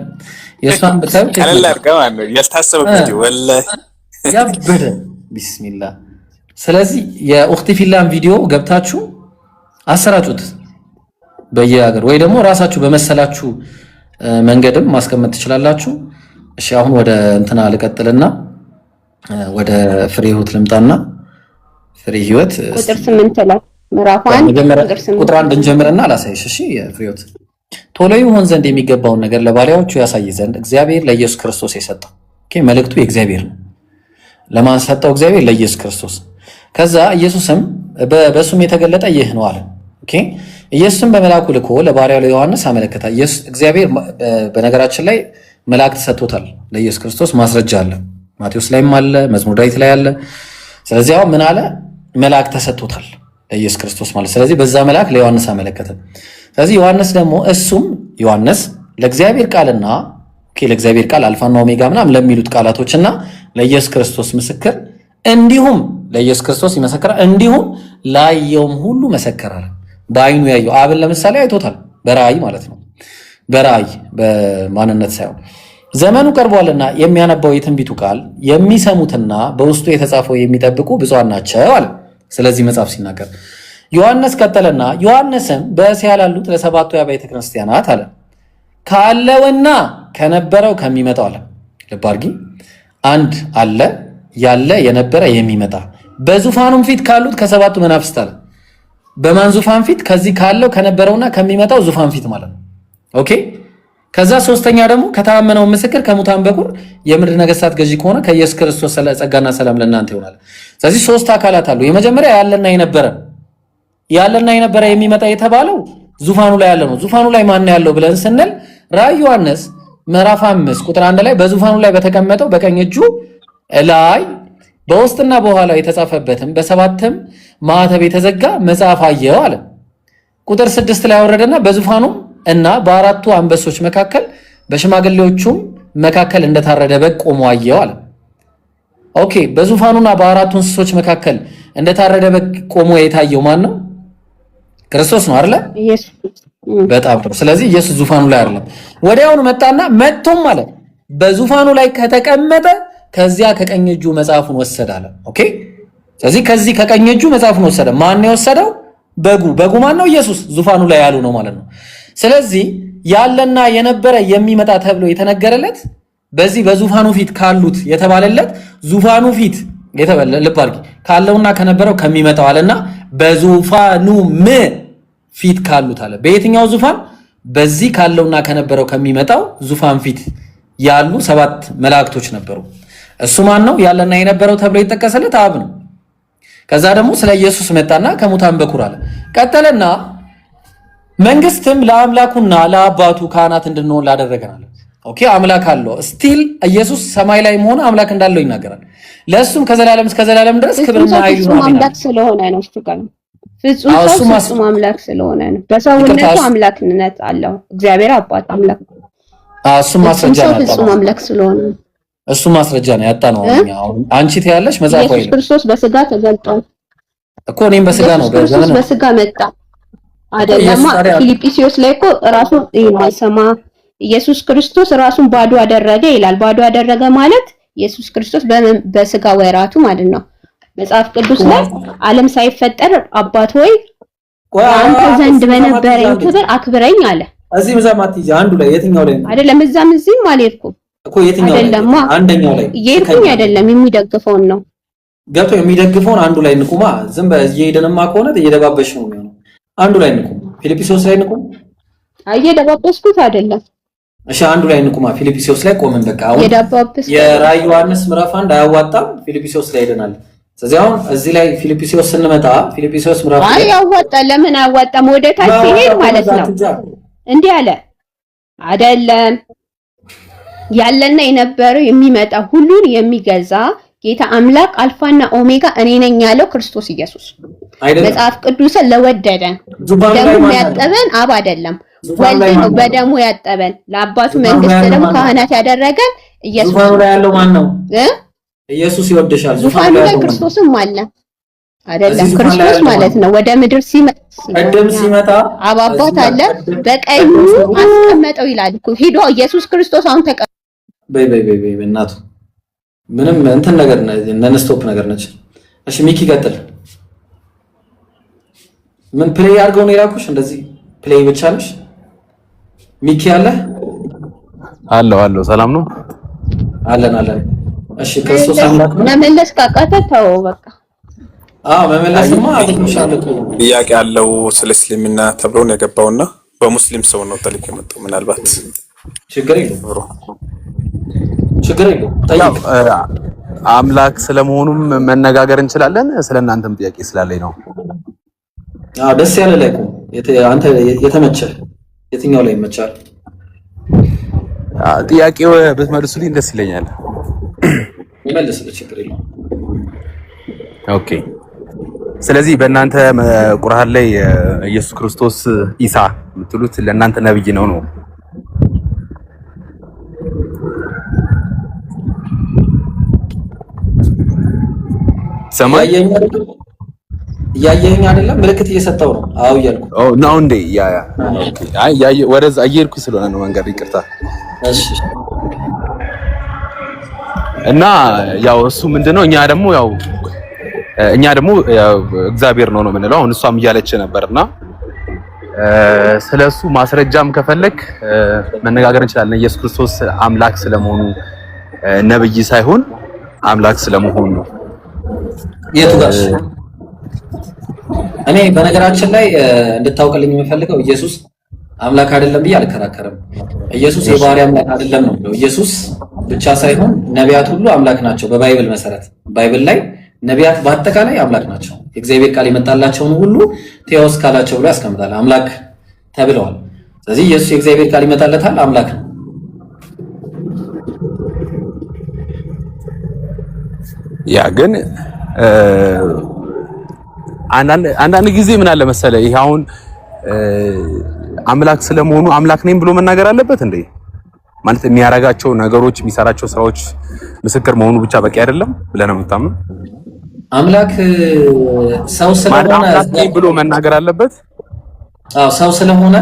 የሷን ብታዩ ቀለል አድርገው ነው ያልታሰበ ቪዲዮ ወላሂ ያበደ ቢስሚላህ። ስለዚህ የኡኽቲ ፊላን ቪዲዮ ገብታችሁ አሰራጩት በየሀገር ወይ ደግሞ ራሳችሁ በመሰላችሁ መንገድም ማስቀመጥ ትችላላችሁ። እሺ አሁን ወደ እንትና ልቀጥልና ወደ ፍሬ ህይወት ልምጣና ፍሬ ህይወት ቁጥር 8 ላይ ምዕራፍ 1 ቁጥር 1 እንጀምርና ላሳይሽ። እሺ ፍሬ ህይወት ቶሎ ይሆን ዘንድ የሚገባውን ነገር ለባሪያዎቹ ያሳይ ዘንድ እግዚአብሔር ለኢየሱስ ክርስቶስ የሰጠው መልእክቱ የእግዚአብሔር ነው። ለማን ሰጠው? እግዚአብሔር ለኢየሱስ ክርስቶስ። ከዛ ኢየሱስም በሱም የተገለጠ ይህ ነው አለ። ኢየሱስም በመልአኩ ልኮ ለባሪያው ለዮሐንስ አመለከታ። እግዚአብሔር በነገራችን ላይ መላእክት ሰጥቶታል ለኢየሱስ ክርስቶስ። ማስረጃ አለ፣ ማቴዎስ ላይም አለ፣ መዝሙረ ዳዊት ላይ አለ። ስለዚህ አሁን ምን አለ? መላእክት ተሰጥቶታል ለኢየሱስ ክርስቶስ ማለት። ስለዚህ በዛ መልአክ ለዮሐንስ አመለከተ። ስለዚህ ዮሐንስ ደግሞ ዮሐንስ ለእግዚአብሔር ቃልና ለእግዚአብሔር ቃል አልፋና ኦሜጋ ምናምን ለሚሉት ቃላቶችና ለኢየሱስ ክርስቶስ ምስክር እንዲሁም ለኢየሱስ ክርስቶስ ይመሰክራል፣ እንዲሁም ላየውም ሁሉ መሰከራል። በአይኑ ያየው አብን ለምሳሌ አይቶታል፣ በራእይ ማለት ነው። በራእይ በማንነት ሳይሆን ዘመኑ ቀርቧልና የሚያነባው የትንቢቱ ቃል የሚሰሙትና በውስጡ የተጻፈው የሚጠብቁ ብፁዓን ናቸው አለ። ስለዚህ መጽሐፍ ሲናገር ዮሐንስ ቀጠለና ዮሐንስም በእስያ ላሉት ለሰባቱ አብያተ ክርስቲያናት አለ ካለውና ከነበረው ከሚመጣው አለ። ልብ አድርጊ። አንድ አለ ያለ የነበረ የሚመጣ በዙፋኑም ፊት ካሉት ከሰባቱ መናፍስት አለ። በማን ዙፋን ፊት? ከዚህ ካለው ከነበረውና ከሚመጣው ዙፋን ፊት ማለት ነው። ኦኬ። ከዛ ሶስተኛ ደግሞ ከታመነው ምስክር ከሙታን በኩር የምድር ነገስታት ገዢ ከሆነ ከኢየሱስ ክርስቶስ ጸጋና ሰላም ለእናንተ ይሆናል። ስለዚህ ሶስት አካላት አሉ። የመጀመሪያ ያለና የነበረ የሚመጣ የተባለው ዙፋኑ ላይ ያለ ነው። ዙፋኑ ላይ ማን ያለው ብለን ስንል ራዕይ ዮሐንስ ምዕራፍ 5 ቁጥር 1 ላይ በዙፋኑ ላይ በተቀመጠው በቀኝ እጁ ላይ በውስጥና በኋላ የተጻፈበትም በሰባትም ማዕተብ የተዘጋ መጽሐፍ አየው አለ። ቁጥር 6 ላይ አወረደና በዙፋኑ እና በአራቱ አንበሶች መካከል በሽማግሌዎቹም መካከል እንደታረደ በግ ቆሞ አየው አለ። ኦኬ። በዙፋኑና በአራቱ እንስሶች መካከል እንደታረደ በግ ቆሞ የታየው ማን ነው? ክርስቶስ ነው አይደል? ኢየሱስ። በጣም ጥሩ። ስለዚህ ኢየሱስ ዙፋኑ ላይ አይደለም። ወዲያውኑ መጣና መጥቶም ማለት በዙፋኑ ላይ ከተቀመጠ ከዚያ ከቀኝ እጁ መጽሐፉን ወሰደ አለ። ኦኬ። ስለዚህ ከዚህ ከቀኝ እጁ መጽሐፉን ወሰደ። ማን ነው የወሰደው? በጉ ማን ነው? ኢየሱስ። ዙፋኑ ላይ ያሉ ነው ማለት ነው። ስለዚህ ያለና የነበረ የሚመጣ ተብሎ የተነገረለት በዚህ በዙፋኑ ፊት ካሉት የተባለለት ዙፋኑ ፊት የተባለ ልብ አድርጊ ካለውና ከነበረው ከሚመጣው አለና በዙፋኑ ፊት ካሉት አለ። በየትኛው ዙፋን? በዚህ ካለውና ከነበረው ከሚመጣው ዙፋን ፊት ያሉ ሰባት መላእክቶች ነበሩ። እሱ ማን ነው? ያለና የነበረው ተብሎ የተጠቀሰለት አብ ነው። ከዛ ደግሞ ስለ ኢየሱስ መጣና ከሙታን በኩር አለ። ቀጠለና መንግስትም ለአምላኩና ለአባቱ ካህናት እንድንሆን ላደረገናል። ኦኬ። አምላክ አለው ስቲል ኢየሱስ ሰማይ ላይ መሆኑ አምላክ እንዳለው ይናገራል። ለሱም ከዘላለም እስከ ዘላለም ድረስ ክብርና ኃይል ነው። አምላክ ስለሆነ ነው። ፍጹም አምላክ ስለሆነ ነው። በሰውነቱ አምላክነት አለው። እግዚአብሔር አባት አምላክ እሱ ማስረጃ ነው። ፍጹም አምላክ ስለሆነ እሱ ማስረጃ ነው ያጣ ነው። አንቺ ትያለሽ መጽሐፍ ወይ ኢየሱስ ክርስቶስ በስጋ ተገልጧል እኮ እኔም በስጋ ነው በስጋ መጣ አይደለም። ፊልጵስዩስ ላይ እኮ ራሱን የማይሰማ ኢየሱስ ክርስቶስ ራሱን ባዶ አደረገ ይላል። ባዶ አደረገ ማለት ኢየሱስ ክርስቶስ በስጋ ወራቱ ማለት ነው። መጽሐፍ ቅዱስ ላይ ዓለም ሳይፈጠር አባት ሆይ አንተ ዘንድ በነበረኝ ክብር አክብረኝ አለ። እዚህ መዛም አትይጂ። አንዱ ላይ የትኛው ላይ ነው? አይደለም እዚህም አልሄድኩም እኮ የትኛው አይደለም። አንደኛው ላይ የሄድኩኝ አይደለም፣ የሚደግፈውን ነው ገብቶ የሚደግፈውን አንዱ ላይ ንቁማ። ዝም በየሄደንማ ከሆነ እየደባበሽ ነው የሚሆነው። አንዱ ላይ ንቁም። ፊልጵስዩስ ላይ ንቁም። እየደባበስኩት አይደለም። እሺ አንዱ ላይ ንቁማ። ፊልጵስዩስ ላይ ቆምን። በቃ አሁን የራዕይ ዮሐንስ ምዕራፍ 1 አያዋጣም። ፊልጵስዩስ ላይ ሄደናል። ስለዚህ አሁን እዚህ ላይ ፊልጵስዩስ ስንመጣ ፊልጵስዩስ ምዕራፍ ያዋጣ። ለምን አያዋጣም? ወደ ታች ሲሄድ ማለት ነው እንዲህ አለ አይደለም። ያለና የነበረው የሚመጣ ሁሉን የሚገዛ ጌታ አምላክ አልፋና ኦሜጋ እኔ ነኝ ያለው ክርስቶስ ኢየሱስ መጽሐፍ ቅዱስን ለወደደን ደሙ ያጠበን አብ አይደለም ወልድ ነው። በደሙ ያጠበን ለአባቱ መንግስት ደግሞ ካህናት ያደረገን ኢየሱስ። ዙፋኑ ላይ ያለው ማን ነው? ኢየሱስ ይወደሻል። ዙፋኑ ላይ ክርስቶስም አለ አይደለም? ክርስቶስ ማለት ነው። ወደ ምድር ሲመጣ አብ አባት አለ በቀኙ አስቀመጠው ይላል እኮ ሄዶ ኢየሱስ ክርስቶስ አሁን በይ እናቱ ምንም እንትን ነገር ነን ስቶፕ ነገር ነች። እሺ ሚኪ ቀጥል። ምን ፕሌይ አድርገው ነው የላኩሽ? እንደዚህ ፕሌይ ብቻ ነሽ? ሚኪ አለው ሰላም ነው አለን። እሺ ክርስቶስ አምላክ ነው። መመለስ ካቃተ ተው በቃ። መመለስማ አጥቶሻል እኮ። ጥያቄ አለው ስለ እስልምና ተብሎ ነው የገባውና በሙስሊም ሰው ነው ተልክ የመጣው። ምናልባት ችግር የለውም ጠይቅ። አምላክ ስለመሆኑም መነጋገር እንችላለን። ስለናንተም ጥያቄ ስላለኝ ነው። ደስ ያለ ላይ ቆም። አንተ የተመቸ የትኛው ላይ ይመቻል? ጥያቄው ብትመልሱልኝ ደስ ይለኛል። ይመልስልህ፣ ችግር የለውም። ኦኬ። ስለዚህ በእናንተ ቁርአን ላይ ኢየሱስ ክርስቶስ ኢሳ የምትሉት ለእናንተ ነብይ ነው። ሰማይ እያየኸኝ አይደለም? ምልክት እየሰጠው ነው። አዎ እያልኩ ነው እንዴ? ወደዛ እየሄድኩ ስለሆነ ነው መንገድ። ይቅርታ። እሺ። እና ያው እሱ ምንድነው እኛ ደግሞ ያው እኛ ደግሞ እግዚአብሔር ነው የምንለው። አሁን እሷም እያለች ነበርና ስለሱ ማስረጃም ከፈለክ መነጋገር እንችላለን። ኢየሱስ ክርስቶስ አምላክ ስለመሆኑ ነብይ ሳይሆን አምላክ ስለመሆኑ ነው። የቱ ጋር እኔ በነገራችን ላይ እንድታውቅልኝ የምፈልገው ኢየሱስ አምላክ አይደለም ብዬ አልከራከርም። ኢየሱስ የባህሪ አምላክ አይደለም ነው። ኢየሱስ ብቻ ሳይሆን ነቢያት ሁሉ አምላክ ናቸው። በባይብል መሰረት ባይብል ላይ ነቢያት በአጠቃላይ አምላክ ናቸው። የእግዚአብሔር ቃል የመጣላቸውን ሁሉ ቴዎስ ካላቸው ብሎ ያስቀምጣል። አምላክ ተብለዋል። ስለዚህ ኢየሱስ የእግዚአብሔር ቃል ይመጣለታል፣ አምላክ ነው። ያ ግን አንዳንድ ጊዜ ምን አለ መሰለ ይሄ አሁን አምላክ ስለመሆኑ አምላክ ነኝ ብሎ መናገር አለበት እንዴ? ማለት የሚያረጋቸው ነገሮች የሚሰራቸው ስራዎች ምስክር መሆኑ ብቻ በቂ አይደለም ብለህ ነው የምታምነው? አምላክ ሰው ስለሆነ አምላክ ነኝ ብሎ መናገር አለበት? አዎ ሰው ስለሆነ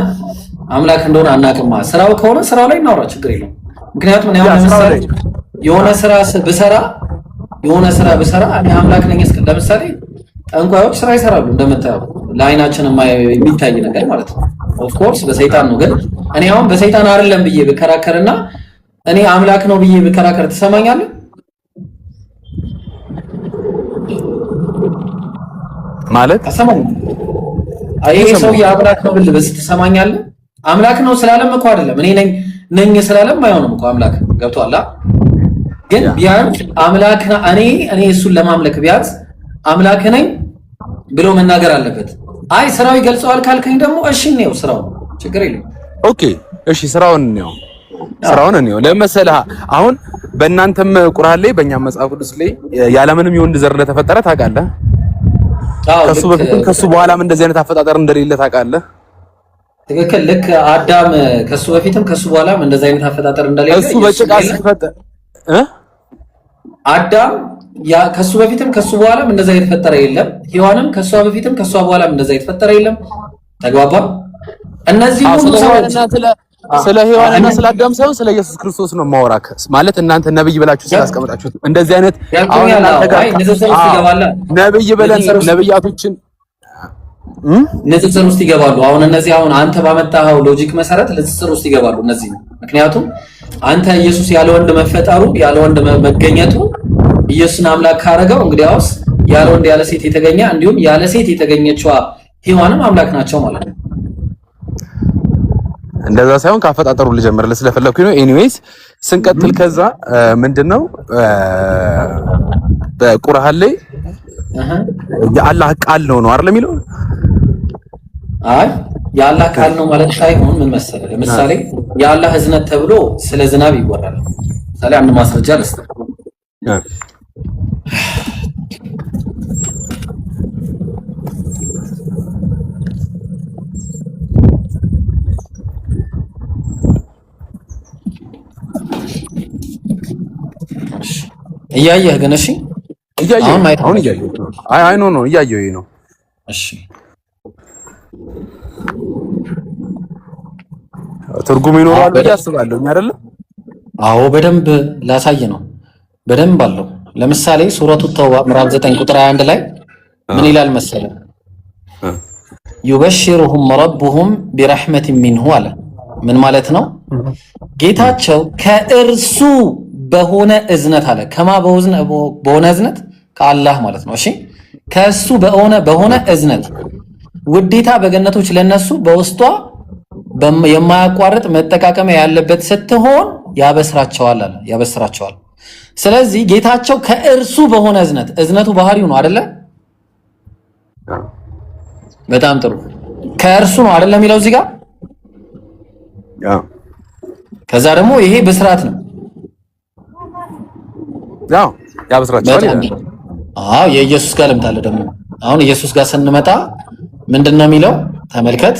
አምላክ እንደሆነ አናውቅማ። ስራው ከሆነ ስራው ላይ እናውራ፣ ችግር የለውም። ምክንያቱም እኔ አሁን ለምሳሌ የሆነ ስራ ብሰራ እኔ አምላክ ነኝ እስከ ለምሳሌ ጠንቋዮች ስራ ይሰራሉ እንደምታየው ለአይናችን የሚታይ ነገር ማለት ነው። ኦፍ ኮርስ በሰይጣን ነው። ግን እኔ አሁን በሰይጣን አይደለም ብዬ ብከራከርና እኔ አምላክ ነው ብዬ ብከራከር ትሰማኛለህ? ማለት ተሰማኝ። ይሄ ሰው የአምላክ ነው ብል ትሰማኛለህ? አምላክ ነው ስላለም እኮ አይደለም እኔ ነኝ ስላለም አይሆንም እኮ አምላክ ገብቶሃል? ግን ቢያንስ አምላክ እኔ እሱን ለማምለክ ቢያንስ አምላክ ነኝ ብሎ መናገር አለበት። አይ ስራው ይገልጸዋል ካልከኝ ደግሞ እሺ ነው ስራው፣ ችግር የለም። ኦኬ እሺ ስራውን ነው ለምሳሌ አሁን በእናንተም ቁርአን ላይ በእኛም መጽሐፍ ቅዱስ ላይ ያለምንም የወንድ ዘር እንደተፈጠረ ታውቃለህ። ከሱ በፊትም ከሱ በኋላም እንደዚህ አይነት አፈጣጠር እንደሌለ ታውቃለህ። ትክክል። ልክ አዳም ከሱ በፊትም ከሱ በኋላም እንደዚህ አይነት አፈጣጠር እንደሌለ እሱ በጭቃ ሲፈጠር አዳም ከሱ በፊትም ከሱ በኋላም እንደዛ የተፈጠረ የለም። ሔዋንም ከሷ በፊትም ከሷ በኋላም እንደዛ የተፈጠረ የለም። ተግባባ። እነዚህ ሁሉ ሰዎች ስለ ሔዋንና ስለ አዳም ሳይሆን ስለ ኢየሱስ ክርስቶስ ነው ማወራክ። ማለት እናንተ ነብይ ብላችሁ ስላስቀመጣችሁት እንደዚህ አይነት አሁን ነብይ ብለን ነብያቶችን ንጽጽር ውስጥ ይገባሉ። አሁን እነዚህ አሁን አንተ ባመጣኸው ሎጂክ መሰረት ንጽጽር ውስጥ ይገባሉ እነዚህ። ምክንያቱም አንተ ኢየሱስ ያለ ወንድ መፈጠሩ ያለ ወንድ መገኘቱ ኢየሱስን አምላክ ካረገው እንግዲያውስ ያለ ወንድ ያለ ሴት የተገኘ እንዲሁም ያለ ሴት የተገኘችዋ ሔዋንም አምላክ ናቸው ማለት ነው። እንደዛ ሳይሆን ካፈጣጠሩ ልጀምርልህ ስለፈለኩኝ ነው። ኤኒዌይስ ስንቀጥል ከዛ ምንድነው በቁርአን ላይ የአላህ ቃል ነው አይደል የሚለው? አይ የአላህ ቃል ነው ማለት ሳይሆን ምን መሰለህ፣ ለምሳሌ የአላህ እዝነት ተብሎ ስለ ዝናብ ይወራል። ለምሳሌ አንድ ማስረጃ ልስጥህ። እያየህ ግን እሺ፣ አሁን እያየሁ አይ ኖ እያየሁ ነው። እሺ ትርጉም ይኖራል ብዬ አስባለሁ አይደል? አዎ በደንብ ላሳይ ነው። በደንብ አለው። ለምሳሌ ሱረቱ ተውባ ምዕራፍ 9 ቁጥር 21 ላይ ምን ይላል መሰለህ? ዩበሽሩሁም ረቡሁም ቢረሕመት ሚንሁ አለ። ምን ማለት ነው? ጌታቸው ከእርሱ በሆነ እዝነት አለ። ከማ በሆነ እዝነት ከአላህ ማለት ነው። እሺ ከእሱ በሆነ እዝነት ውዴታ በገነቶች ለነሱ በውስጧ የማያቋርጥ መጠቃቀሚያ ያለበት ስትሆን ያበስራቸዋል አለ። ያበስራቸዋል። ስለዚህ ጌታቸው ከእርሱ በሆነ እዝነቱ ባህሪው ነው አይደለ? በጣም ጥሩ። ከእርሱ ነው አይደለ የሚለው እዚህ ጋር። ከዛ ደግሞ ይሄ ብስራት ነው። ያበስራቸዋል። የኢየሱስ ጋር ልምጣለህ ደግሞ። አሁን ኢየሱስ ጋር ስንመጣ ምንድነው የሚለው? ተመልከት።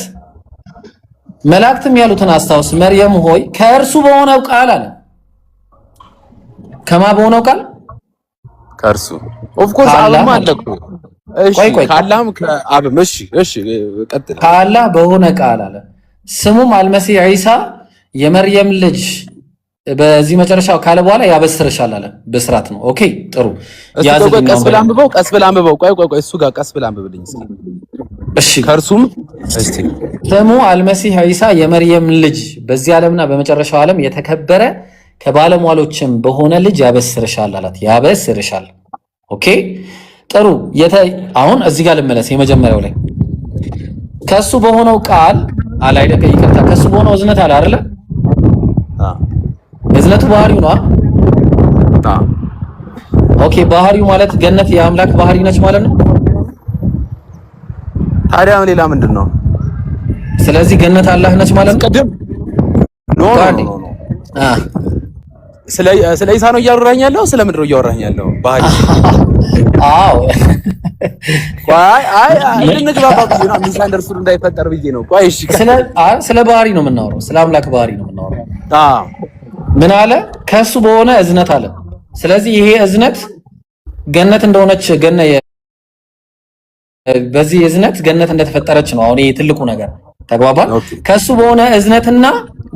መላእክትም ያሉትን አስታውስ፣ መርየም ሆይ ከእርሱ በሆነው ቃል አለ። ከማ በሆነው ቃል? ከእርሱ ኦፍ ኮርስ አላህ አለኩ። እሺ ከአላህም ከአብም። እሺ ቀጥል። ከአላህ በሆነ ቃል አለ። ስሙም አልመሲህ ዒሳ የመርየም ልጅ በዚህ መጨረሻው ካለ በኋላ ያበስርሻል አለ። ብስራት ነው። ኦኬ ጥሩ ቀስ ብላ አንብበው። ቆይ እሱ ጋር ቀስ ብላ አንብብልኝ እስኪ። እሺ ከእርሱም እስቲ ስሙ አልመሲህ ዒሳ የመርየም ልጅ በዚህ ዓለምና በመጨረሻው ዓለም የተከበረ ከባለሟሎችም በሆነ ልጅ ያበስርሻል አላት። ያበስርሻል። ኦኬ ጥሩ አሁን እዚህ ጋር ልመለስ። የመጀመሪያው ላይ ከሱ በሆነው ቃል አላይደቀ ይቅርታ፣ ከሱ በሆነው እዝነት አለ አይደለ? እዝነቱ ባህሪው ነው። ኦኬ ባህሪው ማለት ገነት የአምላክ ባህሪ ነች ማለት ነው። ታዲያ ሌላ ምንድን ነው? ስለዚህ ገነት አላህ ነች ማለት ነው። ቀደም ኖ ስለ ኢሳ ነው እያወራኝ ያለው? ስለ ምንድን ነው እያወራኝ ያለው? ባህሪ አዎ አይ እንግባባ ብዬ ነው። ሚስ አንደርስቱድ እንዳይፈጠር ብዬ ነው። ቆይ እሺ ስለ ባህሪ ነው የምናወራው። ስለ አምላክ ባህሪ ነው የምናወራው። ምን አለ? ከሱ በሆነ እዝነት አለ። ስለዚህ ይሄ እዝነት ገነት እንደሆነች በዚህ እዝነት ገነት እንደተፈጠረች ነው። አሁን ይሄ ትልቁ ነገር ተግባባል። ከሱ በሆነ እዝነትና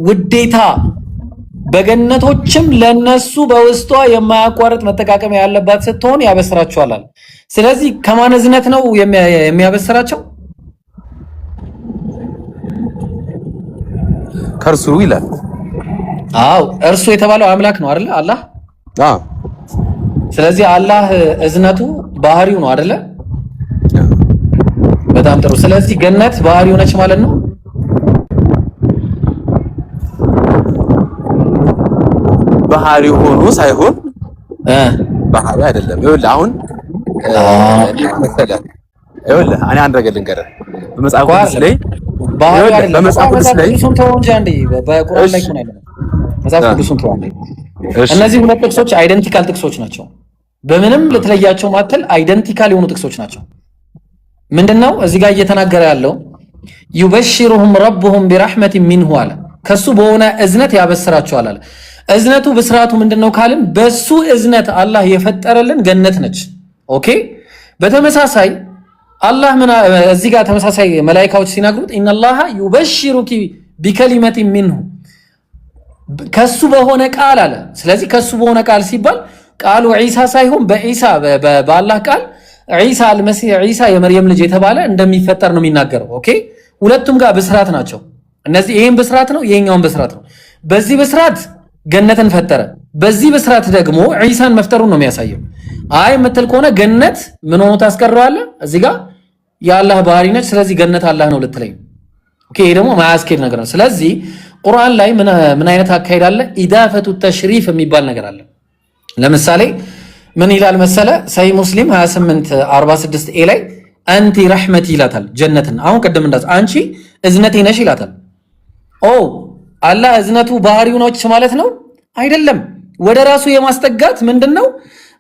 ውዴታ በገነቶችም ለነሱ በውስጧ የማያቋርጥ መጠቃቀሚያ ያለባት ስትሆን ያበስራቸዋል። ስለዚህ ከማን እዝነት ነው የሚያበስራቸው? ከእርሱ ይላል። አዎ እርሱ የተባለው አምላክ ነው አይደለ? አላህ። ስለዚህ አላህ እዝነቱ ባህሪው ነው አይደለ? በጣም ጥሩ። ስለዚህ ገነት ባህሪው ነች ማለት ነው። ባህሪው ሆኖ ሳይሆን ባህሪው አይደለም። ይኸውልህ አሁን ይኸውልህ እኔ አንድ ነገር ልንገርህ። በመጽሐፍ ቅዱስ ላይ ባህሪው አይደለም። በመጽሐፍ ቅዱስ ላይ በቁርአን ላይ ነው። መጽሐፍ ቅዱስን ተዋንዴ እነዚህ ሁለት ጥቅሶች አይደንቲካል ጥቅሶች ናቸው። በምንም ልትለያቸው ማተል አይደንቲካል የሆኑ ጥቅሶች ናቸው። ምንድነው እዚህ ጋር እየተናገረ ያለው? ይበሽሩሁም ረብሁም ቢራህመት ሚንሁ አለ። ከሱ በሆነ እዝነት ያበስራቸዋል አለ። እዝነቱ ብስራቱ ምንድነው ካልን በሱ እዝነት አላህ የፈጠረልን ገነት ነች። ኦኬ በተመሳሳይ አላህ እዚህ ጋር ተመሳሳይ መላእክቶች ሲናገሩት ኢነላሃ ይበሽሩኪ ቢከሊመት ሚንሁ ከሱ በሆነ ቃል አለ። ስለዚህ ከሱ በሆነ ቃል ሲባል ቃሉ ዒሳ ሳይሆን በዒሳ በአላህ ቃል ዒሳ አልመሲህ ዒሳ የመርየም ልጅ የተባለ እንደሚፈጠር ነው የሚናገረው። ኦኬ ሁለቱም ጋር ብስራት ናቸው እነዚህ። ይሄን ብስራት ነው ይሄኛውን ብስራት ነው። በዚህ ብስራት ገነትን ፈጠረ፣ በዚህ ብስራት ደግሞ ዒሳን መፍጠሩን ነው የሚያሳየው። አይ የምትል ከሆነ ገነት ምን ሆኖ ታስቀረዋለህ? እዚህ ጋር የአላህ ባህሪ ነች፣ ስለዚህ ገነት አላህ ነው ልትለኝ። ኦኬ ይሄ ደግሞ ማያስኬድ ነገር ነው። ስለዚህ ቁርአን ላይ ምን አይነት አካሄድ አለ? ኢዳፈቱ ተሽሪፍ የሚባል ነገር አለ። ለምሳሌ ምን ይላል መሰለ? ሰሂህ ሙስሊም 2846 ኤ ላይ አንቲ ረሕመቲ ይላታል ጀነትን። አሁን ቅድም አንቺ እዝነቴ ነሽ ይላታል። ኦ አላህ እዝነቱ ባህሪው ነች ማለት ነው አይደለም። ወደ ራሱ የማስጠጋት ምንድነው?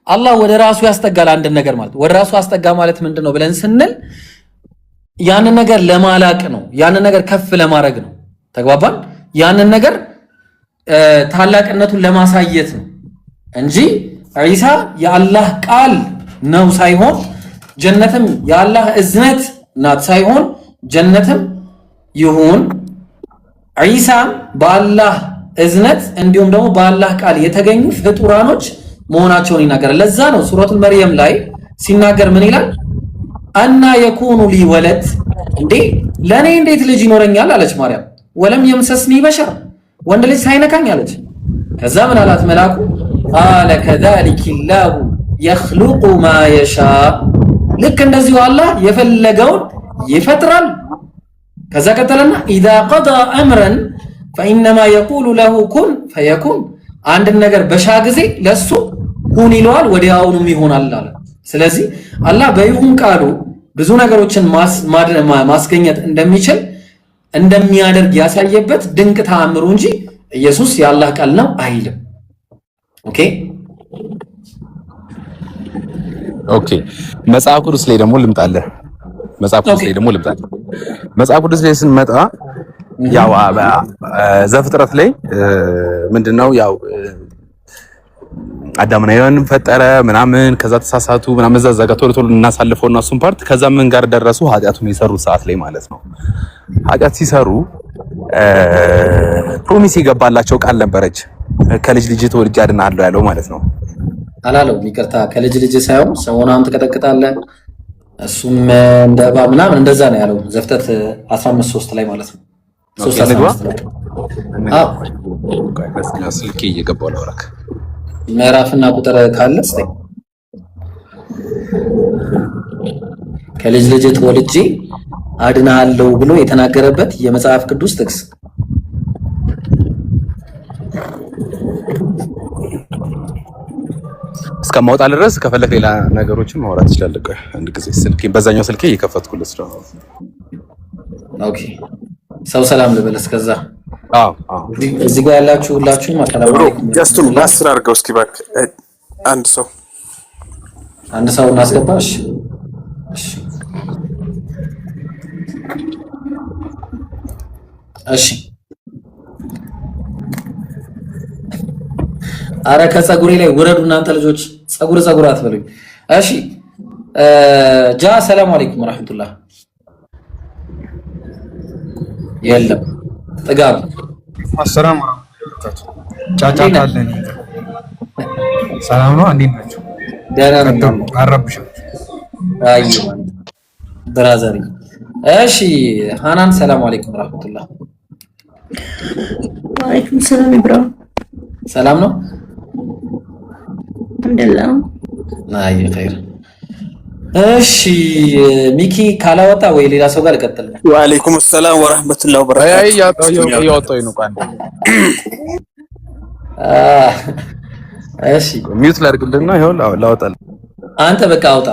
አላህ ወደ ራሱ ያስጠጋል አንድ ነገር ማለት ወደ ራሱ አስጠጋ ማለት ምንድነው ብለን ስንል ያንን ነገር ለማላቅ ነው፣ ያንን ነገር ከፍ ለማድረግ ነው። ተግባባን? ያንን ነገር ታላቅነቱን ለማሳየት ነው እንጂ ዒሳ የአላህ ቃል ነው ሳይሆን ጀነትም የአላህ እዝነት ናት ሳይሆን ጀነትም ይሁን ዒሳም በአላህ እዝነት እንዲሁም ደግሞ በአላህ ቃል የተገኙ ፍጡራኖች መሆናቸውን ይናገራል። ለዛ ነው ሱረቱል መርየም ላይ ሲናገር ምን ይላል? አና የኩኑ ሊ ወለድ፣ እንዴ ለኔ እንዴት ልጅ ይኖረኛል አለች ማርያም። ወለም የምሰስኒ በሸር፣ ወንድ ልጅ ሳይነካኝ አለች። ከዛ ምን አላት መልአኩ? ቃለ ከዛሊከ ላሁ የኽሉቁ ማ የሻ፣ ልክ እንደዚሁ አላህ የፈለገውን ይፈጥራል። ከዛ ቀጠለና ኢዛ ቀዳ አምረን ፈኢነማ የቁሉ ለሁ ኩን ፈየኩን፣ አንድን ነገር በሻ ጊዜ ለሱ ሁን ይለዋል ወዲያውኑም ይሆናል አለ። ስለዚህ አላህ በይሁን ቃሉ ብዙ ነገሮችን ማስገኘት እንደሚችል እንደሚያደርግ ያሳየበት ድንቅ ተአምሩ እንጂ ኢየሱስ የአላህ ቃል ነው አይልም። ኦኬ ኦኬ መጽሐፍ ቅዱስ ላይ ደግሞ ልምጣለህ። መጽሐፍ ቅዱስ ላይ ስንመጣ ያው ዘፍጥረት ላይ ምንድነው ያው አዳምና ሔዋንን ፈጠረ ምናምን፣ ከዛ ተሳሳቱ ምናምን፣ እዛ ጋር ቶሎ እናሳልፈውና እሱን ፓርት ከዛ ምን ጋር ደረሱ? ኃጢአቱን የሰሩ ሰዓት ላይ ማለት ነው። ኃጢአት ሲሰሩ ፕሮሚስ የገባላቸው ቃል ነበረች። ከልጅ ልጅ ተወልጄ አድናለሁ ያለው ማለት ነው። አላለው። ይቅርታ ከልጅ ልጅ ሳይሆን ሰውናም ትቀጠቅጣለህ እሱም እንደ እባብ ምናምን እንደዛ ነው ያለው ዘፍጥረት 15:3 ላይ ማለት ነው። 3:15 ላይ ስልኬ እየገባው ነው። ወራክ ምዕራፍና ቁጥር ካለ እስቲ ከልጅ ልጅ ተወልጄ አድናለሁ ብሎ የተናገረበት የመጽሐፍ ቅዱስ ጥቅስ እስከማውጣ ድረስ ከፈለክ ሌላ ነገሮችን ማውራት ትችላለህ። ቆይ አንድ ጊዜ ስልኬ በዛኛው ስልኬ እየከፈትኩልህ ነው። ኦኬ ሰው ሰላም ልበል እስከዛ። አዎ እዚህ ጋር ያላችሁ ሁላችሁም አሰላሙ አለይኩም። ጀስቱን ማስር አድርገው እስኪ እባክህ አንድ ሰው እናስገባሽ። እሺ አረ ከፀጉሬ ላይ ውረዱ እናንተ ልጆች፣ ፀጉር አትበሉኝ። እሺ ጃ ሰላም አለይኩም ወራህመቱላህ። የለም ጥጋብ አሰላሙ አለይኩም ጫጫታ አለን። ሰላም ነው። እንዴት ናችሁ? ደህና ነው። አረብሻችሁ? አይ ብራዘር። እሺ ሃናን ሰላም አለይኩም ወራህመቱላህ። ወአለይኩም ሰላም ኢብራሂም። ሰላም ነው አልሐምዱሊላህ። አይ ኸይር። እሺ ሚኪ ካላወጣ ወይ ሌላ ሰው ጋር ልቀጥል። ወአለይኩም ሰላም ወራህመቱላሂ ወበረካቱ። አይ ያወጣው ነው ቃል እሺ ሚውት ላድርግልና ይኸው ላወጣል። አንተ በቃ አውጣ።